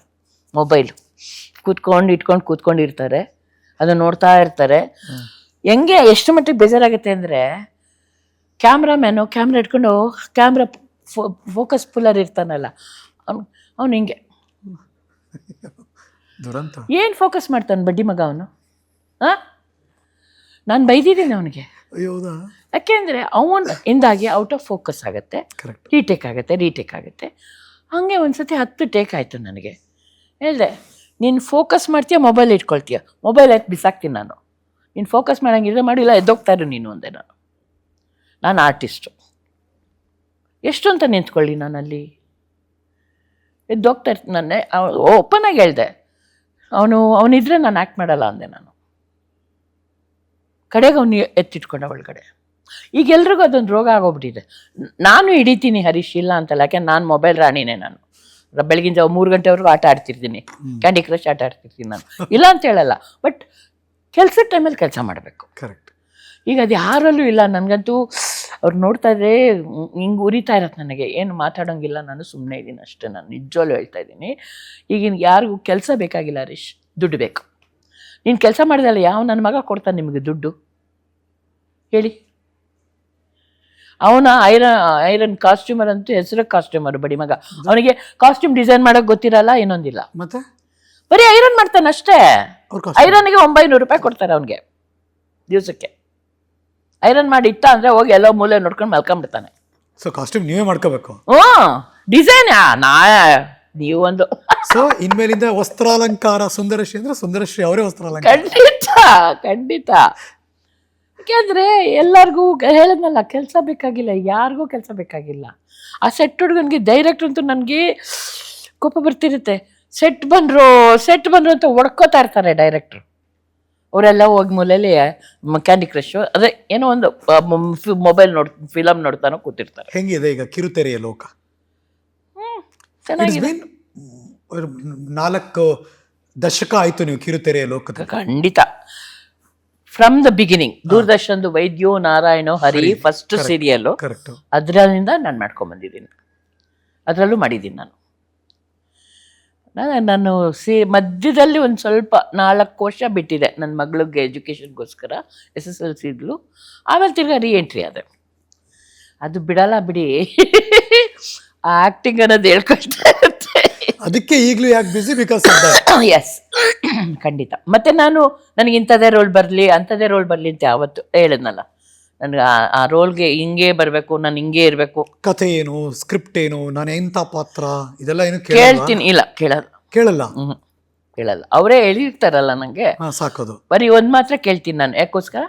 ಮೊಬೈಲು ಕೂತ್ಕೊಂಡಿರ್ತಾರೆ, ಅದನ್ನ ನೋಡ್ತಾ ಇರ್ತಾರೆ. ಹೆಂಗೆ ಎಷ್ಟು ಮಟ್ಟಿಗೆ ಬೇಜಾರಾಗುತ್ತೆ ಅಂದರೆ, ಕ್ಯಾಮ್ರಾ ಇಟ್ಕೊಂಡು ಕ್ಯಾಮ್ರಾ ಫೋಕಸ್ ಪುಲ್ಲರ್ ಇರ್ತಾನಲ್ಲ ಅವನು ಹಿಂಗೆ ಏನು ಫೋಕಸ್ ಮಾಡ್ತಾನೆ ಬಡ್ಡಿ ಮಗ ಅವನು. ನಾನು ಬೈದಿದ್ದೀನಿ ಅವನಿಗೆ. ಯಾಕೆಂದರೆ ಅವನಿಂದಾಗಿ ಔಟ್ ಆಫ್ ಫೋಕಸ್ ಆಗುತ್ತೆ, ರೀಟೇಕ್ ಆಗುತ್ತೆ. ಹಾಗೆ ಒಂದ್ಸತಿ 10 ಟೇಕ್ ಆಯಿತು ನನಗೆ. ಹೇಳಿದೆ, ನೀನು ಫೋಕಸ್ ಮಾಡ್ತೀಯ, ಮೊಬೈಲ್ ಇಟ್ಕೊಳ್ತೀಯ, ಮೊಬೈಲ್ ಆಯ್ತು ಬಿಸಾಕ್ತೀನಿ ನಾನು. ನೀನು ಫೋಕಸ್ ಮಾಡೋಂಗಿದ್ರೆ ಮಾಡಿಲ್ಲ, ಎದ್ದೋಗ್ತಾಯಿರು ನೀನು ಅಂದೆ. ನಾನು ಆರ್ಟಿಸ್ಟು, ಎಷ್ಟು ಅಂತ ನಿಂತ್ಕೊಳ್ಳಿ ನಾನಲ್ಲಿ, ಎದ್ದೋಗ್ತಾ ಇರ್ತೀನಿ. ನನ್ನೇ ಓಪನಾಗಿ ಹೇಳಿದೆ, ಅವನಿದ್ರೆ ನಾನು ಆ್ಯಕ್ಟ್ ಮಾಡಲ್ಲ ಅಂದೆ ನಾನು. ಕಡೆಗೆ ಅವನು ಎತ್ತಿಟ್ಕೊಂಡ ಒಳಗಡೆ. ಈಗ ಎಲ್ರಿಗೂ ಅದೊಂದು ರೋಗ ಆಗೋಗ್ಬಿಟ್ಟಿದೆ. ನಾನು ಹಿಡಿತೀನಿ ಹರೀಶ್, ಇಲ್ಲ ಅಂತಲ್ಲ, ಯಾಕೆ ನಾನು ಮೊಬೈಲ್ ರಾಣಿನೇ. ನಾನು ಬೆಳಗಿನ ಜಾವ 3 ಗಂಟೆವರೆಗೂ ಆಟ ಆಡ್ತಿರ್ತೀನಿ, ಕ್ಯಾಂಡಿ ಕ್ರಶ್ ಆಟ ಆಡ್ತಿರ್ತೀನಿ ನಾನು, ಇಲ್ಲ ಅಂತ ಹೇಳಲ್ಲ. ಬಟ್ ಕೆಲಸದ ಟೈಮಲ್ಲಿ ಕೆಲಸ ಮಾಡಬೇಕು. ಕರೆಕ್ಟ್. ಈಗ ಅದು ಯಾರಲ್ಲೂ ಇಲ್ಲ. ನನಗಂತೂ ಅವ್ರು ನೋಡ್ತಾ ಇದ್ರೆ ಹಿಂಗೆ ಉರಿತಾ ಇರತ್ತೆ ನನಗೆ. ಏನು ಮಾತಾಡೋಂಗಿಲ್ಲ, ನಾನು ಸುಮ್ಮನೆ ಇದ್ದೀನಿ ಅಷ್ಟೇ. ನಾನು ನಿಜವಾಗ್ಲೂ ಹೇಳ್ತಾ ಇದ್ದೀನಿ. ಈಗಿನ ಯಾರಿಗೂ ಕೆಲಸ ಬೇಕಾಗಿಲ್ಲ ಹರೀಶ್, ದುಡ್ಡು ಬೇಕು. ನೀನು ಕೆಲಸ ಮಾಡಿದಲ್ಲ, ಯಾವ ನನ್ನ ಮಗ ಕೊಡ್ತಾನೆ ನಿಮಗೆ ದುಡ್ಡು ಹೇಳಿ? ಅವನ ಐರನ್ ಕಾಸ್ಟ್ಯೂಮರ್ ಅಂತೂ ಹೆಸರು ಕಾಸ್ಟ್ಯೂಮರ್ ಬಡಿ ಮಗ. ಅವನಿಗೆ ಕಾಸ್ಟ್ಯೂಮ್ ಡಿಸೈನ್ ಮಾಡೋಕೆ ಗೊತ್ತಿರಲ್ಲ, ಇನ್ನೊಂದಿಲ್ಲ, ಮತ್ತೆ ಬರೀ ಐರನ್ ಮಾಡ್ತಾನೆ ಅಷ್ಟೇ. ಐರನ್ಗೆ 900 ರೂಪಾಯಿ ಕೊಡ್ತಾರೆ ಅವನಿಗೆ ದಿವಸಕ್ಕೆ. ಐರನ್ ಮಾಡಿ ಇಟ್ಟ ಅಂದರೆ ಹೋಗಿ ಎಲ್ಲೋ ಮೂಲೆ ನೋಡ್ಕೊಂಡು ಮಲ್ಕೊಂಡ್ಬಿಡ್ತಾನೆ. ಸೊ ಕಾಸ್ಟ್ಯೂಮ್ ನೀವೇ ಮಾಡ್ಕೋಬೇಕು. ಡಿಸೈನ್ ನೀವು ಒಂದು. ಸೊ ಇನ್ಮೇಲಿಂದ ವಸ್ತ್ರಾಲಂಕಾರ ಸುಂದರಶ್ರೀ ಅಂದ್ರೆ ಸುಂದರಶ್ರೀ ಅವರೇ ವಸ್ತ್ರಾಲಂಕಾರ. ಖಂಡಿತ. ಯಾಕೆಂದ್ರೆ ಎಲ್ಲರಿಗೂ ಹೇಳಿದ್ನಲ್ಲ, ಕೆಲಸ ಬೇಕಾಗಿಲ್ಲ, ಯಾರಿಗೂ ಕೆಲಸ ಬೇಕಾಗಿಲ್ಲ. ಆ ಸೆಟ್ ಹುಡುಗನಿಗೆ ಡೈರೆಕ್ಟ್ರ್ ಅಂತೂ ನನಗೆ ಕೋಪ ಬರ್ತಿರುತ್ತೆ. ಸೆಟ್ ಬಂದ್ರು ಅಂತ ಹೊಡ್ಕೋತಾ ಇರ್ತಾರೆ ಡೈರೆಕ್ಟ್ರು. ಅವರೆಲ್ಲ ಹೋಗಿ ಮೂಲೆಯಲ್ಲಿ ಕ್ಯಾಂಡಿ ಕ್ರಶು ಅದೇ ಏನೋ ಒಂದು ಮೊಬೈಲ್ ಫಿಲಮ್ ನೋಡ್ತಾನೋ ಕೂತಿರ್ತಾರೆ. ಹೆಂಗಿದೆ ಈಗ ಕಿರುತೆರೆಯ ಲೋಕ? ಚೆನ್ನಾಗಿದೆ. 4 ದಶಕ ಆಯ್ತು ನೀವು ಕಿರುತೆರೆಯ ಲೋಕದ. ಖಂಡಿತ. ಫ್ರಮ್ ದ ಬಿಗಿನಿಂಗ್ ದೂರದರ್ಶನದ ವೈದ್ಯೋ ನಾರಾಯಣೋ ಹರಿ ಫಸ್ಟ್ ಸೀರಿಯಲ್ಲು, ಅದರಿಂದ ನಾನು ಮಾಡ್ಕೊಂಡ್ಬಂದಿದ್ದೀನಿ. ಅದರಲ್ಲೂ ಮಾಡಿದ್ದೀನಿ ನಾನು. ಮಧ್ಯದಲ್ಲಿ ಒಂದು ಸ್ವಲ್ಪ 4 ವರ್ಷ ಬಿಟ್ಟಿದೆ ನನ್ನ ಮಗಳಿಗೆ ಎಜುಕೇಷನ್ಗೋಸ್ಕರ, SSLC ಇದ್ಲು. ಆಮೇಲೆ ತಿರ್ಗಾ ರೀಎಂಟ್ರಿ ಆದೆ. ಅದು ಬಿಡಲ್ಲ ಬಿಡಿ, ಆ್ಯಕ್ಟಿಂಗ್ ಅನ್ನೋದು ಹೇಳ್ಕೊಳ್ತಾ ಇರುತ್ತೆ. ಅದಕ್ಕೆ ಈಗಲೂ ಯಾಕೆ ಬಿಸಿ? ಬಿಕಾಸ್ ಎಸ್, ಖಂಡಿತ. ಮತ್ತು ನನಗೆ ಇಂಥದ್ದೇ ರೋಲ್ ಬರಲಿ ಅಂಥದ್ದೇ ರೋಲ್ ಬರಲಿ ಅಂತ ಯಾವತ್ತು ಹೇಳಿದ್ನಲ್ಲ. ನನಗೆ ಆ ರೋಲ್ಗೆ ಹಿಂಗೇ ಬರಬೇಕು, ನಾನು ಹಿಂಗೇ ಇರಬೇಕು. ಕಥೆ ಏನು, ಸ್ಕ್ರಿಪ್ಟ್ ಏನು, ನಾನು ಎಂಥ ಪಾತ್ರ, ಇದೆಲ್ಲ ಏನು ಕೇಳ್ತೀನಿ? ಇಲ್ಲ, ಕೇಳಲ್ಲ. ಕೇಳಲ್ಲ. ಅವರೇ ಹೇಳಿರ್ತಾರಲ್ಲ ನನಗೆ, ಸಾಕೋದು. ಬರೀ ಒಂದು ಮಾತ್ರ ಕೇಳ್ತೀನಿ ನಾನು. ಯಾಕೋಸ್ಕರ?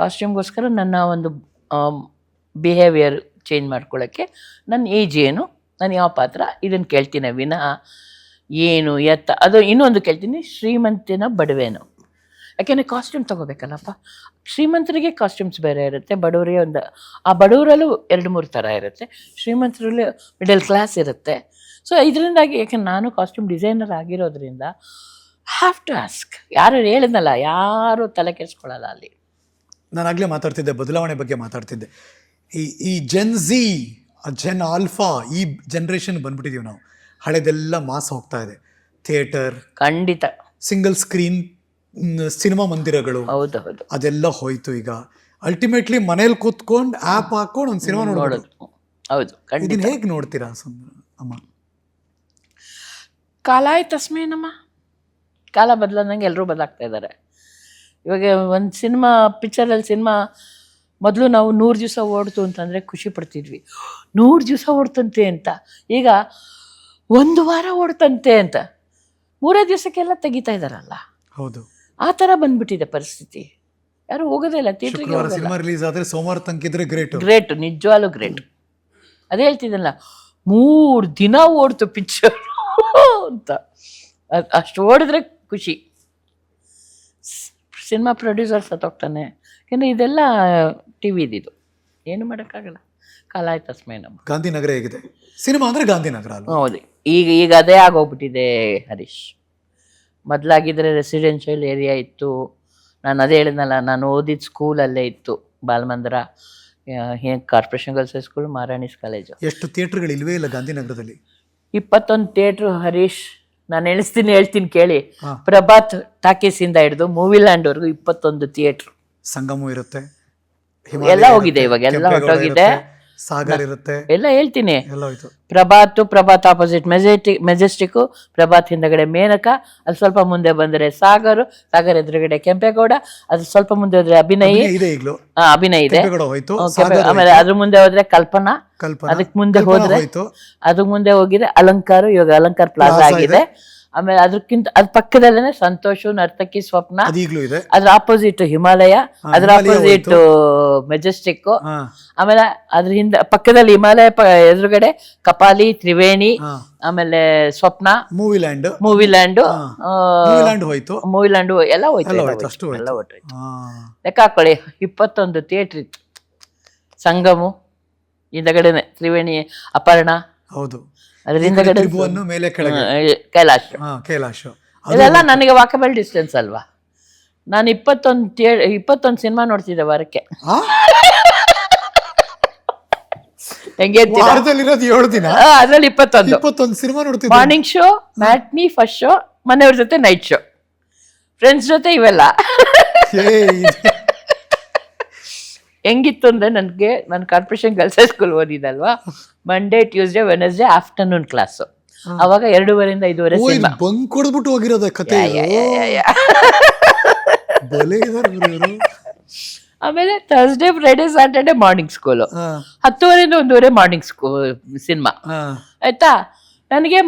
ಕಾಸ್ಟ್ಯೂಮ್ಗೋಸ್ಕರ ನನ್ನ ಒಂದು ಬಿಹೇವಿಯರ್ ಚೇಂಜ್ ಮಾಡ್ಕೊಳ್ಳೋಕ್ಕೆ. ನನ್ನ ಏಜ್ ಏನು, ನಾನು ಯಾವ ಪಾತ್ರ, ಇದನ್ನು ಕೇಳ್ತೀನಿ ವಿನಃ ಏನು ಎತ್ತ ಅದು ಇನ್ನೊಂದು ಕೇಳ್ತೀನಿ, ಶ್ರೀಮಂತಿನ ಬಡವೇನು. ಯಾಕೆಂದರೆ ಕಾಸ್ಟ್ಯೂಮ್ ತೊಗೋಬೇಕಲ್ಲಪ್ಪ. ಶ್ರೀಮಂತರಿಗೆ ಕಾಸ್ಟ್ಯೂಮ್ಸ್ ಬೇರೆ ಇರುತ್ತೆ, ಬಡವರಿಗೆ ಆ ಬಡವರಲ್ಲೂ 2-3 ಥರ ಇರುತ್ತೆ, ಶ್ರೀಮಂತರಲ್ಲಿ ಮಿಡಲ್ ಕ್ಲಾಸ್ ಇರುತ್ತೆ. ಸೊ ಇದರಿಂದಾಗಿ, ಯಾಕೆಂದ್ರೆ ನಾನು ಕಾಸ್ಟ್ಯೂಮ್ ಡಿಸೈನರ್ ಆಗಿರೋದ್ರಿಂದ ಹ್ಯಾವ್ ಟು ಆಸ್ಕ್. ಯಾರು ಹೇಳಿದ್ನಲ್ಲ, ಯಾರು ತಲೆ ಕೆಡಿಸ್ಕೊಳ್ಳಲ್ಲ ಅಲ್ಲಿ. ನಾನು ಆಗಲೇ ಮಾತಾಡ್ತಿದ್ದೆ, ಬದಲಾವಣೆ ಬಗ್ಗೆ ಮಾತಾಡ್ತಿದ್ದೆ. ಈ ಜೆನ್ಝಿ ಜೆನ್ ಆಲ್ಫಾ ಈ ಜನ್ರೇಷನ್ ಬಂದ್ಬಿಟ್ಟಿದೀವಿ ನಾವು. ಹಳೆದೆಲ್ಲ ಮಾಸ್ ಹೋಗ್ತಾ ಇದೆ. ಥಿಯೇಟರ್, ಖಂಡಿತ. ಸಿಂಗಲ್ ಸ್ಕ್ರೀನ್ ಸಿನಿಮಾ ಮಂದಿರಗಳು, ಹೌದು ಅದೆಲ್ಲ ಹೋಯ್ತು. ಈಗ ಅಲ್ಟಿಮೇಟ್ಲಿ ಮನೇಲಿ ಕೂತ್ಕೊಂಡು ಆ್ಯಪ್ ಹಾಕೊಂಡು ಒಂದು ಸಿನಿಮಾ ನೋಡೋದು. ಹೌದು, ಖಂಡಿತ. ಇದನ್ನ ಹೇಗೆ ನೋಡ್ತೀರಾ ಅಮ್ಮ? ಕಾಲ ಆಯ್ತಸ್ಮೇನಮ್ಮ, ಕಾಲ ಬದಲಾದಂಗೆ ಎಲ್ಲರೂ ಬದಲಾಗ್ತಾ ಇದ್ದಾರೆ. ಇವಾಗ ಒಂದು ಪಿಕ್ಚರಲ್ಲಿ ಸಿನಿಮಾ ಮೊದಲು ನಾವು 100 ದಿವಸ ಓಡ್ತು ಅಂತಂದರೆ ಖುಷಿ ಪಡ್ತಿದ್ವಿ, 100 ದಿವಸ ಓಡ್ತಂತೆ ಅಂತ. ಈಗ 1 ವಾರ ಓಡ್ತಂತೆ ಅಂತ 3 ದಿವಸಕ್ಕೆಲ್ಲ ತೆಗಿತಾ ಇದ್ದಾರಲ್ಲ. ಹೌದು, ಆ ಥರ ಬಂದ್ಬಿಟ್ಟಿದೆ ಪರಿಸ್ಥಿತಿ. ಯಾರು ಹೋಗೋದೇ ಇಲ್ಲ ಥಿಯೇಟ್ರಿಗೆ. ಸಿನಿಮಾ ರಿಲೀಸ್ ಆದರೆ ಸೋಮವಾರ ತನಕಿದ್ರೆ ಗ್ರೇಟ್, ನಿಜವಾಗ್ಲೂ ಗ್ರೇಟ್. ಅದೇ ಹೇಳ್ತಿದ್ದಲ್ಲ, 3 ದಿನ ಓಡ್ತು ಪಿಕ್ಚರ್ ಅಂತ. ಅಷ್ಟು ಓಡಿದ್ರೆ ಖುಷಿ. ಸಿನಿಮಾ ಪ್ರೊಡ್ಯೂಸರ್ ಸತ್ತೋಗ್ತಾನೆ. ಯಾಕಂದರೆ ಇದೆಲ್ಲ ಟಿ ವಿದಿದು, ಏನು ಮಾಡೋಕ್ಕಾಗಲ್ಲ. ಕಾಲ ಆಯ್ತು ಅಸ್ಮೇ. ನಮ್ಮ ಗಾಂಧಿನಗರ ಹೇಗಿದೆ ಸಿನಿಮಾ ಅಂದರೆ ಗಾಂಧಿನಗರ ಅಲ್ಲ? ಹೌದು, ಈಗ ಅದೇ ಆಗೋಗ್ಬಿಟ್ಟಿದೆ ಹರೀಶ್. ಮೊದಲಾಗಿದ್ದರೆ ರೆಸಿಡೆನ್ಷಿಯಲ್ ಏರಿಯಾ ಇತ್ತು. ನಾನು ಅದೇ ಹೇಳಿದ್ನಲ್ಲ, ನಾನು ಓದಿದ ಸ್ಕೂಲ್ ಅಲ್ಲೇ ಇತ್ತು, Balamandira, corporation girls high school, Maharani's college. ಎಷ್ಟು ಥಿಯೇಟ್ರ್ಗಳು ಇಲ್ವೇ ಇಲ್ಲ ಗಾಂಧಿನಗರದಲ್ಲಿ? 21 ಥಿಯೇಟ್ರು ಹರೀಶ್. ನಾನು ಹೇಳ್ತೀನಿ ಕೇಳಿ. ಪ್ರಭಾತ್ ಟಾಕೀಸಿಂದ ಹಿಡಿದು ಮೂವಿಲ್ಯಾಂಡ್ವರೆಗೂ 21 ಥಿಯೇಟ್ರು. ಸಂಗಮ ಇರುತ್ತೆ, ಎಲ್ಲ ಹೋಗಿದೆ, ಇವಾಗ ಎಲ್ಲ ಹೊಟ್ಟೋಗಿದೆ. ಸಾಗರ್ ಇರುತ್ತೆ, ಎಲ್ಲ ಹೇಳ್ತೀನಿ. ಎಲ್ಲ ಹೋಯ್ತು. ಪ್ರಭಾತ್ ಆಪೋಸಿಟ್ ಮೆಜೆಸ್ಟಿಕ್, ಪ್ರಭಾತ್ ಹಿಂದಗಡೆ ಮೇನಕ, ಅದು ಸ್ವಲ್ಪ ಮುಂದೆ ಬಂದರೆ ಸಾಗರ್ ಎದುರುಗಡೆ ಕೆಂಪೇಗೌಡ, ಅದು ಸ್ವಲ್ಪ ಮುಂದೆ ಹೋದ್ರೆ ಅಭಿನಯ್ ಇದೆ. ಆಮೇಲೆ ಅದ್ರ ಮುಂದೆ ಹೋದ್ರೆ ಕಲ್ಪನಾ, ಅದಕ್ಕೆ ಮುಂದೆ ಹೋದ್ರೆ ಅದಕ್ಕೆ ಮುಂದೆ ಹೋಗಿದ್ರೆ ಅಲಂಕಾರ, ಇವಾಗ ಅಲಂಕಾರ ಪ್ಲಾಜಾ ಆಗಿದೆ. ಆಮೇಲೆ ಅದ್ ಪಕ್ಕದಲ್ಲೇನೆ ಸಂತೋಷ್, ನರ್ತಕಿ, ಸ್ವಪ್ನ, ಅದ್ರ ಆಪೋಸಿಟ್ ಹಿಮಾಲಯ, ಅದ್ರ ಆಪೋಸಿಟ್ ಮೆಜೆಸ್ಟಿಕ್. ಆಮೇಲೆ ಅದ್ರ ಹಿಂದೆ ಪಕ್ಕದಲ್ಲಿ ಹಿಮಾಲಯ ಎದುರುಗಡೆ ಕಪಾಲಿ, ತ್ರಿವೇಣಿ, ಆಮೇಲೆ ಸ್ವಪ್ನ, ಮೂವಿಲ್ಯಾಂಡ್ ಹೋಯ್ತು, ಎಲ್ಲ ಹೋಯ್ತು. ಲೆಕ್ಕ ಹಾಕೊಳ್ಳಿ, 21 ಥಿಯೇಟ್ರ್ ಇತ್ತು. ಸಂಗಮು ಹಿಂದಗಡೆನೆ, ತ್ರಿವೇಣಿ, ಅಪರ್ಣ, ಹೌದು, ಅದರಿಂದ ಕೈಲಾಶ. ಇದೆಲ್ಲ ನನಗೆ ವಾಕಬಲ್ ಡಿಸ್ಟೆನ್ಸ್ ಅಲ್ವಾ. ನಾನು 21 ಸಿನಿಮಾ ನೋಡ್ತಿದ್ದೆ ವಾರಕ್ಕೆ. ಹೆಂಗೆ ಅದ್ರಲ್ಲಿ 21 ಸಿನಿಮಾ ನೋಡ್ತಿದ್ದೆ. Morning show, matinee, first show, ಮನೆಯವ್ರ ಜೊತೆ ನೈಟ್ ಶೋ, ಫ್ರೆಂಡ್ಸ್ ಜೊತೆ ಇವೆಲ್ಲ. ಹೆಂಗಿತ್ತು ಅಂದರೆ ನಾನು ಕಾರ್ಪೊರೇಷನ್ ಗರ್ಲ್ಸ್ ಹೈಸ್ಕೂಲ್ ಓದಿದಲ್ವಾ, Monday, Tuesday, Wednesday afternoon class. ಅವಾಗ 2:30 ಇಂದ 5:30 ಸಿನಿಮಾ. ಬಂಕ್ ಕೊಡ್ಬಿಟ್ಟು ಹೋಗಿರೋದ ಕತೆ. ಆಮೇಲೆ Thursday, Friday, Saturday morning school, 10:30 ಇಂದ 1:30 ಮಾರ್ನಿಂಗ್ ಸಿನಿಮಾ. ಆಯ್ತಾ. ನನಗೆ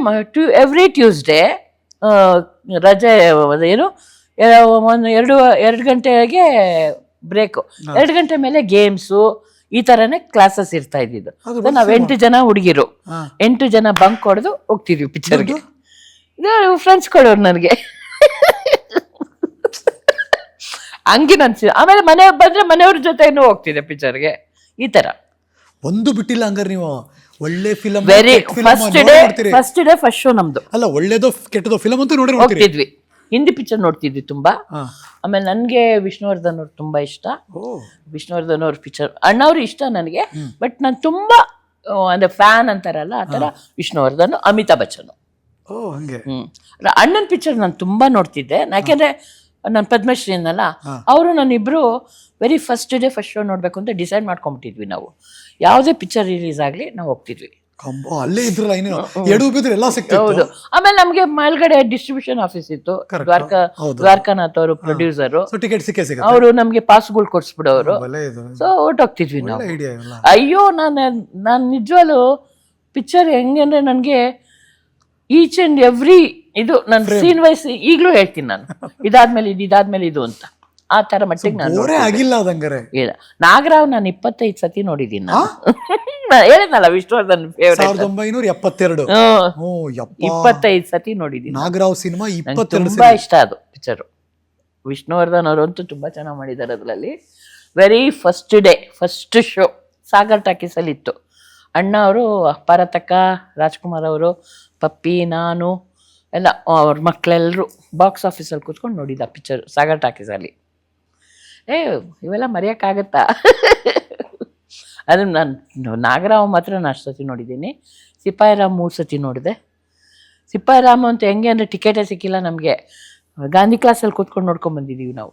ಎವ್ರಿ ಟ್ಯೂಸ್ಡೇ ರಜೆ, ಏನು 2 ಗಂಟೆಗೆ ಬ್ರೇಕು, 2 ಗಂಟೆ ಮೇಲೆ ಗೇಮ್ಸು, ಈ ಥರನೇ ಕ್ಲಾಸಸ್ ಇರ್ತಾ ಇದ್ದಿದ್ದು. ನಾವು 8 ಜನ ಹುಡುಗಿರು, 8 ಜನ ಬಂಕ್ ಹೊಡೆದು ಹೋಗ್ತಿದ್ವಿ ಪಿಕ್ಚರ್ಗೆ. ಇದು ಫ್ರೆಂಡ್ಸ್ ಕೊಡೋರು ನನಗೆ. ಹಂಗೆ ಆಮೇಲೆ ಮನೆ ಬಂದ್ರೆ ಮನೆಯವ್ರ ಜೊತೆನೂ ಹೋಗ್ತಿದ್ದೆ ಪಿಕ್ಚರ್ಗೆ. ಈ ತರ ಒಂದು ಬಿಟ್ಟಿಲ್ಲ ಹಂಗಾರೆ ನೀವು. ಒಳ್ಳೆ film, first day first show ನಮ್ದು. ಅಲ್ಲ, ಒಳ್ಳೇದೋ ಕೆಟ್ಟದೋ ಫಿಲಮ್ ಅಂತೂ ನೋಡಿ ಹೋಗ್ತಿದ್ವಿ. ಹಿಂದಿ ಪಿಕ್ಚರ್ ನೋಡ್ತಿದ್ವಿ ತುಂಬಾ. ಆಮೇಲೆ ನನಗೆ ವಿಷ್ಣುವರ್ಧನ್ ಅವ್ರು ತುಂಬಾ ಇಷ್ಟ. ವಿಷ್ಣುವರ್ಧನ್ ಅವ್ರ ಪಿಕ್ಚರ್, ಅಣ್ಣವ್ರು ಇಷ್ಟ ನನಗೆ, ಬಟ್ ನಾನು ತುಂಬಾ ಅಂದ್ರೆ ಫ್ಯಾನ್ ಅಂತಾರಲ್ಲ ಆ ಥರ ವಿಷ್ಣುವರ್ಧನ್, ಅಮಿತಾಬ್ ಬಚ್ಚನ್. ಅಣ್ಣನ ಪಿಕ್ಚರ್ ನಾನು ತುಂಬಾ ನೋಡ್ತಿದ್ದೆ. ಯಾಕೆಂದ್ರೆ ನಾನು ಪದ್ಮಶ್ರೀ ಅನ್ನಲ್ಲ, ಅವರು ನಾನಿಬ್ರು very first day first show ನೋಡ್ಬೇಕು ಅಂತ ಡಿಸೈಡ್ ಮಾಡ್ಕೊಂಡ್ಬಿಟ್ಟಿದ್ವಿ ನಾವು. ಯಾವುದೇ ಪಿಕ್ಚರ್ ರಿಲೀಸ್ ಆಗಲಿ ನಾವು ಹೋಗ್ತಿದ್ವಿ. ಅಲ್ಲೇ ಇದ್ರಲ್ಲ, ಎಲ್ಲ ಸಿಕ್ತಿತ್ತು. ಹೌದು. ಆಮೇಲೆ ನಮ್ಗೆ ಮೇಲ್ಗಡೆ ಡಿಸ್ಟ್ರಿಬ್ಯೂಷನ್ ಆಫೀಸ್ ಇತ್ತು, ದ್ವಾರಕಾನಾಥ್ ಅವರು ಪ್ರೊಡ್ಯೂಸರು, ಅವರು ನಮ್ಗೆ ಪಾಸ್ಗಳು ಕೊಡ್ಸ್ಬಿಡೋರು. ಸೊ ಹೊರ್ಟೋಗ್ತಿದ್ವಿ ನಾವು. ಅಯ್ಯೋ, ನಾನು ನಿಜವಾಗ್ಲು ಪಿಕ್ಚರ್ ಹೆಂಗಂದ್ರೆ ನನಗೆ ಈಚ್ ಅಂಡ್ ಎವ್ರಿ ಇದು ನನ್ನ ಸೀನ್ ವೈಸ್ ಈಗಲೂ ಹೇಳ್ತೀನಿ ನಾನು, ಇದಾದ್ಮೇಲೆ ಇದು ಅಂತ. ಆ ತರ ಮಟ್ಟಿಗೆ ನಾನು ಇಲ್ಲ. ನಾಗರಾವ್ ನಾನು 25 ಸತಿ ನೋಡಿದ್ದೀನಿ. ಹೇಳಿದ್ನಲ್ಲ ವಿಷ್ಣುವರ್ಧನ್ ಫೇವರೇಟ್. 1972. 25 ಸತಿ ನೋಡಿದ್ದೀನಿ ನಾಗರಾವ್ ಸಿನಿಮಾ. ತುಂಬಾ ಇಷ್ಟ ಅದು ಪಿಕ್ಚರು. ವಿಷ್ಣುವರ್ಧನ್ ಅವರಂತೂ ತುಂಬಾ ಚೆನ್ನಾಗಿ ಮಾಡಿದ್ದಾರೆ ಅದರಲ್ಲಿ. Very first day first show Sagar ಟಾಕೀಸಲ್ಲಿ ಇತ್ತು. ಅಣ್ಣ ಅವರು, ಪಾರತಕ್ಕ, ರಾಜ್ಕುಮಾರ್ ಅವರು, ಪಪ್ಪಿ, ನಾನು ಎಲ್ಲ ಅವ್ರ ಮಕ್ಕಳೆಲ್ಲರೂ ಬಾಕ್ಸ್ ಆಫೀಸಲ್ಲಿ ಕೂತ್ಕೊಂಡು ನೋಡಿದ್ದ ಪಿಕ್ಚರ್ ಸಾಗರ್ ಟಾಕೀಸಲ್ಲಿ. ಇವೆಲ್ಲ ಮರೆಯೋಕ್ಕಾಗತ್ತಾ? ಅದು ನಾನು ನಾಗರಾವ್ ಮಾತ್ರ ನಾನು ಅಷ್ಟು ಸತಿ ನೋಡಿದ್ದೀನಿ. ಸಿಪಾಯಿರಾಮ್ 3 ಸತಿ ನೋಡಿದೆ. ಸಿಪಾಯಿರಾಮ್ ಅಂತ ಹೆಂಗೆ ಅಂದರೆ ಟಿಕೆಟೇ ಸಿಕ್ಕಿಲ್ಲ ನಮಗೆ. ಗಾಂಧಿ ಕ್ಲಾಸಲ್ಲಿ ಕೂತ್ಕೊಂಡು ನೋಡ್ಕೊಂಡು ಬಂದಿದ್ದೀವಿ ನಾವು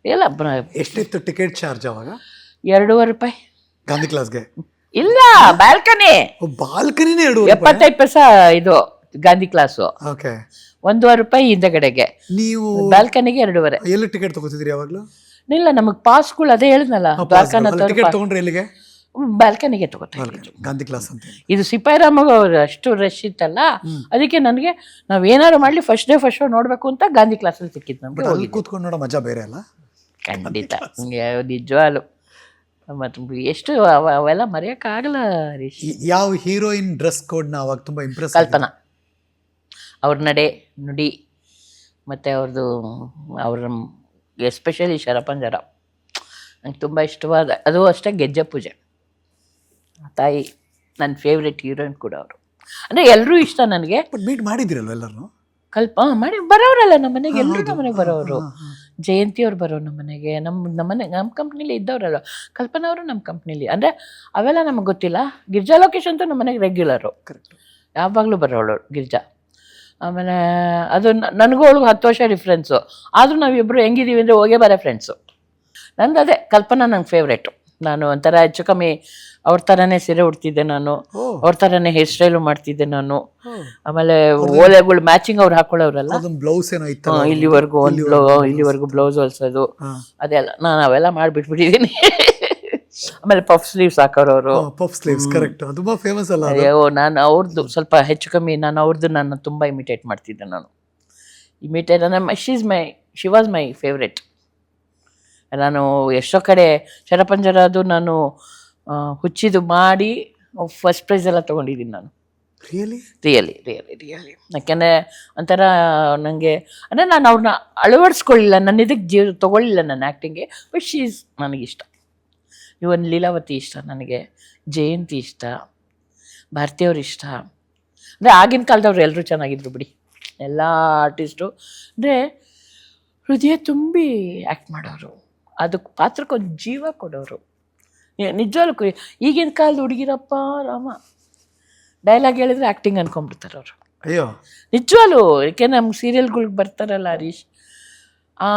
ಎಲ್ಲ. ಎಷ್ಟಿತ್ತು ಟಿಕೆಟ್ ಚಾರ್ಜ್ ಅವಾಗ? 2.5 ರೂಪಾಯಿ ಗಾಂಧಿ ಕ್ಲಾಸ್ಗೆ. ಇಲ್ಲ, ಬಾಲ್ಕನಿ. ಬಾಲ್ಕನಿನೇ 75 ಪೈಸಾ ಇದು ಗಾಂಧಿ ಕ್ಲಾಸು. ಓಕೆ. 1.5 ರೂಪಾಯಿ ಹಿಂದಗಡೆಗೆ, ನೀವು ಬಾಲ್ಕನಿಗೆ 2.5. ಎಲ್ಲಿ ಟಿಕೆಟ್ ತಗೋತಿದ್ರಿ ಯಾವಾಗ್ಲೂ? ಇಲ್ಲ, ನಮಗೆ ಪಾಸ್ಗಳು ಅದೇ ಹೇಳಿದ್ನಲ್ಲ, ಟಿಕೆಟ್ ತಗೊಂಡ್ರೆ ಎಲ್ಲಿಗೆ? ಬಾಲ್ಕನಿಗೆ ತಗೋತಾ ಇದ್ವಿ. ಗಾಂಧಿ ಕ್ಲಾಸ್ ಅಂತ. ಇದು ಸಿಪಾಯಿರಾಮಾಗ ಅಷ್ಟು ರಶ್ ಇತ್ತಲ್ಲ, ಅದಕ್ಕೆ ನನಗೆ ನಾವ್ ಏನಾದ್ರು ಮಾಡ್ಲಿ ಫಸ್ಟ್ ಶೋ ನೋಡ್ಬೇಕು ಅಂತ ಗಾಂಧಿ ಕ್ಲಾಸಲ್ಲಿ ಸಿಕ್ಕಿತ್ತು ನಮ್ಗೆ. ಅಲ್ಲಿ ಕೂತ್ಕೊಂಡು ನೋಡೋ ಮಜಾ ಬೇರೆ ಅಲ್ಲ? ಖಂಡಿತ, ನಿಜವಾಗ್ಲು. ಮತ್ತೆ ಎಷ್ಟು ಅವೆಲ್ಲ ಮರೆಯಕ್ಕಾಗಲ್ಲ ಹರೀಶ್. ಯಾವ ಹೀರೋಯಿನ್ ಡ್ರೆಸ್ ಕೋಡ್ ನ ಅವಾಗ ತುಂಬಾ ಇಂಪ್ರೆಸ್? ಕಲ್ಪನಾ, ಅವ್ರ ನಡೆ ನುಡಿ, ಮತ್ತೆ ಅವ್ರ ಎಸ್ಪೆಷಲಿ ಶರಪಂಜರ ನಂಗೆ ತುಂಬ ಇಷ್ಟವಾದ. ಅದು ಅಷ್ಟೇ ಗೆಜ್ಜೆ ಪೂಜೆ ತಾಯಿ ನನ್ನ ಫೇವ್ರೆಟ್ ಹೀರೋಯಿನ್ ಕೂಡ ಅವರು. ಅಂದರೆ ಎಲ್ಲರೂ ಇಷ್ಟ ನನಗೆ. ಬಟ್ ಮೀಟ್ ಮಾಡಿದಿರಲ್ವ ಎಲ್ಲರೂ? ಮಾಡಿ ಬರೋರಲ್ಲ ನಮ್ಮ ಮನೆಗೆ, ಎಲ್ಲರೂ ನಮ್ಮ ಮನೆಗೆ ಬರೋರು. ಜಯಂತಿ ಅವ್ರು ಬರೋರು ನಮ್ಮ ಮನೆಗೆ. ನಮ್ಮ ಕಂಪ್ನಿಲಿ ಇದ್ದವರಲ್ಲ. ಕಲ್ಪನಾ ಅವರು ನಮ್ಮ ಕಂಪ್ನಿಲಿ. ಅಂದರೆ ಅವೆಲ್ಲ ನಮಗೆ ಗೊತ್ತಿಲ್ಲ. ಗಿರ್ಜಾ ಲೋಕೇಶ್ ಅಂತೂ ನಮ್ಮ ಮನೆಗೆ ರೆಗ್ಯುಲರು, ಯಾವಾಗಲೂ ಬರೋಳು ಗಿರ್ಜಾ. ಆಮೇಲೆ ಅದು ನನಗೂ ಅವಳಿಗೂ 10 ವರ್ಷ ಡಿಫ್ರೆನ್ಸು. ಆದರೂ ನಾವಿಬ್ಬರು ಹೆಂಗಿದ್ದೀವಿ ಅಂದರೆ ಹೋಗೇ ಬರೋ ಫ್ರೆಂಡ್ಸು. ನಂದು ಅದೇ ಕಲ್ಪನಾ ನಂಗೆ ಫೇವ್ರೇಟು. ನಾನು ಒಂಥರ ಹೆಚ್ಚು ಕಮ್ಮಿ ಅವ್ರ ಥರನೇ ಸೀರೆ ಉಡ್ತಿದ್ದೆ ನಾನು, ಅವ್ರ ಥರನೇ ಹೇರ್ ಸ್ಟೈಲು ಮಾಡ್ತಿದ್ದೆ ನಾನು. ಆಮೇಲೆ ಓಲೆಗಳು ಮ್ಯಾಚಿಂಗ್ ಅವ್ರು ಹಾಕೊಳ್ಳೋರಲ್ಲ, ಬ್ಲೌಸ್ ಏನೋ ಇತ್ತು ಇಲ್ಲಿವರೆಗೂ ಬ್ಲೌಸ್ ಹೊಲ್ಸೋದು ಅದೆಲ್ಲ ನಾನು ಅವೆಲ್ಲ ಮಾಡಿಬಿಟ್ಬಿಟ್ಟಿದ್ದೀನಿ. ಆಮೇಲೆ ಪಫ್ ಸ್ಲೀವ್ಸ್ ಹಾಕೋರವರು. ಪಫ್ ಸ್ಲೀವ್ಸ್ ಕರೆಕ್ಟ್, ತುಂಬಾ ಫೇಮಸ್ ಅಲ್ಲ? ಅಯ್ಯೋ, ನಾನು ಅವ್ರದ್ದು ಸ್ವಲ್ಪ ಹೆಚ್ಚು ಕಮ್ಮಿ ನಾನು ತುಂಬ ಇಮಿಟೇಟ್ ಮಾಡ್ತಿದ್ದೆ. ನಾನು ಇಮಿಟೇಟ್ ಅಂದರೆ ಶಿ ವಾಸ್ ಮೈ ಫೇವ್ರೆಟ್. ನಾನು ಎಷ್ಟೋ ಕಡೆ ಶರಪಂಜರ ಅದು ನಾನು ಹುಚ್ಚಿದು ಮಾಡಿ ಫಸ್ಟ್ ಪ್ರೈಸ್ ಎಲ್ಲ ತೊಗೊಂಡಿದ್ದೀನಿ ನಾನು. ರಿಯಲಿ ಯಾಕೆಂದರೆ ಒಂಥರ ನನಗೆ ಅಂದರೆ ನಾನು ಅವ್ರನ್ನ ಅಳವಡಿಸ್ಕೊಳ್ಳಿಲ್ಲ, ನನ್ನ ಇದಕ್ಕೆ ತೊಗೊಳ್ಳಿಲ್ಲ ನನ್ನ ಆ್ಯಕ್ಟಿಂಗ್ಗೆ. ಬಟ್ ಶೀಸ್ ನನಗಿಷ್ಟ. ಇವನ್ ಲೀಲಾವತಿ ಇಷ್ಟ ನನಗೆ, ಜಯಂತಿ ಇಷ್ಟ, ಭಾರತಿಯವ್ರು ಇಷ್ಟ. ಅಂದರೆ ಆಗಿನ ಕಾಲದವ್ರು ಎಲ್ಲರೂ ಚೆನ್ನಾಗಿದ್ರು ಬಿಡಿ, ಎಲ್ಲ ಆರ್ಟಿಸ್ಟು. ಅಂದರೆ ಹೃದಯ ತುಂಬಿ ಆ್ಯಕ್ಟ್ ಮಾಡೋರು, ಅದಕ್ಕೆ ಪಾತ್ರಕ್ಕೊಂದು ಜೀವ ಕೊಡೋರು. ನಿಜವಾಗ್ಲೂ ಈಗಿನ ಕಾಲದ ಹುಡುಗಿರಪ್ಪ ರಾಮ, ಡೈಲಾಗ್ ಹೇಳಿದ್ರೆ ಆ್ಯಕ್ಟಿಂಗ್ ಅನ್ಕೊಂಡ್ಬಿಡ್ತಾರೆ ಅವರು. ಅಯ್ಯೋ ನಿಜವಾಗ್ಲೂ. ಏಕೆ ನಮ್ಗೆ ಸೀರಿಯಲ್ಗಳಿಗೆ ಬರ್ತಾರಲ್ಲ ಹರೀಶ್,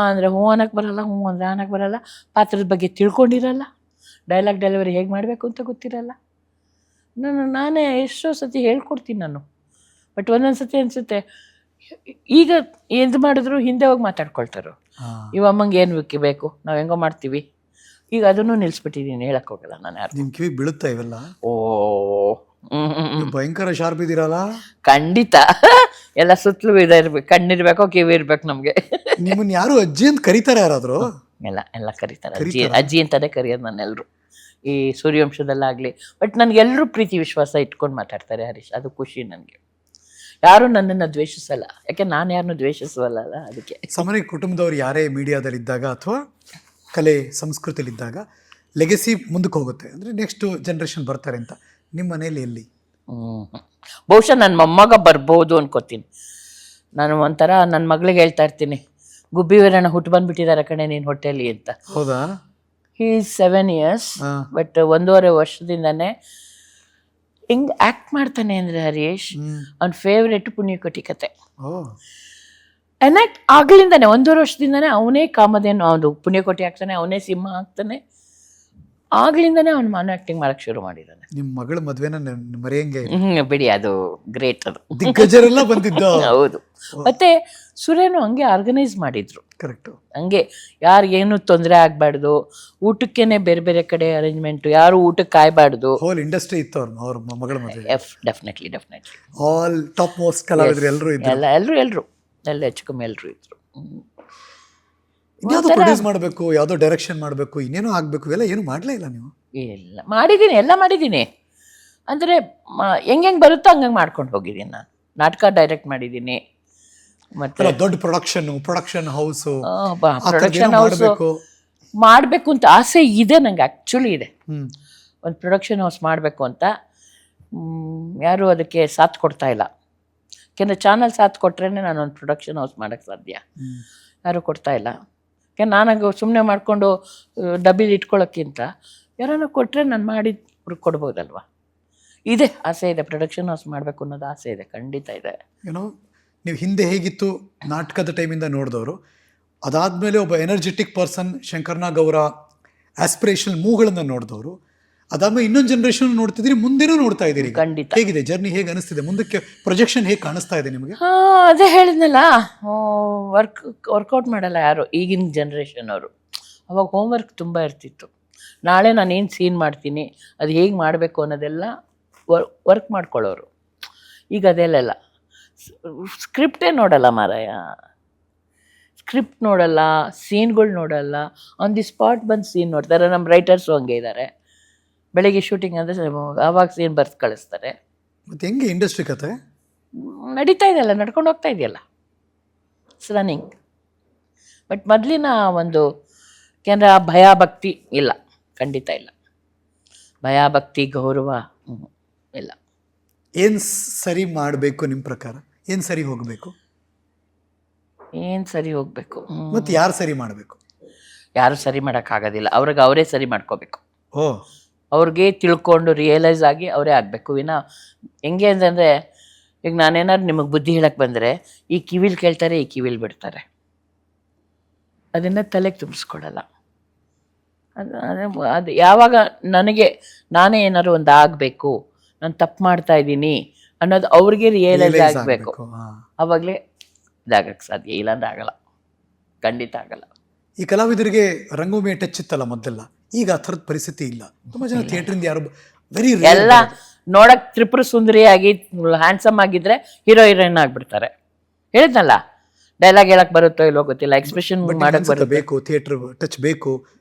ಅಂದರೆ ಹೂ ಅನ್ನಕ್ಕೆ ಬರಲ್ಲ, ಹೂ ಅಂದರೆ ಅನ್ನಕ್ಕೆ ಬರಲ್ಲ, ಪಾತ್ರದ ಬಗ್ಗೆ ತಿಳ್ಕೊಂಡಿರಲ್ಲ, ಡೈಲಾಗ್ ಡೆಲಿವರಿ ಹೇಗೆ ಮಾಡಬೇಕು ಅಂತ ಗೊತ್ತಿರಲ್ಲ. ನಾನೇ ಎಷ್ಟೋ ಸತಿ ಹೇಳ್ಕೊಡ್ತೀನಿ ನಾನು. ಬಟ್ ಒಂದೊಂದು ಸತಿ ಅನಿಸುತ್ತೆ, ಈಗ ಎಂದು ಮಾಡಿದ್ರು ಹಿಂದೆ ಹೋಗಿ ಮಾತಾಡ್ಕೊಳ್ತಾರೋ, ಇವಮ್ಮಂಗೆ ಏನು ಬೇಕು ನಾವು ಹೆಂಗೋ ಮಾಡ್ತೀವಿ. ಈಗ ಅದನ್ನು ನಿಲ್ಲಿಸ್ಬಿಟ್ಟಿದ್ದೀನಿ, ಹೇಳಕ್ ಹೋಗಲ್ಲ ನಾನು ಯಾರು. ನಿಮ್ಮ ಕಿವಿ ಬೀಳುತ್ತಾ ಇವೆಲ್ಲ? ಓ ಭಯಂಕರ ಶಾರ್ಪ್ ಇದ್ದೀರಲ್ಲ. ಖಂಡಿತ, ಎಲ್ಲ ಸುತ್ತಲೂ ಇರ್ಬೇಕು, ಕಣ್ಣಿರ್ಬೇಕೋ ಕಿವಿ ಇರ್ಬೇಕು ನಮಗೆ. ನಿಮ್ಮನ್ನ ಯಾರು ಅಜ್ಜಿ ಅಂತ ಕರೀತಾರೆ ಯಾರಾದ್ರು? ಎಲ್ಲ ಕರೀತಾರೆ ಅಜ್ಜಿ ಅಂತಾನೆ ಕರೆಯೋದು ನನ್ನೆಲ್ಲರೂ, ಈ ಸೂರ್ಯವಂಶದಲ್ಲಾಗಲಿ. ಬಟ್ ನನಗೆಲ್ಲರೂ ಪ್ರೀತಿ ವಿಶ್ವಾಸ ಇಟ್ಕೊಂಡು ಮಾತಾಡ್ತಾರೆ ಹರೀಶ್, ಅದು ಖುಷಿ ನನಗೆ. ಯಾರು ನನ್ನನ್ನು ದ್ವೇಷಿಸಲ್ಲ, ಯಾಕೆ ನಾನು ಯಾರನ್ನೂ ದ್ವೇಷಿಸಲ್ಲ, ಅದಕ್ಕೆ. ಸಾಮಾನ್ಯ ಕುಟುಂಬದವ್ರು ಯಾರೇ ಮೀಡಿಯಾದಲ್ಲಿದ್ದಾಗ ಅಥವಾ ಕಲೆ ಸಂಸ್ಕೃತಿಲಿದ್ದಾಗ ಲೆಗಸಿ ಮುಂದಕ್ಕೆ ಹೋಗುತ್ತೆ, ಅಂದರೆ ನೆಕ್ಸ್ಟ್ ಜನ್ರೇಷನ್ ಬರ್ತಾರೆ ಅಂತ. ನಿಮ್ಮ ಮನೇಲಿ ಎಲ್ಲಿ? ಬಹುಶಃ ನನ್ನ ಮೊಮ್ಮಗ ಬರ್ಬೋದು ಅನ್ಕೋತೀನಿ. ನಾನು ಒಂಥರ ನನ್ನ ಮಗಳಿಗೆ ಹೇಳ್ತಾ ಇರ್ತೀನಿ, ಗುಬ್ಬಿ ವೀರಣ್ಣ ಹುಟ್ಟು ಬಂದ್ಬಿಟ್ಟಿದ್ದಾರೆ ಕಣೆ ನೀನು ಹೊಟ್ಟೆಲಿ ಅಂತ. ಹೌದಾ? ಹೀ ಈಸ್ 7 years, ಬಟ್ 1.5 ವರ್ಷದಿಂದಾನೆ ಹಿಂಗೆ ಆ್ಯಕ್ಟ್ ಮಾಡ್ತಾನೆ ಅಂದರೆ ಹರೀಶ್, ಅವ್ನ ಫೇವ್ರೇಟ್ ಪುಣ್ಯಕೋಟಿ ಕತೆ. ಎನಾಕ್ಟ್ ಆಗ್ಲಿಂದಾನೆ 1.5 ವರ್ಷದಿಂದಾನೆ ಅವನೇ ಕಾಮಧೇನು, ಅವನು ಪುಣ್ಯಕೋಟಿ ಆಗ್ತಾನೆ, ಅವನೇ ಸಿಂಹ ಆಗ್ತಾನೆ. ಆಗ್ಲಿಂದಾನೆ ಅವ್ನು ಮಾನು ಆ್ಯಕ್ಟಿಂಗ್ ಮಾಡಕ್ಕೆ ಶುರು ಮಾಡಿದ್ದಾನೆ. ನಿಮ್ಮ ಮಗಳ ಮದುವೆನ ಮರೆಯಂಗೆ ಬಿಡಿ, ಅದು ಗ್ರೇಟ್. ಅದು ದಿಗ್ಗಜರೆಲ್ಲ ಬಂದಿದ್ದ. ಹೌದು. ಮತ್ತೆ ಸುರೇನು ಹಂಗೆ ಆರ್ಗನೈಸ್ ಮಾಡಿದ್ರು. ಕರೆಕ್ಟು. ಹಂಗೆ ಯಾರಿಗೇನು ತೊಂದರೆ ಆಗಬಾರ್ದು, ಊಟಕ್ಕೇನೆ ಬೇರೆ ಬೇರೆ ಕಡೆ ಅರೇಂಜ್ಮೆಂಟು, ಯಾರು ಊಟಕ್ಕೆ ಕಾಯಬಾರ್ದು. ಹೋಲ್ ಇಂಡಸ್ಟ್ರಿ ಇತ್ತು ಅವ್ರ ಮಗಳ ಮದುವೆ. ಡೆಫಿನೆಟ್ಲಿ ಆಲ್ ಟಾಪ್ ಮೋಸ್ಟ್ ಕಲಾವಿದರು ಎಲ್ಲರೂ ಇದ್ರು. ಎಲ್ಲ ಹೆಚ್ಚು ಕಮ್ಮಿ ಎಲ್ಲರೂ ಇದ್ರು. ಇನ್ಯಾವುದೋ ಪ್ರೊಡ್ಯೂಸ್ ಮಾಡಬೇಕು, ಯಾವುದೋ ಡೈರೆಕ್ಷನ್ ಮಾಡಬೇಕು, ಇನ್ನೇನೋ ಆಗಬೇಕು, ಇವೆಲ್ಲ ಏನು ಮಾಡಲೇ ಇಲ್ಲ ನೀವು? ಇಲ್ಲ, ಎಲ್ಲ ಮಾಡಿದ್ದೀನಿ. ಅಂದರೆ ಹೆಂಗೆ ಬರುತ್ತೋ ಹಂಗಂಗೆ ಮಾಡ್ಕೊಂಡು ಹೋಗಿದ್ದೀನಿ. ನಾನು ನಾಟಕ ಡೈರೆಕ್ಟ್ ಮಾಡಿದ್ದೀನಿ. ಮತ್ತೆ ದೊಡ್ಡ ಪ್ರೊಡಕ್ಷನ್ ಹೌಸು ಮಾಡಬೇಕು ಅಂತ ಆಸೆ ಇದೆ ನಂಗೆ, ಆ್ಯಕ್ಚುಲಿ ಇದೆ. ಒಂದು ಪ್ರೊಡಕ್ಷನ್ ಹೌಸ್ ಮಾಡಬೇಕು ಅಂತ. ಯಾರೂ ಅದಕ್ಕೆ ಸಾಥ್ ಕೊಡ್ತಾ ಇಲ್ಲ. ಯಾಕೆಂದರೆ ಚಾನಲ್ ಸಾಥ್ ಕೊಟ್ರೇ ನಾನು ಒಂದು ಪ್ರೊಡಕ್ಷನ್ ಹೌಸ್ ಮಾಡೋಕ್ಕೆ ಸಾಧ್ಯ. ಯಾರೂ ಕೊಡ್ತಾ ಇಲ್ಲ. ಯಾಕೆ ನಾನಾಗ ಸುಮ್ಮನೆ ಮಾಡಿಕೊಂಡು ಡಬ್ಬಿಲಿ ಇಟ್ಕೊಳ್ಳೋಕ್ಕಿಂತ ಯಾರನ್ನ ಕೊಟ್ಟರೆ ನಾನು ಮಾಡಿ ಕೊಡ್ಬೋದಲ್ವಾ. ಇದೆ ಆಸೆ ಇದೆ, ಪ್ರೊಡಕ್ಷನ್ ಹೌಸ್ ಮಾಡಬೇಕು ಅನ್ನೋದು ಆಸೆ ಇದೆ, ಖಂಡಿತ ಇದೆ. ಏನೋ ನೀವು ಹಿಂದೆ ಹೇಗಿತ್ತು ನಾಟಕದ ಟೈಮಿಂದ ನೋಡಿದವರು, ಅದಾದಮೇಲೆ ಒಬ್ಬ ಎನರ್ಜೆಟಿಕ್ ಪರ್ಸನ್ ಶಂಕರ್ನಾಗ್ ಅವರ ಆಸ್ಪಿರೇಷನಲ್ ಮೂವ್ಗಳನ್ನು ನೋಡಿದವರು, ಅದಾದ್ಮೇಲೆ ಇನ್ನೊಂದು ಜನರೇಷನ್ ನೋಡ್ತಿದ್ದೀರಿ, ಮುಂದೆನೂ ನೋಡ್ತಾ ಇದ್ದೀರಿ. ಖಂಡಿತ. ಹೇಗಿದೆ ಜರ್ನಿ, ಹೇಗೆ ಅನಿಸ್ತಿದೆ, ಮುಂದಕ್ಕೆ ಪ್ರೊಜೆಕ್ಷನ್ ಹೇಗೆ ಕಾಣಿಸ್ತಾ ಇದೆ ನಿಮಗೆ? ಅದೇ ಹೇಳಿದ್ನಲ್ಲ, ವರ್ಕೌಟ್ ಮಾಡಲ್ಲ ಯಾರು ಈಗಿನ ಜನ್ರೇಷನ್ ಅವರು. ಅವಾಗ ಹೋಮ್ವರ್ಕ್ ತುಂಬ ಇರ್ತಿತ್ತು. ನಾಳೆ ನಾನು ಏನು ಸೀನ್ ಮಾಡ್ತೀನಿ, ಅದು ಹೇಗೆ ಮಾಡಬೇಕು ಅನ್ನೋದೆಲ್ಲ ವರ್ಕ್ ಮಾಡ್ಕೊಳ್ಳೋರು. ಈಗ ಅದೆಲ್ಲ ಸ್ಕ್ರಿಪ್ಟೇ ನೋಡಲ್ಲ ಮಾರಾಯ, ಸ್ಕ್ರಿಪ್ಟ್ ನೋಡಲ್ಲ, ಸೀನ್ಗಳು ನೋಡಲ್ಲ, ಆನ್ ದಿ ಸ್ಪಾಟ್ ಬಂದು ಸೀನ್ ನೋಡ್ತಾರೆ. ನಮ್ಮ ರೈಟರ್ಸು ಹಂಗೆ ಇದ್ದಾರೆ, ಬೆಳಗ್ಗೆ ಶೂಟಿಂಗ್ ಅಂದರೆ ಆವಾಗ ಸೀನ್ ಬರ್ದು ಕಳಿಸ್ತಾರೆ. ಮತ್ತು ಹೆಂಗೆ ಇಂಡಸ್ಟ್ರಿ ಕತೆ ನಡೀತಾ ಇದೆಯಲ್ಲ, ನಡ್ಕೊಂಡು ಹೋಗ್ತಾ ಇದೆಯಲ್ಲ, ಇಟ್ಸ್ ರನ್ನಿಂಗ್. ಬಟ್ ಮೊದಲಿನ ಒಂದು ಯಾಕೆಂದರೆ ಆ ಭಯ ಭಕ್ತಿ ಇಲ್ಲ, ಖಂಡಿತ ಇಲ್ಲ. ಭಯ ಭಕ್ತಿ ಗೌರವ ಇಲ್ಲ. ಏನು ಸರಿ ಮಾಡಬೇಕು ನಿಮ್ಮ ಪ್ರಕಾರ? ಏನು ಸರಿ ಹೋಗಬೇಕು? ಏನು ಸರಿ ಹೋಗಬೇಕು ಮತ್ತು ಯಾರು ಸರಿ ಮಾಡಬೇಕು? ಯಾರು ಸರಿ ಮಾಡೋಕ್ಕಾಗೋದಿಲ್ಲ, ಅವ್ರಿಗೆ ಅವರೇ ಸರಿ ಮಾಡ್ಕೋಬೇಕು. ಓ, ಅವ್ರಿಗೆ ತಿಳ್ಕೊಂಡು ರಿಯಲೈಸ್ ಆಗಿ ಅವರೇ ಆಗಬೇಕು. ವಿನ ಹೆಂಗೆ ಅಂತಂದರೆ, ಈಗ ನಾನೇನಾದ್ರು ನಿಮಗೆ ಬುದ್ಧಿ ಹೇಳಕ್ಕೆ ಬಂದರೆ ಈ ಕಿವಿಲಿ ಕೇಳ್ತಾರೆ, ಈ ಕಿವಿಲಿ ಬಿಡ್ತಾರೆ, ಅದನ್ನು ತಲೆಗೆ ತುಂಬಿಸ್ಕೊಡಲ್ಲ. ಅದು ಯಾವಾಗ ನಾನೇ ಏನಾದ್ರು ಒಂದು ಆಗಬೇಕು, ನಾನು ತಪ್ಪು ಮಾಡ್ತಾ ಇದ್ದೀನಿ ಅನ್ನೋದು ಅವ್ರಿಗೆ ರಿಯಲೈಸ್ ಆಗಬೇಕು, ಆವಾಗಲೇ ಇದಾಗಕ್ಕೆ ಸಾಧ್ಯ. ಇಲ್ಲಾಂದ್ರೆ ಆಗಲ್ಲ, ಖಂಡಿತ ಆಗಲ್ಲ. ಈ ಕಲಾವಿದರಿಗೆ ರಂಗಭೂಮಿ ಟಚ್ ಇತ್ತಲ್ಲ ಮೊದಲೆಲ್ಲ, ಈಗ ಆ ಥರದ ಪರಿಸ್ಥಿತಿ ಇಲ್ಲ. ತುಂಬ ಜನ ಥಿಯೇಟ್ರಿಂದ ಯಾರು ವೆರಿ ಎಲ್ಲ ನೋಡಕ್ ತ್ರಿಪುರ ಸುಂದರಿಯಾಗಿ ಹ್ಯಾಂಡ್ಸಮ್ ಆಗಿದ್ರೆ ಹೀರೋಯಿನ್ ಆಗ್ಬಿಡ್ತಾರೆ. ಹೇಳಿದ್ನಲ್ಲ, ಡೈಲಾಗ್ ಹೇಳಕ್ ಬರುತ್ತೋ ಇಲ್ಲೋ ಗೊತ್ತಿಲ್ಲ, ಎಕ್ಸ್ಪ್ರೆಷನ್ ಮಾಡಕ್ ಬೇಕು, ಥಿಯೇಟರ್ ಟಚ್ ಬೇಕು.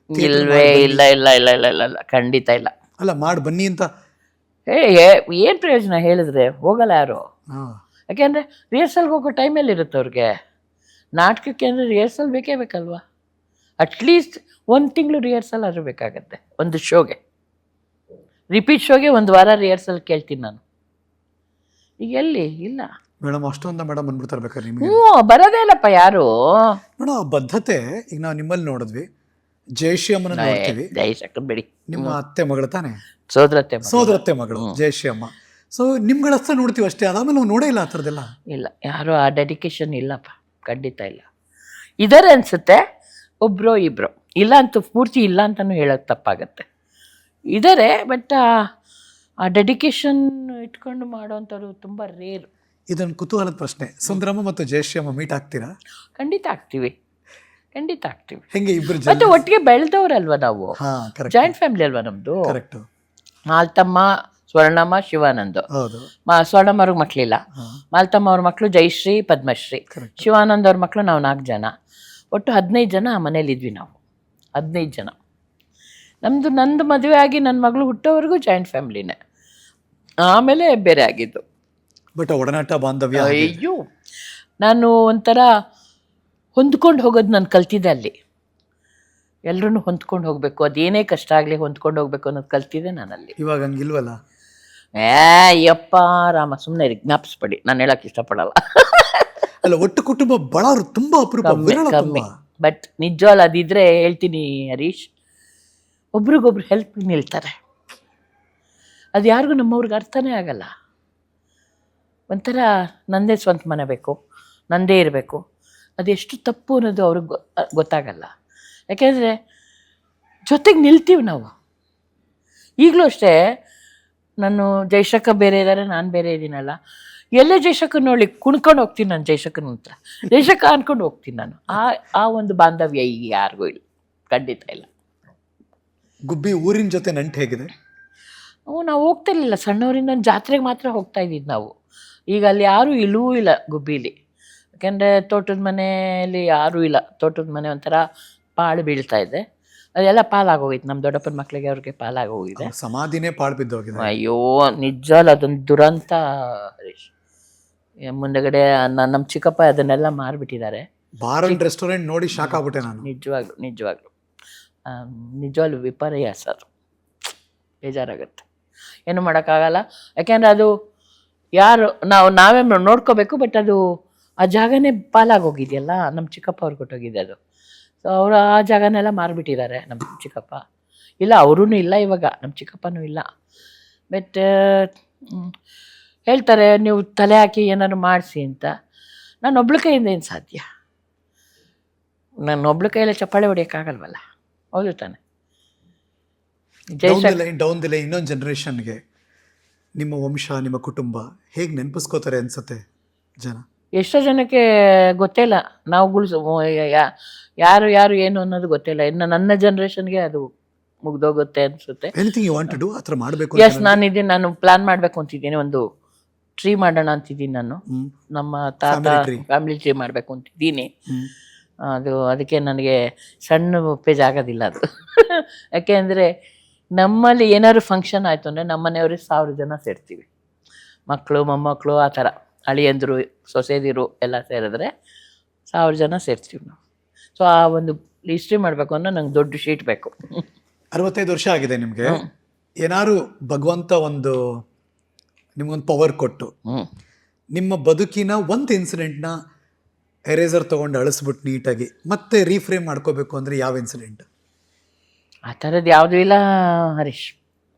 ಇಲ್ವೇ ಇಲ್ಲ ಇಲ್ಲ ಇಲ್ಲ ಇಲ್ಲ ಇಲ್ಲ ಇಲ್ಲ, ಖಂಡಿತ ಇಲ್ಲ. ಅಲ್ಲ, ಮಾಡಿ ಬನ್ನಿ ಅಂತ ಏನ್ ಪ್ರಯೋಜನ ಹೇಳಿದ್ರೆ ಹೋಗಲ್ಲ ಯಾರು. ಯಾಕೆಂದ್ರೆ ರಿಹರ್ಸಲ್ಗೆ ಹೋಗೋ ಟೈಮಲ್ಲಿ ಇರುತ್ತೆ ಅವ್ರಿಗೆ. ನಾಟಕಕ್ಕೆ ಅಂದರೆ ರಿಹರ್ಸಲ್ ಬೇಕೇ ಬೇಕಲ್ವಾ, ಅಟ್ಲೀಸ್ಟ್ 1 ತಿಂಗಳು ರಿಹರ್ಸಲ್ ಆದರೂ ಬೇಕಾಗತ್ತೆ. ಒಂದು ಶೋಗೆ, ರಿಪೀಟ್ ಶೋಗೆ 1 ವಾರ ರಿಹರ್ಸಲ್ ಕೇಳ್ತೀನಿ ನಾನು. ಈಗ ಎಲ್ಲಿ ಇಲ್ಲ ಮೇಡಮ್, ಅಷ್ಟೊಂದ ಮೇಡಮ್ ಬಂದ್ಬಿಡ್ತಾರೆ ಬೇಕಾದ್ರೆ ನಿಮಗೆ. ಬರೋದೇ ಇಲ್ಲಪ್ಪ ಯಾರು. ಮೇಡಮ್, ಆ ಬದ್ಧತೆ ಈಗ ನಾವು ನಿಮ್ಮಲ್ಲಿ ನೋಡಿದ್ವಿ, ಜಯಶ್ರೀ ಅಮ್ಮನ ನೋಡ್ತೀವಿ. ಜಯಶಂಕರ್ ಬಿಡಿ, ನಿಮ್ಮ ಅತ್ತೆ ಮಗಳು ತಾನೆ, ಸೋದರತ್ತೆ ಮಗಳು ಜಯಶ್ರೀ ಅಮ್ಮ. ಸೊ ನಿಮ್ಗಳ ಹತ್ರ ನೋಡ್ತೀವಿ ಅಷ್ಟೇ, ಅದಾದ್ಮೇಲೆ ನಾವು ನೋಡೇ ಇಲ್ಲ ಆ ಥರದ್ದೆಲ್ಲ. ಇಲ್ಲ, ಯಾರು ಆ ಡೆಡಿಕೇಶನ್ ಇಲ್ಲಪ್ಪ, ಖಂಡಿತ ಇಲ್ಲ. ಇದಾರೆ ಅನ್ಸುತ್ತೆ ಒಬ್ರೋ ಇಬ್ರೋ, ಇಲ್ಲ ಅಂತ ಪೂರ್ತಿ ಇಲ್ಲ ಅಂತಲೂ ಹೇಳೋದು ತಪ್ಪಾಗತ್ತೆ. ಇದ್ದಾರೆ, ಬಟ್ ಆ ಡೆಡಿಕೇಶನ್ ಇಟ್ಕೊಂಡು ಮಾಡೋವಂಥವ್ರು ತುಂಬ ರೇರು. ಇದೊಂದು ಕುತೂಹಲದ ಪ್ರಶ್ನೆ, ಸುಂದರಮ್ಮ ಮತ್ತು ಜಯಶ್ರೀ ಅಮ್ಮ ಮೀಟ್ ಆಗ್ತೀರಾ? ಖಂಡಿತ ಆಗ್ತೀವಿ, ಖಂಡಿತ ಆಗ್ತೀವಿ. ಹೆಂಗೆ ಇಬ್ಬರು ಮತ್ತೆ ಒಟ್ಟಿಗೆ ಬೆಳೆದವ್ರಲ್ವ ನಾವು, ಜಾಯಿಂಟ್ ಫ್ಯಾಮಿಲಿ ಅಲ್ವಾ ನಮ್ಮದು. ಮಾಲ್ತಮ್ಮ, ಸ್ವರ್ಣಮ್ಮ, ಶಿವಾನಂದ್. ಸ್ವರ್ಣಮ್ಮ ಅವ್ರಿಗೆ ಮಕ್ಕಳಿಲ್ಲ, ಮಾಲ್ತಮ್ಮ ಅವ್ರ ಮಕ್ಕಳು ಜಯಶ್ರೀ, ಪದ್ಮಶ್ರೀ. ಶಿವಾನಂದ್ ಅವ್ರ ಮಕ್ಕಳು ನಾವು 4 ಜನ, ಒಟ್ಟು 15 ಜನ ಆ ಮನೇಲಿದ್ವಿ ನಾವು. 15 ಜನ. ನಂದು ಮದುವೆ ಆಗಿ ನನ್ನ ಮಗಳು ಹುಟ್ಟೋವರೆಗೂ ಜಾಯಿಂಟ್ ಫ್ಯಾಮಿಲಿನೇ, ಆಮೇಲೆ ಬೇರೆ ಆಗಿದ್ದು. ಬಟ್ ಒಡನಾಟ ಬಾಂಧವ್ಯ, ಅಯ್ಯೋ, ನಾನು ಒಂಥರ ಹೊಂದ್ಕೊಂಡು ಹೋಗೋದು ನಾನು ಕಲ್ತಿದ್ದೆ ಅಲ್ಲಿ. ಎಲ್ಲರೂ ಹೊಂದ್ಕೊಂಡು ಹೋಗಬೇಕು, ಅದೇನೇ ಕಷ್ಟ ಆಗಲಿ ಹೊಂದ್ಕೊಂಡು ಹೋಗ್ಬೇಕು ಅನ್ನೋದು ಕಲ್ತಿದ್ದೆ ನಾನಲ್ಲಿ. ಇವಾಗ ಹಂಗಿಲ್ವಲ್ಲ? ಯಪ್ಪ ರಾಮ, ಸುಮ್ಮನೆ ಜ್ಞಾಪಿಸ್ಬೇಡಿ, ನಾನು ಹೇಳಕ್ಕೆ ಇಷ್ಟಪಡಲ್ಲ. ಅಲ್ಲ, ಒಟ್ಟು ಕುಟುಂಬ ಬಳವರು ತುಂಬ ಅಪರೂಪ, ಕಮ್ಮಿ. ಬಟ್ ನಿಜವಲ್ಲ, ಅದಿದ್ರೆ ಹೇಳ್ತೀನಿ ಹರೀಶ್, ಒಬ್ರಿಗೊಬ್ರು ಹೆಲ್ಪ್ ನಿಲ್ತಾರೆ. ಅದು ಯಾರಿಗೂ ನಮ್ಮವ್ರಿಗೆ ಅರ್ಥನೇ ಆಗಲ್ಲ. ಒಂಥರ ನಂದೇ ಸ್ವಂತ ಮನೆ ಬೇಕು, ನಂದೇ ಇರಬೇಕು, ಅದೆಷ್ಟು ತಪ್ಪು ಅನ್ನೋದು ಅವ್ರಿಗೆ ಗೊತ್ತಾಗಲ್ಲ. ಯಾಕೆಂದರೆ ಜೊತೆಗೆ ನಿಲ್ತೀವಿ ನಾವು. ಈಗಲೂ ಅಷ್ಟೇ, ನಾನು ಜಯಶಕ್ಕ ಬೇರೆ ಇದ್ದಾರೆ, ನಾನು ಬೇರೆ ಇದ್ದೀನಲ್ಲ, ಎಲ್ಲೇ ಜಯಶಕ್ಕನ ನೋಡಿ ಕುಣ್ಕೊಂಡು ಹೋಗ್ತೀನಿ ನಾನು. ಜಯಶಕ್ಕನ ಹತ್ರ ಜಯಶಕ್ಕ ಅಂದ್ಕೊಂಡು ಹೋಗ್ತೀನಿ ನಾನು. ಆ ಒಂದು ಬಾಂಧವ್ಯ ಈಗ ಯಾರಿಗೂ ಇಲ್ಲ, ಖಂಡಿತ ಇಲ್ಲ. ಗುಬ್ಬಿ ಊರಿನ ಜೊತೆ ನಂಟು ಹೇಗಿದೆ? ನಾವು ಹೋಗ್ತಿರ್ಲಿಲ್ಲ ಸಣ್ಣವರಿಂದ, ಜಾತ್ರೆಗೆ ಮಾತ್ರ ಹೋಗ್ತಾ ಇದ್ದಿದ್ದು ನಾವು. ಈಗ ಅಲ್ಲಿ ಯಾರೂ ಇಲ್ಲವೂ ಇಲ್ಲ ಗುಬ್ಬಿಲಿ, ಯಾಕೆಂದರೆ ತೋಟದ ಮನೆಯಲ್ಲಿ ಯಾರೂ ಇಲ್ಲ. ತೋಟದ ಮನೆ ಒಂಥರ ಪಾಳು ಬೀಳ್ತಾ ಇದೆ, ಅದೆಲ್ಲ ಪಾಲಾಗೋಗಿತ್ತು. ನಮ್ಮ ದೊಡ್ಡಪ್ಪನ ಮಕ್ಕಳಿಗೆ ಅವ್ರಿಗೆ ಪಾಲಾಗೋಗಿದೆ, ಸಮಾಧಿನೇ ಪಾಳು ಬಿದ್ದೋಗಿದೆ. ಅಯ್ಯೋ ನಿಜವಲ್ಲ, ಅದೊಂದು ದುರಂತ ಹರೀಶ್. ಮುಂದಗಡೆ ನಮ್ಮ ಚಿಕ್ಕಪ್ಪ ಅದನ್ನೆಲ್ಲ ಮಾರಿಬಿಟ್ಟಿದ್ದಾರೆ. ಬಾರ್ ಅಂಡ್ ರೆಸ್ಟೋರೆಂಟ್ ನೋಡಿ ಶಾಕ್ ಆಗ್ಬಿಟ್ಟೆ ನಾನು. ನಿಜವಾಗ್ಲೂ ವಿಪರ್ಯಾಸ, ಅದು ಬೇಜಾರಾಗುತ್ತೆ. ಏನು ಮಾಡೋಕ್ಕಾಗಲ್ಲ, ಯಾಕೆಂದರೆ ಅದು ಯಾರು ನಾವೇ ನೋಡ್ಕೋಬೇಕು. ಬಟ್ ಅದು ಆ ಜಾಗನೇ ಪಾಲಾಗೋಗಿದೆಯಲ್ಲ, ನಮ್ಮ ಚಿಕ್ಕಪ್ಪ ಅವ್ರು ಕೊಟ್ಟೋಗಿದೆ ಅದು. ಸೊ ಅವರು ಆ ಜಾಗನೆಲ್ಲ ಮಾರಿಬಿಟ್ಟಿದ್ದಾರೆ ನಮ್ಮ ಚಿಕ್ಕಪ್ಪ. ಇಲ್ಲ ಅವರೂ ಇಲ್ಲ ಇವಾಗ, ನಮ್ಮ ಚಿಕ್ಕಪ್ಪನೂ ಇಲ್ಲ. ಬಟ್ ಹೇಳ್ತಾರೆ ನೀವು ತಲೆ ಹಾಕಿ ಏನಾದ್ರು ಮಾಡಿಸಿ ಅಂತ. ನಾನು ಒಬ್ಳ ಕೈಯಿಂದ ಏನು ಸಾಧ್ಯ? ನಾನು ಒಬ್ಳ ಕೈಯಲ್ಲೇ ಚಪ್ಪಾಳೆ ಹೊಡಿಯೋಕ್ಕಾಗಲ್ವಲ್ಲ, ಹೌದು ತಾನೆ? ಡೌನ್ ದಿ ಲೈನ್ ಇನ್ನೊಂದು ಜನರೇಷನ್ಗೆ ನಿಮ್ಮ ವಂಶ, ನಿಮ್ಮ ಕುಟುಂಬ ಹೇಗೆ ನೆನಪಿಸ್ಕೋತಾರೆ ಅನ್ಸುತ್ತೆ ಜನ? ಎಷ್ಟೋ ಜನಕ್ಕೆ ಗೊತ್ತೇ ಇಲ್ಲ ನಾವು ಯಾರು ಯಾರು ಏನು ಅನ್ನೋದು ಗೊತ್ತಿಲ್ಲ. ಇನ್ನು ನನ್ನ ಜನ್ರೇಷನ್ಗೆ ಅದು ಮುಗ್ದೋಗುತ್ತೆ ಅನ್ಸುತ್ತೆ. Anything you want to do ಆ ಥರ ಮಾಡಬೇಕು? ಎಸ್, ನಾನು ಪ್ಲಾನ್ ಮಾಡಬೇಕು ಅಂತಿದ್ದೀನಿ. ಒಂದು ಟ್ರೀ ಮಾಡೋಣ ಅಂತಿದ್ದೀನಿ ನಾನು. ನಮ್ಮ ತಾತ ಫ್ಯಾಮಿಲಿ ಟ್ರೀ ಮಾಡಬೇಕು ಅಂತಿದ್ದೀನಿ. ಅದಕ್ಕೆ ನನಗೆ ಸಣ್ಣ ಪೇಜ್ ಆಗೋದಿಲ್ಲ ಅದು. ಯಾಕೆ ಅಂದರೆ ನಮ್ಮಲ್ಲಿ ಏನಾದ್ರು ಫಂಕ್ಷನ್ ಆಯಿತು ಅಂದರೆ ನಮ್ಮ ಮನೆಯವ್ರಿಗೆ 1000 ಜನ ಸೇರ್ತೀವಿ. ಮಕ್ಕಳು, ಮೊಮ್ಮಕ್ಕಳು, ಆ ಥರ ಅಳಿಯಂದರು, ಸೊಸೆದಿರು ಎಲ್ಲ ಸೇರಿದ್ರೆ 1000 ಜನ ಸೇರ್ತೀವಿ ನಾವು. ಸೊ ಆ ಒಂದು ಹಿಸ್ಟ್ರಿ ಮಾಡಬೇಕು ಅಂದ್ರೆ ನಂಗೆ ದೊಡ್ಡ ಶೀಟ್ ಬೇಕು. 65 ವರ್ಷ ಆಗಿದೆ ನಿಮಗೆ. ಏನಾದ್ರು ಭಗವಂತ ನಿಮ್ಗೊಂದು ಪವರ್ ಕೊಟ್ಟು ನಿಮ್ಮ ಬದುಕಿನ ಒಂದು ಇನ್ಸಿಡೆಂಟ್ನ ಎರೇಸರ್ ತೊಗೊಂಡು ಅಳಿಸ್ಬಿಟ್ಟು ನೀಟಾಗಿ ಮತ್ತೆ ರೀಫ್ರೇಮ್ ಮಾಡ್ಕೋಬೇಕು ಅಂದರೆ ಯಾವ ಇನ್ಸಿಡೆಂಟ್? ಆ ಥರದ್ದು ಯಾವುದೂ ಇಲ್ಲ ಹರೀಶ್.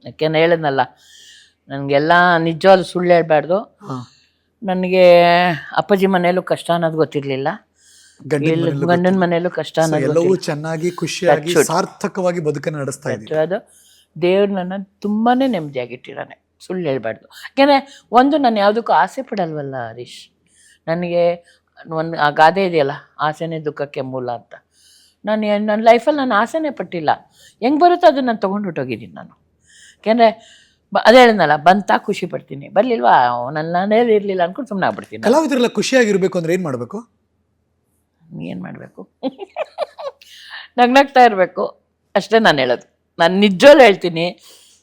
ಯಾಕೆಂದ್ರೆ ಹೇಳಿದ್ನಲ್ಲ, ನನಗೆಲ್ಲ ನಿಜವಾಗ್ಲೂ ಸುಳ್ಳು ಹೇಳ್ಬಾರ್ದು. ನನಗೆ ಅಪ್ಪಾಜಿ ಮನೆಯಲ್ಲೂ ಕಷ್ಟ ಅನ್ನೋದು ಗೊತ್ತಿರಲಿಲ್ಲ, ಗಂಡನ ಮನೆಯಲ್ಲೂ ಕಷ್ಟ ಅನ್ನೋದು ಎಲ್ಲವೂ ಚೆನ್ನಾಗಿ ಖುಷಿಯಾಗಿ ಸಾರ್ಥಕವಾಗಿ ಬದುಕನ್ನು ನಡೆಸ್ತಾ ಇದ್ದೀವಿ. ಅದು ದೇವ್ರು ನನ್ನ ತುಂಬಾ ನೆಮ್ಮದಿಯಾಗಿಟ್ಟಿದ್ದಾನೆ, ಸುಳ್ಳು ಹೇಳ್ಬಾರ್ದು. ಯಾಕೆಂದರೆ ನಾನು ಯಾವುದಕ್ಕೂ ಆಸೆ ಪಡಲ್ವಲ್ಲ ಹರೀಶ್. ನನಗೆ ಆ ಗಾದೆ ಇದೆಯಲ್ಲ, ಆಸೆನೇ ದುಃಖಕ್ಕೆ ಮೂಲ ಅಂತ. ನನ್ನ ಲೈಫಲ್ಲಿ ನಾನು ಆಸೆನೇ ಪಟ್ಟಿಲ್ಲ. ಹೆಂಗೆ ಬರುತ್ತೋ ಅದನ್ನು ನಾನು ತೊಗೊಂಡು ಹೊಟ್ಟೋಗಿದ್ದೀನಿ ನಾನು. ಯಾಕೆಂದರೆ ಅದೇ ಹೇಳಿದ್ನಲ್ಲ, ಬಂತಾ ಖುಷಿ ಪಡ್ತೀನಿ, ಬರಲಿಲ್ವಾ ನಾನೇ ಇರಲಿಲ್ಲ ಅಂದ್ಕೊಂಡು ಸುಮ್ಮನೆ ಆಗ್ಬಿಡ್ತೀನಿ. ಕಲಾವಿದರೆಲ್ಲ ಖುಷಿಯಾಗಿರ್ಬೇಕು ಅಂದರೆ ಏನು ಮಾಡಬೇಕು? ಏನು ಮಾಡಬೇಕು? ನಗ್ನಾಗ್ತಾ ಇರಬೇಕು ಅಷ್ಟೇ ನಾನು ಹೇಳೋದು. ನಾನು ನಿಜವಾಗ್ಲೂ ಹೇಳ್ತೀನಿ.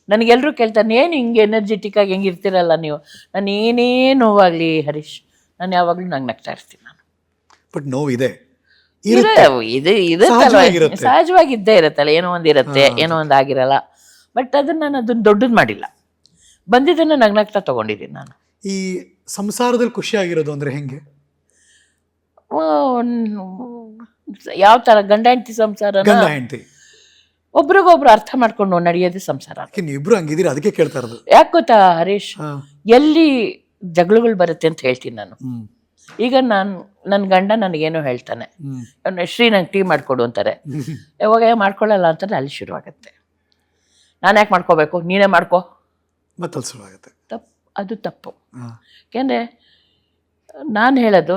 ನನಗೆಲ್ಲರೂ ಕೇಳ್ತಾನೆ, ಏನು ಹಿಂಗೆ ಎನರ್ಜೆಟಿಕ್ಕಾಗಿ ಹೆಂಗೆ ಇರ್ತೀರಲ್ಲ ನೀವು. ನಾನು ಏನೇ ನೋವಾಗಲಿ ಹರೀಶ್, ನಾನು ಯಾವಾಗಲೂ ನಗ್ನಾಗ್ತಾ ಇರ್ತೀನಿ ನಾನು. ಬಟ್ ನೋವಿದೆ, ಸಹಜವಾಗಿ ಇದ್ದೇ ಇರುತ್ತಲ್ಲ, ಏನೋ ಒಂದು ಇರುತ್ತೆ, ಏನೋ ಒಂದು ಆಗಿರಲ್ಲ. ಬಟ್ ಅದನ್ನು ದೊಡ್ಡದು ಮಾಡಿಲ್ಲ, ಬಂದಿದ್ದನ್ನು ನಗ್ನಾಗ್ತಾ ತೊಗೊಂಡಿದ್ದೀನಿ ನಾನು. ಈ ಸಂಸಾರದಲ್ಲಿ ಖುಷಿಯಾಗಿರೋದು ಅಂದರೆ ಹೆಂಗೆ? ಯಾವ ಥರ? ಗಂಡ ಹೆಂಡತಿ ಸಂಸಾರ, ಗಂಡ ಹೆಂಡತಿ ಒಬ್ರಿಗೊಬ್ರು ಅರ್ಥ ಮಾಡ್ಕೊಂಡು ನಡೆಯೋದೇ ಸಂಸಾರ. ನೀವಿಬ್ರು ಹಂಗಿದ್ದೀರಿ, ಅದಕ್ಕೆ ಕೇಳ್ತಾ ಇರೋದು. ಯಾಕೆ ಗೊತ್ತಾ ಹರೀಶ್, ಎಲ್ಲಿ ಜಗಳಗಳು ಬರುತ್ತೆ ಅಂತ ಹೇಳ್ತೀನಿ ನಾನು. ಈಗ ನನ್ನ ಗಂಡ ನನಗೇನೋ ಹೇಳ್ತಾನೆ, ಶ್ರೀ ನಂಗೆ ಟೀ ಮಾಡಿಕೊಡು ಅಂತಾರೆ. ಯಾವಾಗ ಮಾಡ್ಕೊಳ್ಳಲ್ಲ ಅಂತಂದ್ರೆ ಅಲ್ಲಿ ಶುರುವಾಗುತ್ತೆ. ನಾನು ಯಾಕೆ ಮಾಡ್ಕೋಬೇಕು, ನೀನೇ ಮಾಡ್ಕೋ, ಮತ್ತೆ ಶುರುವಾಗುತ್ತೆ. ಅದು ತಪ್ಪು. ಯಾಕೆಂದರೆ ನಾನು ಹೇಳೋದು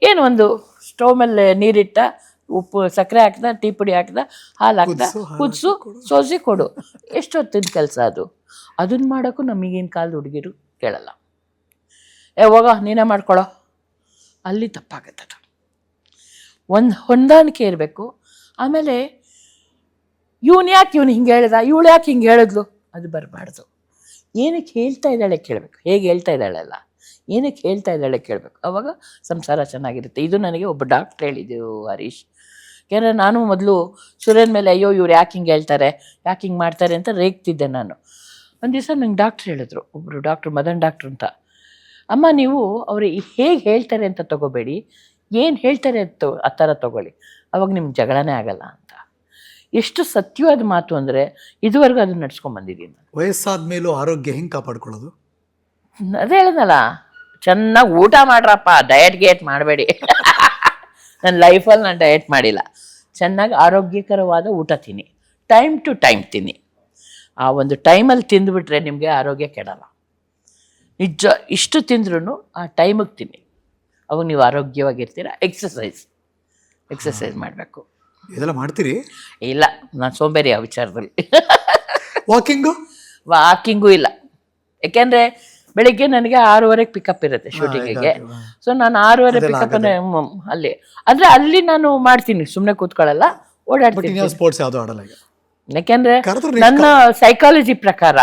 ಏನು, ಒಂದು ಸ್ಟವ್ ಮೇಲೆ ನೀರಿಟ್ಟ, ಉಪ್ಪು ಸಕ್ಕರೆ ಹಾಕ್ದ, ಟೀ ಪುಡಿ ಹಾಕ್ದ, ಹಾಲು ಹಾಕ್ದ, ಕುದಿಸು, ಸೋಸಿ ಕೊಡು. ಎಷ್ಟೊತ್ತಿನ ಕೆಲಸ ಅದು. ಅದನ್ನ ಮಾಡೋಕ್ಕೂ ನಮಗೇನು ಕಾಲದ ಹುಡುಗಿರು ಕೇಳಲ್ಲ. ಹೋಗ ನೀನೇ ಮಾಡ್ಕೊಳ್ಳೋ, ಅಲ್ಲಿ ತಪ್ಪಾಗತ್ತದು. ಒಂದು ಹೊಂದಾಣಿಕೆ ಇರಬೇಕು. ಆಮೇಲೆ ಇವನು ಹಿಂಗೆ ಹೇಳ್ದ, ಇವಳು ಯಾಕೆ ಹಿಂಗೆ ಹೇಳಿದ್ಲು, ಅದು ಬರಬಾರ್ದು. ಏನಕ್ಕೆ ಹೇಳ್ತಾ ಇದ್ದಾಳೆ ಕೇಳಬೇಕು, ಹೇಗೆ ಹೇಳ್ತಾ ಇದ್ದಾಳಲ್ಲ, ಏನಕ್ಕೆ ಹೇಳ್ತಾ ಇದ್ದಾಳೆ ಕೇಳಬೇಕು. ಆವಾಗ ಸಂಸಾರ ಚೆನ್ನಾಗಿರುತ್ತೆ. ಇದು ನನಗೆ ಒಬ್ಬ ಡಾಕ್ಟ್ರ್ ಹೇಳಿದ್ದು ಹರೀಶ್. ಯಾಕಂದರೆ ನಾನು ಮೊದಲು ಸುರೇನ್ ಮೇಲೆ ಅಯ್ಯೋ ಇವ್ರು ಯಾಕೆ ಹಿಂಗೆ ಹೇಳ್ತಾರೆ, ಯಾಕೆ ಹಿಂಗೆ ಮಾಡ್ತಾರೆ ಅಂತ ರೇಗ್ತಿದ್ದೆ ನಾನು. ಒಂದು ದಿವಸ ನಂಗೆ ಡಾಕ್ಟ್ರ್ ಹೇಳಿದ್ರು, ಒಬ್ಬರು ಡಾಕ್ಟ್ರು, ಮದನ್ ಡಾಕ್ಟ್ರು ಅಂತ, ಅಮ್ಮ ನೀವು ಅವರು ಹೇಗೆ ಹೇಳ್ತಾರೆ ಅಂತ ತಗೋಬೇಡಿ, ಏನು ಹೇಳ್ತಾರೆ ಅಂತ ಆ ಥರ ತಗೊಳ್ಳಿ, ಅವಾಗ ನಿಮ್ಗೆ ಜಗಳನೇ ಆಗಲ್ಲ ಅಂತ. ಎಷ್ಟು ಸತ್ಯವಾದ ಮಾತು ಅಂದರೆ ಇದುವರೆಗೂ ಅದನ್ನ ನಡ್ಸ್ಕೊಂಡ್ಬಂದಿದ್ದೀನಿ ನಾನು. ವಯಸ್ಸಾದ ಮೇಲೂ ಆರೋಗ್ಯ ಹೆಂಗೆ ಕಾಪಾಡ್ಕೊಳ್ಳೋದು? ಅದೇ ಹೇಳಿದ್ನಲ್ಲ, ಚೆನ್ನಾಗಿ ಊಟ ಮಾಡ್ರಪ್ಪ, ಡಯಟ್ ಮಾಡಬೇಡಿ. ನನ್ನ ಲೈಫಲ್ಲಿ ನಾನು ಡಯಟ್ ಮಾಡಿಲ್ಲ. ಚೆನ್ನಾಗಿ ಆರೋಗ್ಯಕರವಾದ ಊಟ ತಿನ್ನಿ, ಟೈಮ್ ಟು ಟೈಮ್ ತಿನ್ನಿ. ಆ ಒಂದು ಟೈಮಲ್ಲಿ ತಿಂದುಬಿಟ್ರೆ ನಿಮಗೆ ಆರೋಗ್ಯ ಕೆಡಲ್ಲ. ನಿಜ, ಇಷ್ಟು ತಿಂದ್ರೂ ಆ ಟೈಮಿಗೆ ತಿನ್ನಿ, ಅವಾಗ ನೀವು ಆರೋಗ್ಯವಾಗಿರ್ತೀರ. ಎಕ್ಸಸೈಸ್ ಮಾಡಬೇಕು. ಇದೆಲ್ಲ ಮಾಡ್ತೀರಿ? ಇಲ್ಲ, ನಾನು ಸೋಂಬೇರಿ ಆ ವಿಚಾರದಲ್ಲಿ. ವಾಕಿಂಗು ಇಲ್ಲ. ಯಾಕೆಂದರೆ ಬೆಳಿಗ್ಗೆ ನನಗೆ 6:30 ಪಿಕಪ್ ಇರುತ್ತೆ ಶೂಟಿಂಗಿಗೆ. ಸೊ ನಾನು 6:30 ಪಿಕಪ್ ಅಲ್ಲಿ ಅಂದರೆ ಅಲ್ಲಿ ನಾನು ಮಾಡ್ತೀನಿ, ಸುಮ್ಮನೆ ಕೂತ್ಕೊಳ್ಳಲ್ಲ, ಓಡಾಡ್ತೀನಿ. ಸ್ಪೋರ್ಟ್ಸ್ ಯಾವುದು ಆಡಲ್ಲ? ಯಾಕೆಂದರೆ ನನ್ನ ಸೈಕಾಲಜಿ ಪ್ರಕಾರ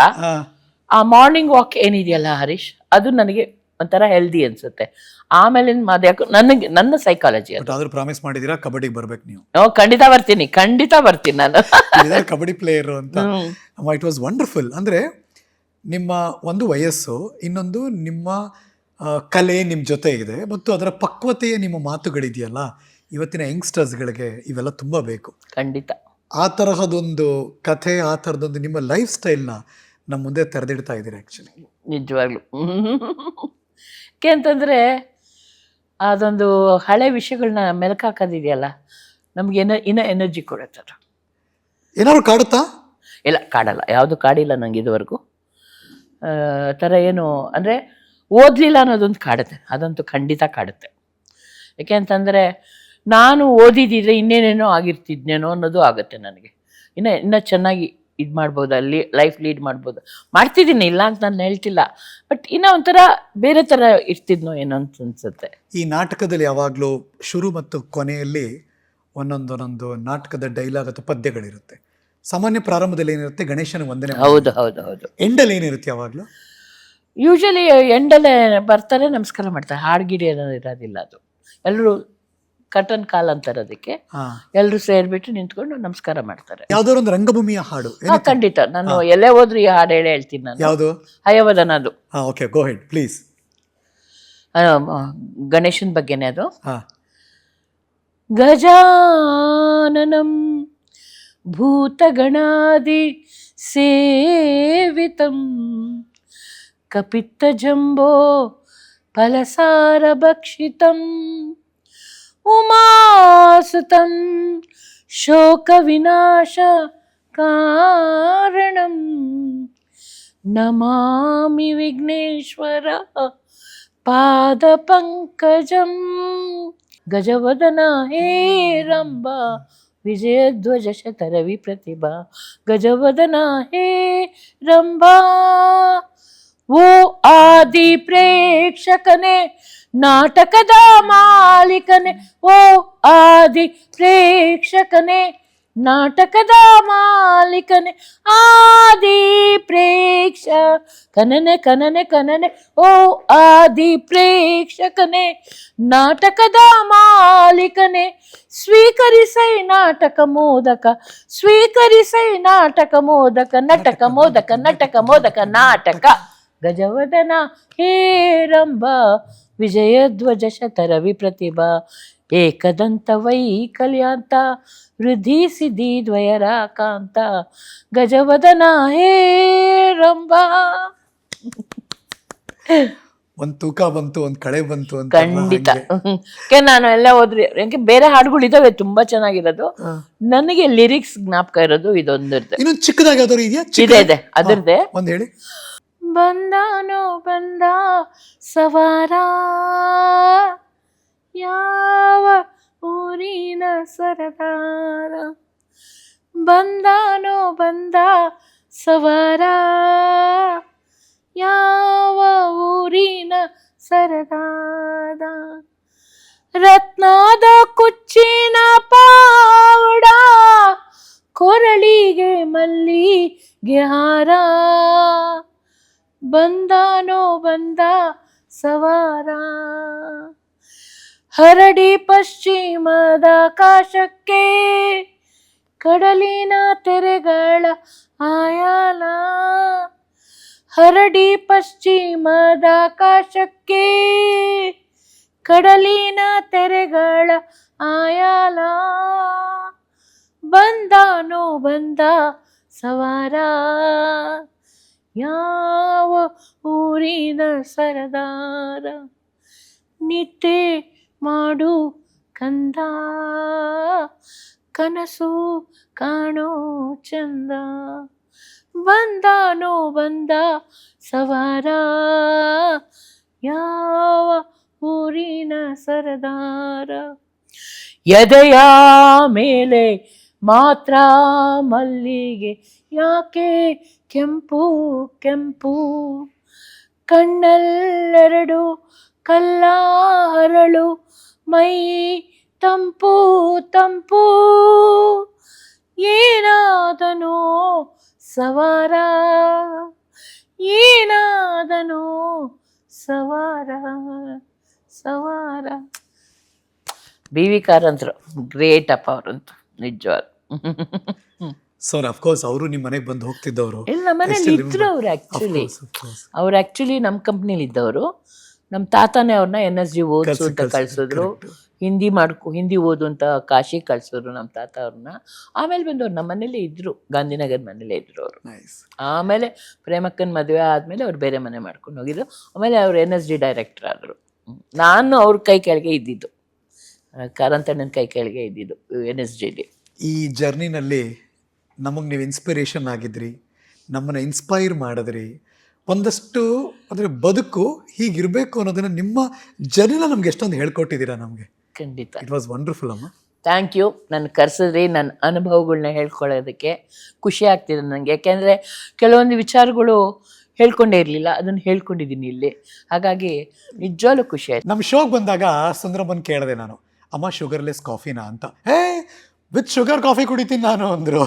ಆ ಮಾರ್ನಿಂಗ್ ವಾಕ್ ಏನಿದೆಯಲ್ಲ ಹರೀಶ್, ಅದು ನನಗೆ ಒಂಥರ ಹೆಲ್ದಿ ಅನ್ಸುತ್ತೆ. ಆಮೇಲೆ ನನ್ನ ಸೈಕಾಲಜಿ ಅದು. ಪ್ರಾಮಿಸ್ ಮಾಡಿದೀರಾ ಕಬಡ್ಡಿಗೆ ಬರ್ಬೇಕು ನೀವು? ಖಂಡಿತ ಬರ್ತೀನಿ ನಾನು. ಕಬಡ್ಡಿ ಪ್ಲೇಯರ್ ಅಂತ. It was wonderful. ಅಂದರೆ ನಿಮ್ಮ ಒಂದು ವಯಸ್ಸು, ಇನ್ನೊಂದು ನಿಮ್ಮ ಕಲೆ ನಿಮ್ಮ ಜೊತೆ ಇದೆ, ಮತ್ತು ಅದರ ಪಕ್ವತೆಯ ನಿಮ್ಮ ಮಾತುಗಳಿದೆಯಲ್ಲ, ಇವತ್ತಿನ ಯಂಗ್ಸ್ಟರ್ಸ್ಗಳಿಗೆ ಇವೆಲ್ಲ ತುಂಬ ಬೇಕು. ಖಂಡಿತ. ಆ ತರಹದೊಂದು ಕಥೆ, ಆ ಥರದೊಂದು ನಿಮ್ಮ ಲೈಫ್ ಸ್ಟೈಲ್ನ ನಮ್ಮ ಮುಂದೆ ತೆರೆದಿಡ್ತಾ ಇದ್ದೀರಿ ಆ್ಯಕ್ಚುಲಿ. ನಿಜವಾಗ್ಲು ಯಾಕೆ ಅಂತಂದರೆ ಅದೊಂದು ಹಳೆ ವಿಷಯಗಳನ್ನ ಮೆಲುಕಾಕೋದಿದೆಯಲ್ಲ, ನಮ್ಗೆ ಇನ್ನೂ ಎನರ್ಜಿ ಕೊಡುತ್ತೆ ಅದು. ಏನಾದ್ರು ಕಾಡುತ್ತಾ? ಇಲ್ಲ, ಕಾಡಲ್ಲ, ಯಾವುದು ಕಾಡಿಲ್ಲ ನಂಗೆ ಇದುವರೆಗೂ. ಥರ ಏನು ಅಂದರೆ ಓದಲಿಲ್ಲ ಅನ್ನೋದೊಂದು ಕಾಡುತ್ತೆ, ಅದಂತೂ ಖಂಡಿತ ಕಾಡುತ್ತೆ. ಯಾಕೆ ಅಂತಂದರೆ ನಾನು ಓದಿದ್ದಿದ್ರೆ ಇನ್ನೇನೇನೋ ಆಗಿರ್ತಿದ್ನೇನೋ ಅನ್ನೋದು ಆಗುತ್ತೆ ನನಗೆ. ಇನ್ನೂ ಚೆನ್ನಾಗಿ ಇದು ಮಾಡ್ಬೋದು, ಅಲ್ಲಿ ಲೈಫ್ ಲೀಡ್ ಮಾಡ್ಬೋದು, ಮಾಡ್ತಿದ್ದೀನಿ, ಇಲ್ಲ ಅಂತ ನಾನು ಹೇಳ್ತಿಲ್ಲ. ಬಟ್ ಇನ್ನೂ ಒಂಥರ ಬೇರೆ ಥರ ಇರ್ತಿದ್ನೋ ಏನೋ ಅಂತ ಅನ್ಸುತ್ತೆ. ಈ ನಾಟಕದಲ್ಲಿ ಯಾವಾಗಲೂ ಶುರು ಮತ್ತು ಕೊನೆಯಲ್ಲಿ ಒಂದೊಂದೊಂದೊಂದು ನಾಟಕದ ಡೈಲಾಗ್ ಅಥವಾ ಪದ್ಯಗಳಿರುತ್ತೆ. ಸಾಮಾನ್ಯ ಪ್ರಾರಂಭದಲ್ಲಿ ಏನಿರುತ್ತೆ, ಗಣೇಶನ ವಂದನೆ. ಹೌದು ಹೌದು ಹೌದು. ಎಂಡಲ್ಲಿ ಏನಿರುತ್ತೆ ಯಾವಾಗಲೂ? ಯೂಶಲಿ ಎಂಡಲ್ಲೇ ಬರ್ತಾರೆ, ನಮಸ್ಕಾರ ಮಾಡ್ತಾರೆ, ಹಾಡ್ಗಿಡಿ ಅನ್ನೋದು ಇರೋದಿಲ್ಲ. ಅದು ಎಲ್ಲರೂ ಕಟನ್ ಕಾಲ್ ಅಂತಾರೆ ಅದಕ್ಕೆ. ಎಲ್ಲರೂ ಸೇರಿಬಿಟ್ಟು ನಿಂತ್ಕೊಂಡು ನಮಸ್ಕಾರ ಮಾಡ್ತಾರೆ. ಯಾವ್ದಾದ್ರು ಒಂದು ರಂಗಭೂಮಿಯ ಹಾಡು? ಖಂಡಿತ, ನಾನು ಎಲ್ಲೇ ಹೋದ್ರು ಈ ಹಾಡು ಹೇಳಿ ಹೇಳ್ತೀನಿ ನಾನು. ಯಾವುದು? ಹಯವದನದು. Okay, go ahead please. ಗಣೇಶನ ಬಗ್ಗೆನೇ ಅದು. ಗಜಾನನಂ ಭೂತಗಣಾದಿ ಸೇವಿತಂ ಕಪಿತ್ತ ಜಂಬೋ ಫಲಸಾರ ಭಕ್ಷಿತಂ ಉಮಾಸುತಂ ಶೋಕ ವಿನಾಶ ಕಾರಣಂ ನಮಾಮಿ ವಿಘ್ನೇಶ್ವರ ಪಾದ ಪಂಕಜಂ ಗಜವದನ ಹೇ ರಂಬ ವಿಜಯಧ್ವಜ ಶತರ ವಿಪ್ರತಿಭಾ ಗಜವದನ ಹೇ ರಂಬಾ. ಓ ಆದಿ ಪ್ರೇಕ್ಷಕನೇ ನಾಟಕದ ಮಾಲೀಕನೇ, ಓ ಆದಿ ಪ್ರೇಕ್ಷಕನೇ ನಾಟಕದ ಮಾಲೀಕನೇ, ಆದಿ ಪ್ರೇಕ್ಷಕನೇ ಕನನೆ ಕನನೆ, ಓ ಆದಿ ಪ್ರೇಕ್ಷಕನೇ ನಾಟಕದ ಮಾಲೀಕನೇ, ಸ್ವೀಕರಿಸೈ ನಾಟಕ ಮೋದಕ, ಸ್ವೀಕರಿಸೈ ನಾಟಕ ಮೋದಕ, ನಟಕ ಮೋದಕ ನಟಕ ಮೋದಕ ನಾಟಕ ಗಜವದನ ಹೇ ರಂಬ ವಿಜಯಧ್ವಜ ಶತರ ವಿಪ್ರತಿಭಾ ಏಕದಂತ ವೈಕಲ್ಯಾಂತ ವೃದ್ಧಿ ಸಿದ್ಧಿ ದ್ವಯರಾಕಾಂತ ಗಜವದನ ಹೇ ರಂಬ. ಒಂದ್ ತೂಕ ಬಂತು, ಒಂದ್ ಕಳೆ ಬಂತು ಅಂತ. ಖಂಡಿತ. ನಾನು ಎಲ್ಲ ಹೋದ್ರಿ ಯಾಕೆ ಬೇರೆ ಹಾಡುಗಳು ಇದಾವೆ ತುಂಬಾ ಚೆನ್ನಾಗಿರೋದು, ನನಗೆ ಲಿರಿಕ್ಸ್ ಜ್ಞಾಪಕ ಇರೋದು ಇದೊಂದಿರುತ್ತೆ. ಇನ್ನೊಂದು ಚಿಕ್ಕದಾಗಿ ಯಾವ್ದಾದ್ರು ಇದೆಯಾ? ಇದೆ ಅದರದ್ದೇ. ಒಂದ್ ಹೇಳಿ. ಬಂದಾನೋ ಬಂದ ಸವಾರ ಯಾವ ಊರಿನ ಸರದಾರ, ಬಂದಾನೋ ಬಂದ ಸವಾರ ಯಾವ ಊರಿನ ಸರದಾರ, ರತ್ನದ ಕುಚ್ಚಿನ ಪಾವಡ ಕೊರಳಿಗೆ ಮಲ್ಲಿಗೆ ಹಾರ, ಬಂದಾನೋ ಬಂದ ಸವಾರ ಹರಡಿ ಪಶ್ಚಿಮದ ಆಕಾಶಕ್ಕೆ ಕಡಲಿನ ತೆರೆಗಳ ಆಯಾಲ, ಹರಡಿ ಪಶ್ಚಿಮದ ಆಕಾಶಕ್ಕೆ ಕಡಲಿನ ತೆರೆಗಳ ಆಯಾಲ, ಬಂದಾನೋ ಬಂದ ಸವಾರ ಯಾವ ಊರಿನ ಸರದಾರ, ನಿದ್ದೆ ಮಾಡು ಕಂದ ಕನಸು ಕಾಣೋ ಚಂದ, ಬಂದಾನೋ ಬಂದ ಸವಾರ ಯಾವ ಊರಿನ ಸರದಾರ, ಎದೆಯ ಮೇಲೆ ಮಾತ್ರ ಮಲ್ಲಿಗೆ ಯಾಕೆ ಕೆಂಪು ಕೆಂಪು, ಕಣ್ಣಲ್ಲೆರಡು ಕಲ್ಲ ಹರಳು ಮೈ ತಂಪು ತಂಪು, ಏನಾದನೋ ಸವಾರ ಏನಾದನೋ ಸವಾರ ಸವಾರ. ಬಿ ವಿ ಕಾರಂತರು ಗ್ರೇಟ್ ಅಪ್ಪ ಅವರಂತೂ ನಿಜವಾದ. ಸರ್ ಆಫ್ ಕೋರ್ಸ್ ಅವರು ನಿಮ್ಮ ಮನೆಗೆ ಬಂದು ಹೋಗ್ತಿದ್ದವರು? ಇಲ್ಲ, ಮನೇಲಿ ಇದ್ರು ಅವ್ರು. ಆ್ಯಕ್ಚುಲಿ ನಮ್ಮ ಕಂಪ್ನಿಲಿ ಇದ್ದವರು. ನಮ್ಮ ತಾತನೇ ಅವ್ರನ್ನ NSG ಓದಿಸು ಅಂತ ಕಳಿಸಿದ್ರು. ಹಿಂದಿ ಓದು ಅಂತ ಕಾಶಿ ಕಳ್ಸೋರು ನಮ್ಮ ತಾತ ಅವ್ರನ್ನ. ಆಮೇಲೆ ಬಂದವ್ರು ನಮ್ಮ ಮನೇಲೇ ಇದ್ದರು, ಗಾಂಧಿನಗರ ಮನೇಲೇ ಇದ್ದರು ಅವರು. ನೈಸ್. ಆಮೇಲೆ ಪ್ರೇಮಕ್ಕನ ಮದುವೆ ಆದಮೇಲೆ ಅವ್ರು ಬೇರೆ ಮನೆ ಮಾಡ್ಕೊಂಡು ಹೋಗಿದ್ದು. ಆಮೇಲೆ ಅವ್ರು NSD ಡೈರೆಕ್ಟರ್ ಆದರು. ನಾನು ಅವ್ರ ಕೈ ಕೆಳಗೆ ಇದ್ದಿದ್ದು, ಕಾರಂತಣ್ಣನ ಕೈ ಕೆಳಗೆ ಇದ್ದಿದ್ದು NSDಲಿ. ಈ ಜರ್ನಿನಲ್ಲಿ ನಮಗೆ ನೀವು ಇನ್ಸ್ಪಿರೇಷನ್ ಆಗಿದ್ರಿ, ನಮ್ಮನ್ನು ಇನ್ಸ್ಪೈರ್ ಮಾಡಿದ್ರಿ. ಒಂದಷ್ಟು ಅಂದರೆ ಬದುಕು ಹೀಗಿರಬೇಕು ಅನ್ನೋದನ್ನು ನಿಮ್ಮ ಜರ್ನಿನ ನಮ್ಗೆ ಎಷ್ಟೊಂದು ಹೇಳ್ಕೊಟ್ಟಿದ್ದೀರಾ ನಮಗೆ. ಖಂಡಿತ. ಇಟ್ ವಾಸ್ ವಂಡರ್ಫುಲ್ ಅಮ್ಮ. Thank you. ನನ್ನ ಕರೆಸಿದ್ರಿ, ನನ್ನ ಅನುಭವಗಳನ್ನ ಹೇಳ್ಕೊಳ್ಳೋದಕ್ಕೆ ಖುಷಿ ಆಗ್ತಿದೆ ನನಗೆ. ಯಾಕೆಂದರೆ ಕೆಲವೊಂದು ವಿಚಾರಗಳು ಹೇಳ್ಕೊಂಡೇ ಇರಲಿಲ್ಲ, ಅದನ್ನು ಹೇಳ್ಕೊಂಡಿದ್ದೀನಿ ಇಲ್ಲಿ. ಹಾಗಾಗಿ ನಿಜವಾಗ್ಲೂ ಖುಷಿ ಆಯ್ತು. ನಮ್ಮ ಶೋಗೆ ಬಂದಾಗ ಸುಂದರಮ್ಮನ್ ಕೇಳಿದೆ ನಾನು, ಅಮ್ಮ ಶುಗರ್ಲೆಸ್ ಕಾಫಿನಾ ಅಂತ. ಹೇ, ವಿತ್ ಶುಗರ್ ಕಾಫಿ ಕುಡಿತೀನಿ ನಾನು ಅಂದರು.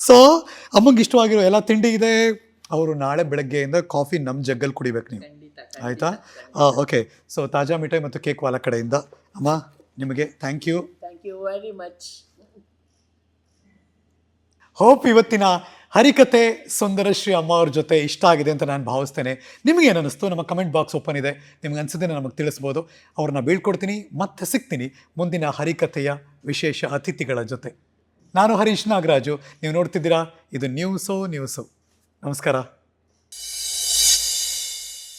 ಸೊ ಅಮ್ಮಂಗೆ ಇಷ್ಟವಾಗಿರೋ ಎಲ್ಲ ತಿಂಡಿ ಇದೆ. ಅವರು ನಾಳೆ ಬೆಳಗ್ಗೆಯಿಂದ ಕಾಫಿ ನಮ್ಮ ಜಗ್ಗಲ್ಲಿ ಕುಡಿಬೇಕು ನೀವು, ಆಯಿತಾ? ಓಕೆ. ಸೊ ತಾಜಾ ಮಿಠಾಯಿ ಮತ್ತು ಕೇಕ್ ವಾಲ ಕಡೆಯಿಂದ ಅಮ್ಮ ನಿಮಗೆ thank you. Thank you very much. Hope ಇವತ್ತಿನ ಹರಿಕತೆ ಸುಂದರಶ್ರೀ ಅಮ್ಮ ಅವ್ರ ಜೊತೆ ಇಷ್ಟ ಆಗಿದೆ ಅಂತ ನಾನು ಭಾವಿಸ್ತೇನೆ. ನಿಮಗೇನು ಅನ್ನಿಸ್ತು? ನಮ್ಮ ಕಮೆಂಟ್ ಬಾಕ್ಸ್ ಓಪನ್ ಇದೆ, ನಿಮ್ಗೆ ಅನಿಸಿದ್ರೆ ನಮಗೆ ತಿಳಿಸ್ಬೋದು. ಅವ್ರನ್ನ ಬೀಳ್ಕೊಡ್ತೀನಿ, ಮತ್ತೆ ಸಿಗ್ತೀನಿ ಮುಂದಿನ ಹರಿಕತೆಯ ವಿಶೇಷ ಅತಿಥಿಗಳ ಜೊತೆ. ನಾನು ಹರೀಶ್ ನಾಗರಾಜು, ನೀವು ನೋಡ್ತಿದ್ದೀರಾ ಇದು ನ್ಯೂಸು. ನಮಸ್ಕಾರ.